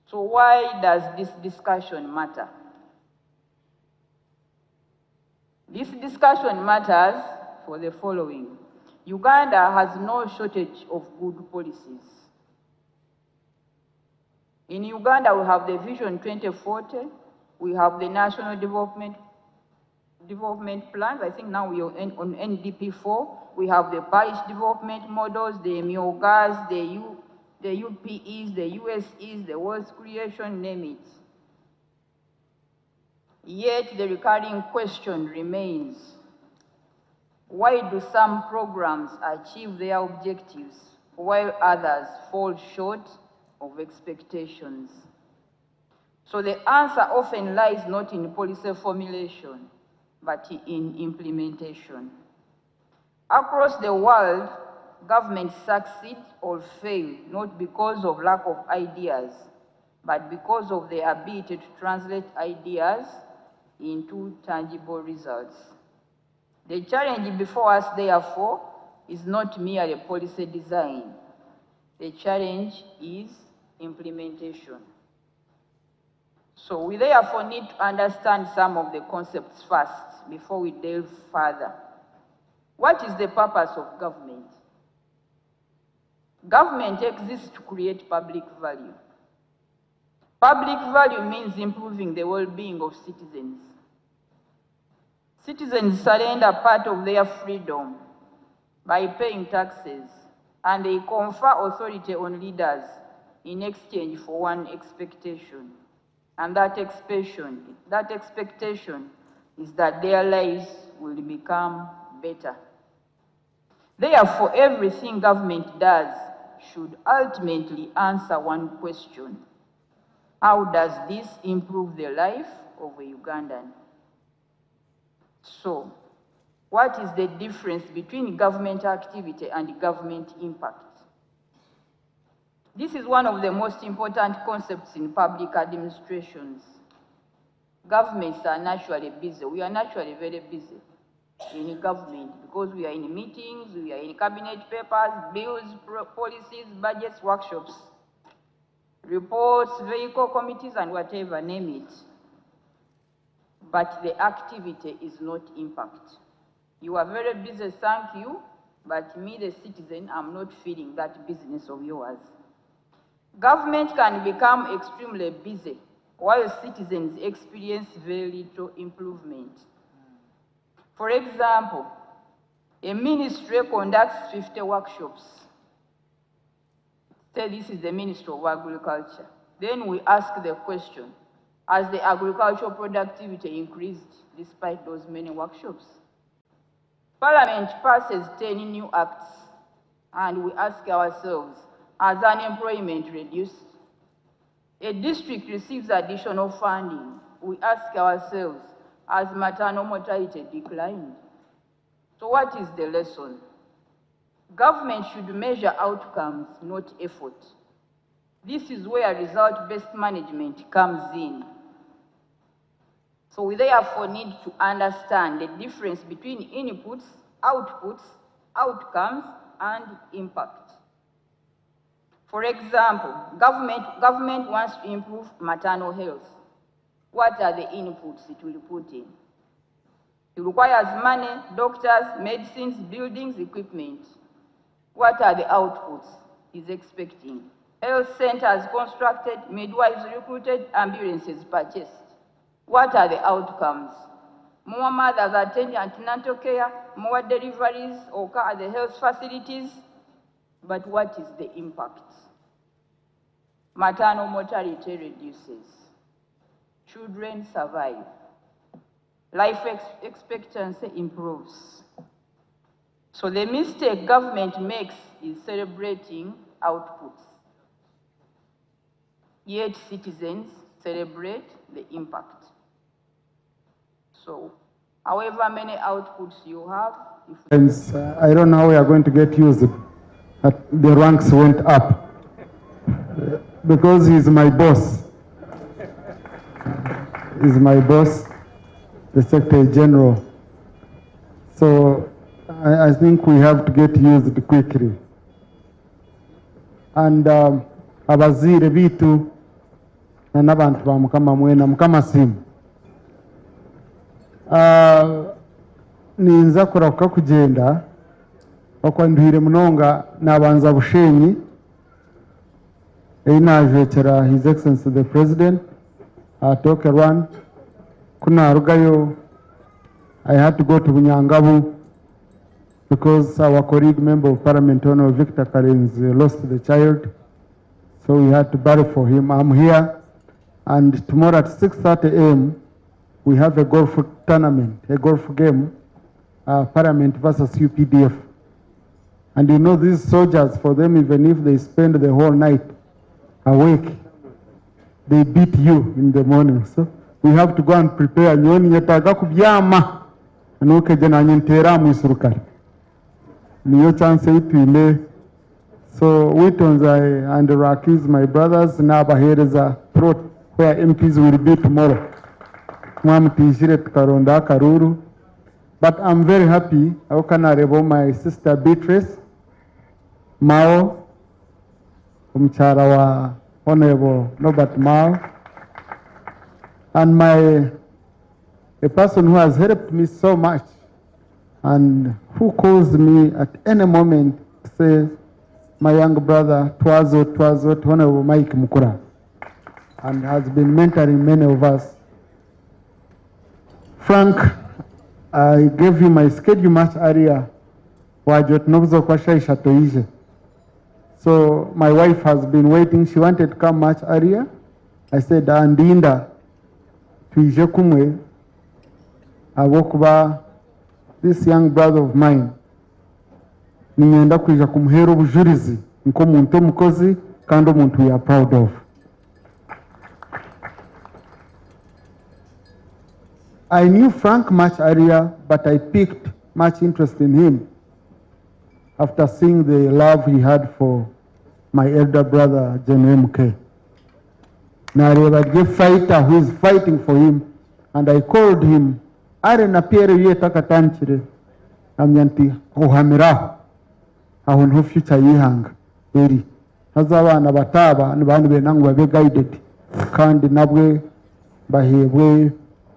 So why does this discussion matter? This discussion matters for the following. Uganda has no shortage of good policies. In Uganda, we have the Vision 2040, we have the National Development Plans. I think now we are on NDP 4. We have the Parish Development Models, the MIOGAs, the UPEs, the USEs, the Wealth Creation, name it. Yet the recurring question remains, why do some programs achieve their objectives while others fall short of expectations? So the answer often lies not in policy formulation, but in implementation. Across the world, governments succeed or fail not because of lack of ideas, but because of their ability to translate ideas into tangible results. The challenge before us, therefore, is not merely policy design. The challenge is implementation. So we therefore need to understand some of the concepts first before we delve further. What is the purpose of government? Government exists to create public value. Public value means improving the well-being of citizens. Citizens surrender part of their freedom by paying taxes, and they confer authority on leaders in exchange for one expectation. And that expectation is that their lives will become better. Therefore, everything government does should ultimately answer one question: how does this improve the life of a Ugandan? So, what is the difference between government activity and government impact? This is one of the most important concepts in public administrations. Governments are naturally busy. We are naturally very busy in government because we are in meetings, we are in cabinet papers, bills, policies, budgets, workshops, reports, vehicle committees, and whatever, name it. But the activity is not impact. You are very busy, thank you, but me, the citizen, I'm not feeling that business of yours. Government can become extremely busy while citizens experience very little improvement. For example, a ministry conducts 50 workshops. Say this is the Ministry of Agriculture. Then we ask the question, has the agricultural productivity increased despite those many workshops? Parliament passes 10 new acts, and we ask ourselves, has unemployment reduced? A district receives additional funding. We ask ourselves, has maternal mortality declined? So what is the lesson? Government should measure outcomes, not effort. This is where result-based management comes in. So we therefore need to understand the difference between inputs, outputs, outcomes, and impact. For example, government wants to improve maternal health. What are the inputs it will put in? It requires money, doctors, medicines, buildings, equipment. What are the outputs it's expecting? health centers constructed, midwives recruited, ambulances purchased. What are the outcomes? More mothers attend antenatal care, more deliveries occur at the health facilities, but what is the impact? Maternal mortality reduces. Children survive. Life expectancy improves. So the mistake government makes is celebrating outputs. Yet citizens celebrate the impact. So, however many outputs you have, I don't know how we are going to get used, but the ranks went up because he's my boss. He's my boss, the Secretary General. So I think we have to get used quickly. And abazire bitu na n'abantu ba mukama mwena mukama simu. Ninza kurakuka kugenda okwanduhire munonga nabanza bushenyi inajekera His Excellency the President atoke rwan kuna rugayo. I had to go to Bunyangabu because our colleague member of Parliament, Honorable Victor Karins, lost the child, so we had to bury for him. I'm here, and tomorrow at 6:30 a.m. we have a golf tournament, a golf game, Parliament versus UPDF. And you know these soldiers, for them, even if they spend the whole night awake, they beat you in the morning. So we have to go and prepare. Nyoni yetaga kubyama anuke jana nyentera musurukari. Niyo chance itwile. So Witonzai and the Iraqis, my brothers, now here is a throat where MPs will be tomorrow. But I'm very happy. I can arebo my sister Beatrice Mao, Umcharawa Honorable Robert Mao, and a person who has helped me so much and who calls me at any moment to say, my young brother Twazo Honorable Mike Mukura, and has been mentoring many of us. Frank, I gave you my schedule much earlier. So my wife has been waiting. She wanted to come much earlier. I said, Andinda, tuije kumwe, abokuba, this young brother of mine, ninyenda kuija kumuhera ubujurizi, nko muntu mukozi, kandi muntu we are proud of. I knew Frank much earlier, but I picked much interest in him after seeing the love he had for my elder brother, General MK. Now, a fighter who is fighting for him, and I called him, Arena Pierre Yetakatanchire, Amyanti, Ohamira, Ahun future Yihang, Eri, Hazawa and Abataba, and Bandu were guided, kind Nabwe, by his way.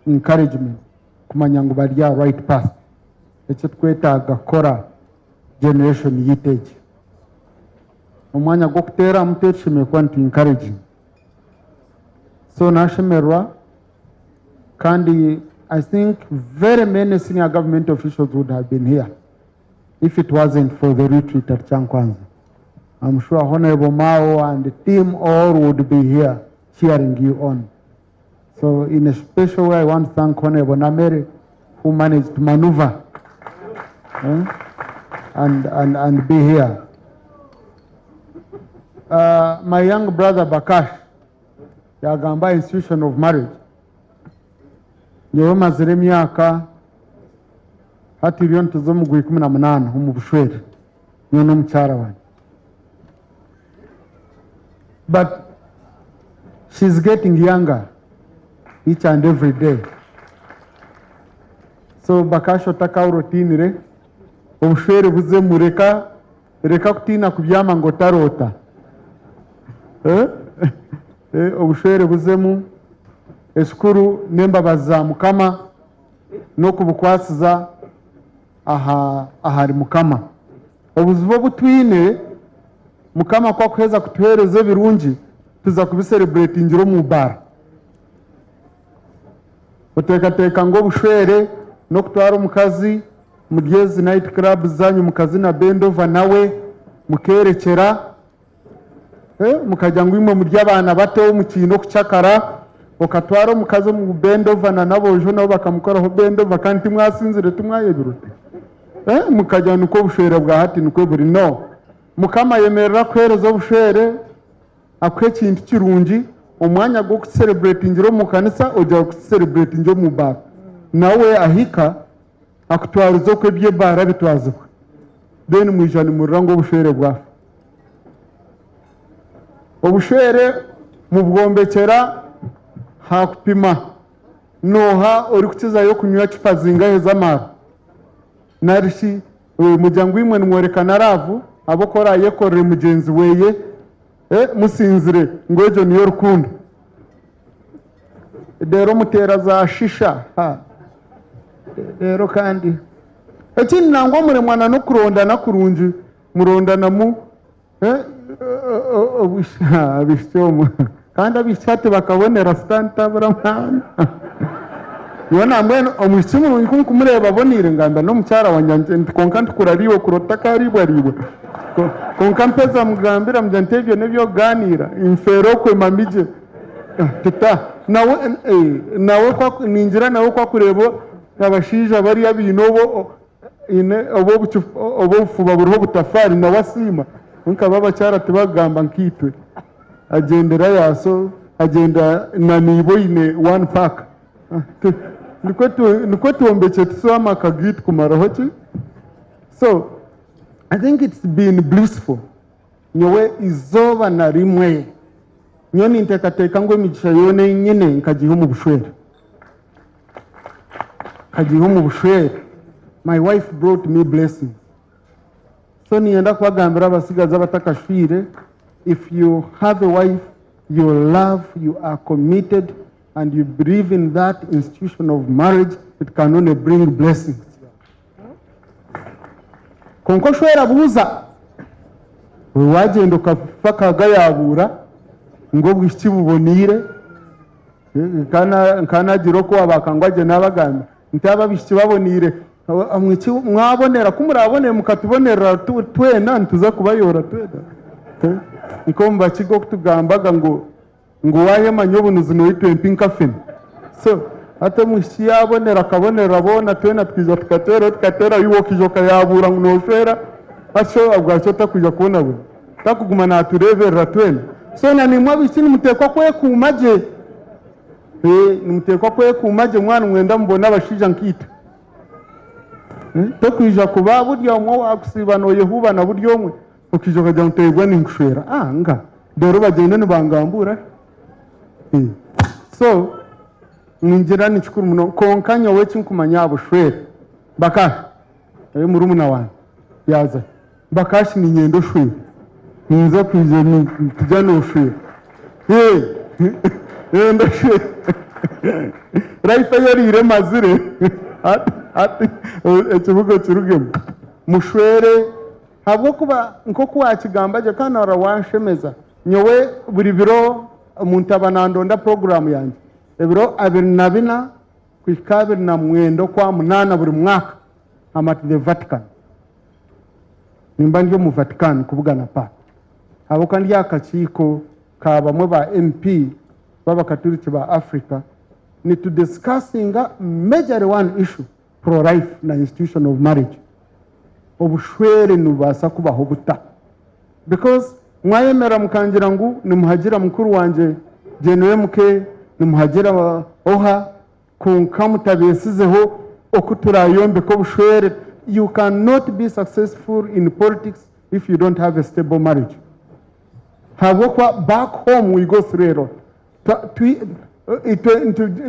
Encouragement kumanyangu badia right path echekweta gakora generation yitage omwanya gokutera muteshime kwantu encouraging so nashemerwa kandi I think very many senior government officials would have been here if it wasn't for the retreat at Chankwanza. I'm sure Honorable Mao and the team all would be here cheering you on. So in a special way, I want to thank Honorable Namere, who managed to maneuver and be here. My young brother Bakash, Yagamba Institution of Marriage. Nyewe mazire myaka hati iliyo ntuzomu gwi 18 humu Bushweri nyono mchara wani. But she's getting younger each and every day. So Bakasho taka urotinire Obushwere buze mureka kutina kubyama ngo tarota. Obushwere buzemu eskuru nemba baza mukama no kubukwasiza ahari mukama. Obuzibo butwine mukama kwa kuheza kutuhereze birungi tuza kubicelebratingiro mu bar utekateka ngo bushwere no kutwara umukazi mu Diezi night club zanyu mukazi na Bendova nawe mukerekera mukajya ngo imwe mu ry'abana bato mu kintu kucakara ukatwara umukazi mu Bendova na nabojo nabo bakamukoraho Bendova kandi mwasinzire tumwayebirute mukajya nuko bushwere bwa hati nuko buri no mukama yemerera kwereza bushwere akwe kintu kirungi umwanya go celebratingiro mu kanisa ujya celebratingiro mu bar nawe ahika akutwarizo kwe bye bara bitwazwe then mwijani murango bushwere bwa obushwere mu bwombekera hakupima noha uri kukiza yo kunywa chupa zingahe z'amara narishi mujyango imwe nimwerekana ravu abokora yekorere mugenzi weye musinzire ngojo niyo rukundo dero mutera za shisha dero kandi ekindi nango mure mwana no kurondana kurunji murondana mu abishyomo kandi abishate bakabonera stantabura mwana yona mwene omusimu nkunku kumureba bonire ngamba no mucyara wanyanje konka ntukurariwe kurota karibwa riwe konka mpeza mugambira mjantevyo nebyo ganira infero kwe mamije tata nawe kwa ninjira nawe kwa kurebo abashija bari abinobo obo fuba buriho butafari na wasima nka baba cyara tubagamba nkitwe agendera yaso agenda na nibo ine one pack niko tuombeche tusoma kagit kumaraho ki. So I think it's been blissful nyowe izoba na rimwe nyoni ntekateka ngo imigisha yone nyine nkagiho mu bushwere my wife brought me blessings. So nienda kwagambira abasigaza batakashwire, if you have a wife you love, you are committed and you believe in that institution of marriage, it can only bring blessings. Konko shwera buza wagenda ukafaka gayabura ngo bwishyi bubonire kana giroko abakangwaje nabagamba ntaba bishyi babonire amwiki mwabonera kumurabone mukatubonera twena ntuza kubayora twena niko mbakigo kutugambaga ngo waye manyobunuzi no 20 kafeni. So ate mushi yabonera akabonera bona twena twiza tukatera yuwo kijoka yabura ngoshera acho abwacho takuja kubona we takuguma na turevera twena. So na nimwa bishini mutekwa kwe kumaje mutekwa kwe kumaje mwana mwenda mbona abashija nkita tokwija kuba burya umwe wakusibano Yehuba na buryo umwe ukijoka jya mutegwa n'ingushera nga dero bagende nibangambura. So ninjira nichukuru muno konkanya wechi nkumanya bushwere baka murumuna wan yaza bakashi ni nyendo shwe ninza kwije ni tujano shwe ndo shwe raifa yari mazire ati ekibugo kirugemo mushwere habwo kuba nko kwakigambaje kana rawanshemeza nyowe buri biro umuntu abanandonda program yanjye ebiro 24 kwikabiri na mwendo kwa munana buri mwaka amati the Vatican nimba ndio mu Vatican kuvugana pa abo kandi yakachiko kabamwe ba MP baba katoliki ba Africa ni to discussing a major one issue pro life na institution of marriage obushwere nubasa kubaho buta because mwayemera mukangira ngo ni muhagira mukuru wanje JNMK ni muhagira oha kunkamutabesizeho okuturayombe ko bushwere. You cannot be successful in politics if you don't have a stable marriage. Habokwa back home we go through a lot.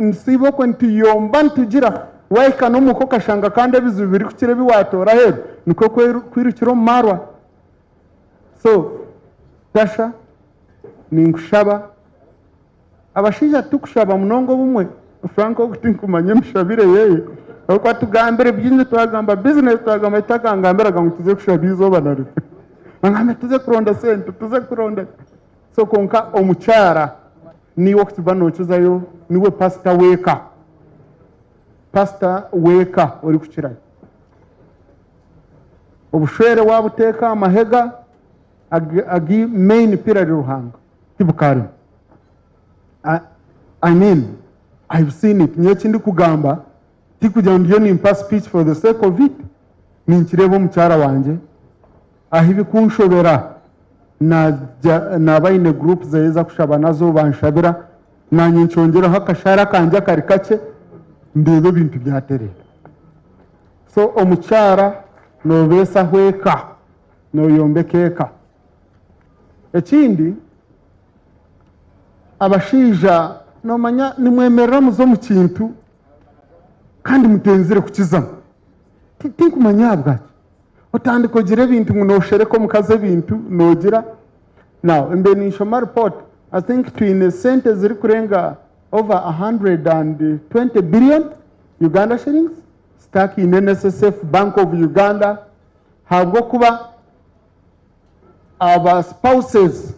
Nsibo ko ntiyomba ntugira waika no muko kashanga kandi bizubiri kukire biwatora hero niko kwirukiro marwa. So tasha ninkushaba abashija tukushaba munongo bumwe Franco kutinkumanye mushabire yeye uko tugambere byinze twagamba business twagamba itakangambera ngo tuze kushabizo banari Mangame tuze kuronda sente, tuze kuronda. So konka omuchara niwo kutibano chuzayo niwe pastor weka. Pastor weka ori kuchirayo. Obushwere wabuteka amahega agi main pillar ruhanga. Tibukari. I mean, I've seen it. Nyechindi kugamba tikuja ndiyo nimpa speech for the sake of it. Ninchirebo mchara wanje. Ahibi kunshobera na baine group zeza kushaba nazo banshabira na nyinchongera hakashara kanja karikache ndebe bintu byaterera. So omuchara no besa hweka no yombekeka. Ekindi abashija no manya nimwemerera muzo mu kintu kandi mutenzire kukizama. Tinkumanya bwaki. Otandiko jire bintu munoshereko mukaze bintu nogira. Now in the Nishoma report, I think twin center ziri kurenga over 120 billion Uganda shillings stuck in NSSF Bank of Uganda. Habwo kuba aba spouses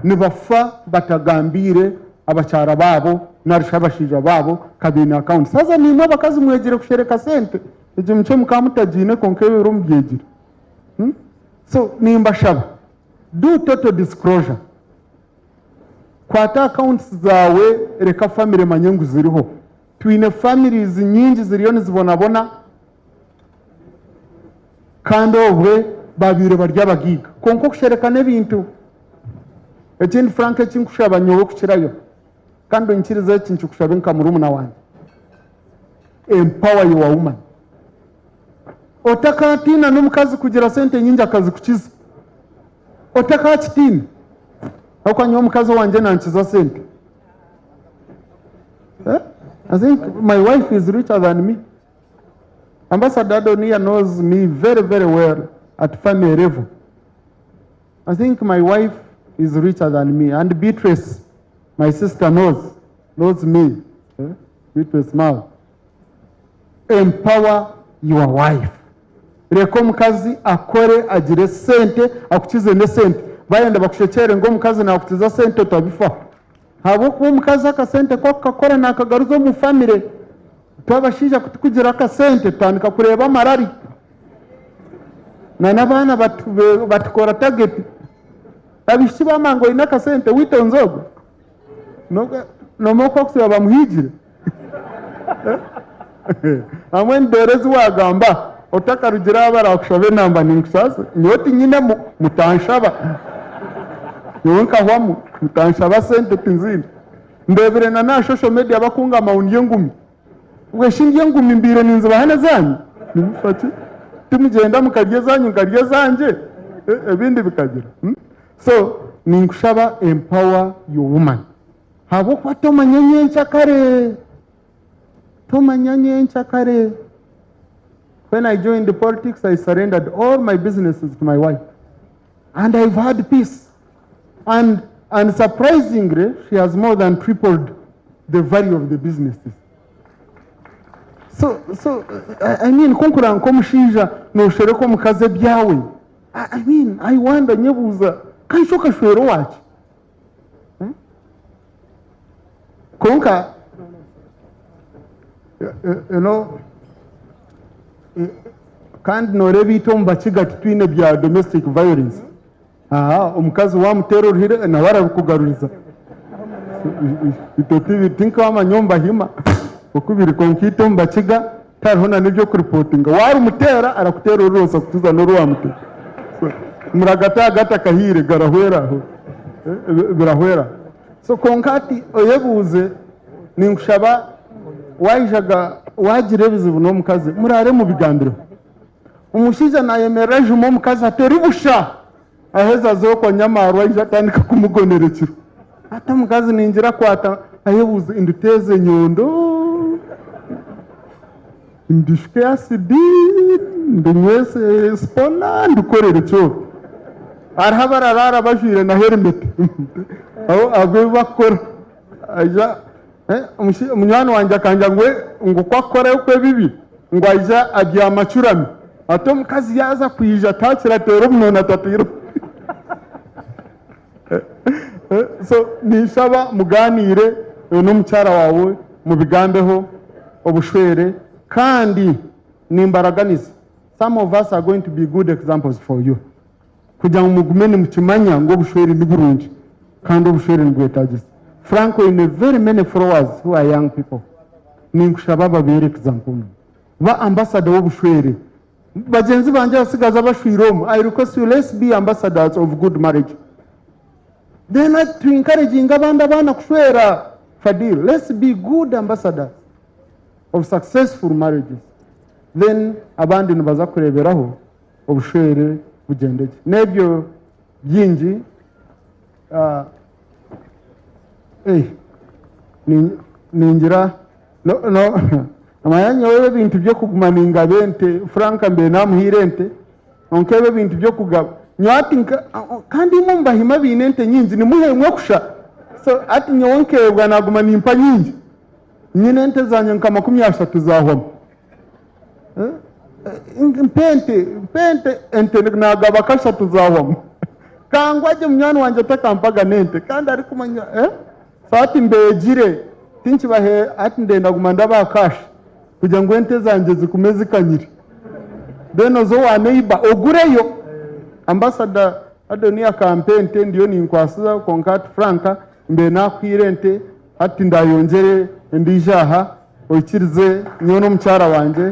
nibafa batagambire abachara babo narishabashija babo kabina account. Sasa ni mwa bakazi mwegire kushereka sente eje mche mukamutajine konkewe rumbyegire. So nimba shaba do total disclosure. Kwata accounts zawe reka family manyengu ziriho. Twine families nyingi ziriyo nizibonabona kandi obwe babire barya bagiga konko kushereka nebintu ekindi Frank ekinkushaba nyowe kukirayo kandi nkirize ekinkushaba nka murumuna wanjye. Empower your woman. Otakatina n'umukazi kugira sente nyingi akazi kukiza. Otakakitina akwanya omukazi wanje nankiza sente. I think my wife is richer than me. Ambassador Donia knows me very, very well at family level. I think my wife is richer than me. And Beatrice, my sister, knows me. Beatrice Mao. Empower your wife. Reko mukazi akore agire sente akukize ne sente. Bayenda bakushechere ngo mukazi na akutiza sente tabifa. Habo ku mukazi akasente ko kakora nakagaruzo mu family. Twabashija kutukugira akasente tandika kureba marari. Na nabana batukora target. Abishiba mango ina kasente witonzogo. No moko kusaba bamuhigire. Amwe nderezi wagamba otaka rugira abara kushabe namba ninkusasa nyoti nyine mutanshaba. Yonka hwamu mutanshaba sente tinzini. Ndebere na social media bakunga maunye ngumi. Weshingiye ngumi mbire ninze bahane zanyu. Nimufati timugenda mukarye zanyu nkarye zanje ebindi bikagira. So ninkushaba empower your woman. Habo kwato manyenyencha kare. When I joined the politics, I surrendered all my businesses to my wife. And I've had peace. And surprisingly, she has more than tripled the value of the businesses. So I mean, konkura nkomushija no shereko mukaze byawe. I mean, I wonder nyebuza kanshoka shwero wachi. Konka you know, kandi norebito mbakiga twine bya domestic violence. Omukazi wa mutero ruhire na barakugaruriza. Itotivi tinka wa manyomba hima. Okubiri konkito mbakiga tarihona nibyo kuripotinga. Wari mutera arakutera urosa kutuza no ruwa mutera. Muragata gata kahire garahwera ho. Birahwera. So konkati oyebuze ninkushaba wayijaga wagire bizibu no mukazi murare mu bigambiro. Umushija nayemereje mu mukazi ateri busha aheza zo ko nyamarwa ijatandika kumugonerekiro. Ata mukazi ningira kwata ayebuze induteze nyondo. Indishke asidi ndumwese spona ndukorere cyo. Arhabara rara bajire na helmet. Aho agwe bakora aja Munywana wanje akanja ngo kwakora ukwe bibi ngo aja ajya amacurami ato mukazi yaza kwija takira tero munona tatiro So nishaba muganire n'umucyara wawe mubigambeho obushwere kandi nimbaraganize. Some of us are going to be good examples for you. Kugira ngo mugumene mukimanya ngo obushwere ni burungi kandi obushwere ni bwetagize. Franco in a very many followers who are young people. Ninkushaba babere example. Ba ambassador w'obushwere. Bagenzi banje basigaza bashwiromo. I request you, let's be ambassadors of good marriage. Then to encouraging abandi abana kushwera. Fadil, let's be good ambassadors of successful marriages. Then abandi nibaza kureberaho obushwere bugendeke. Nebyo byingi ningira no amayanya wewe bintu byo kugumaninga bente Franka mbe namuhirente onkebe bintu byo kugaba nyati kandi mumba hima binente nyinzi ni muhemwe kusha so ati nyonkebwa naguma nimpa nyingi nyine ente zanye nka 30 zahoma pente ente nagaba kasha tuzahoma kangwaje mnyana wanje takampaga nente kandi ari kumanya fati mbegire tinchi bahe ati ndenda gumanda ba kasha kugira ngo ente zanje zikumeze kanyiri beno zo wa neighbor ogureyo ambassador Adonia campaign ndiyo ninkwasiza konkat Franka mbe nakwirente ati ndayongere ndijaha okirize nyono mucyara wanje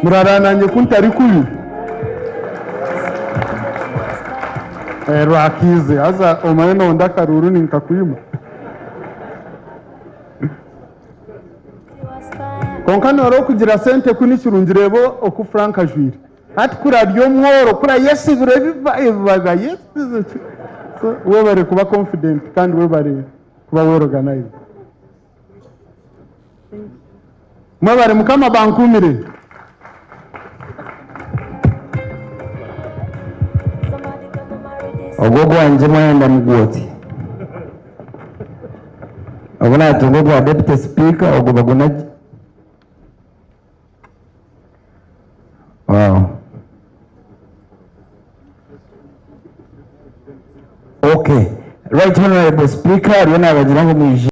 murarananye kuntari kubi rakize aza omayeno ndakaruru ninkakuyima konkano ro kugira sente kunikirungirebo oku Franka jwire ati kura ryo mworo kura yesi biba yes so we bare kuba confident kandi we bare kuba well organized mwe bare mukama bankumire ogogo wanje mwenda mugoti obona tungogo wa deputy speaker ogobaguna wow okay right honorable speaker yona bagirango mu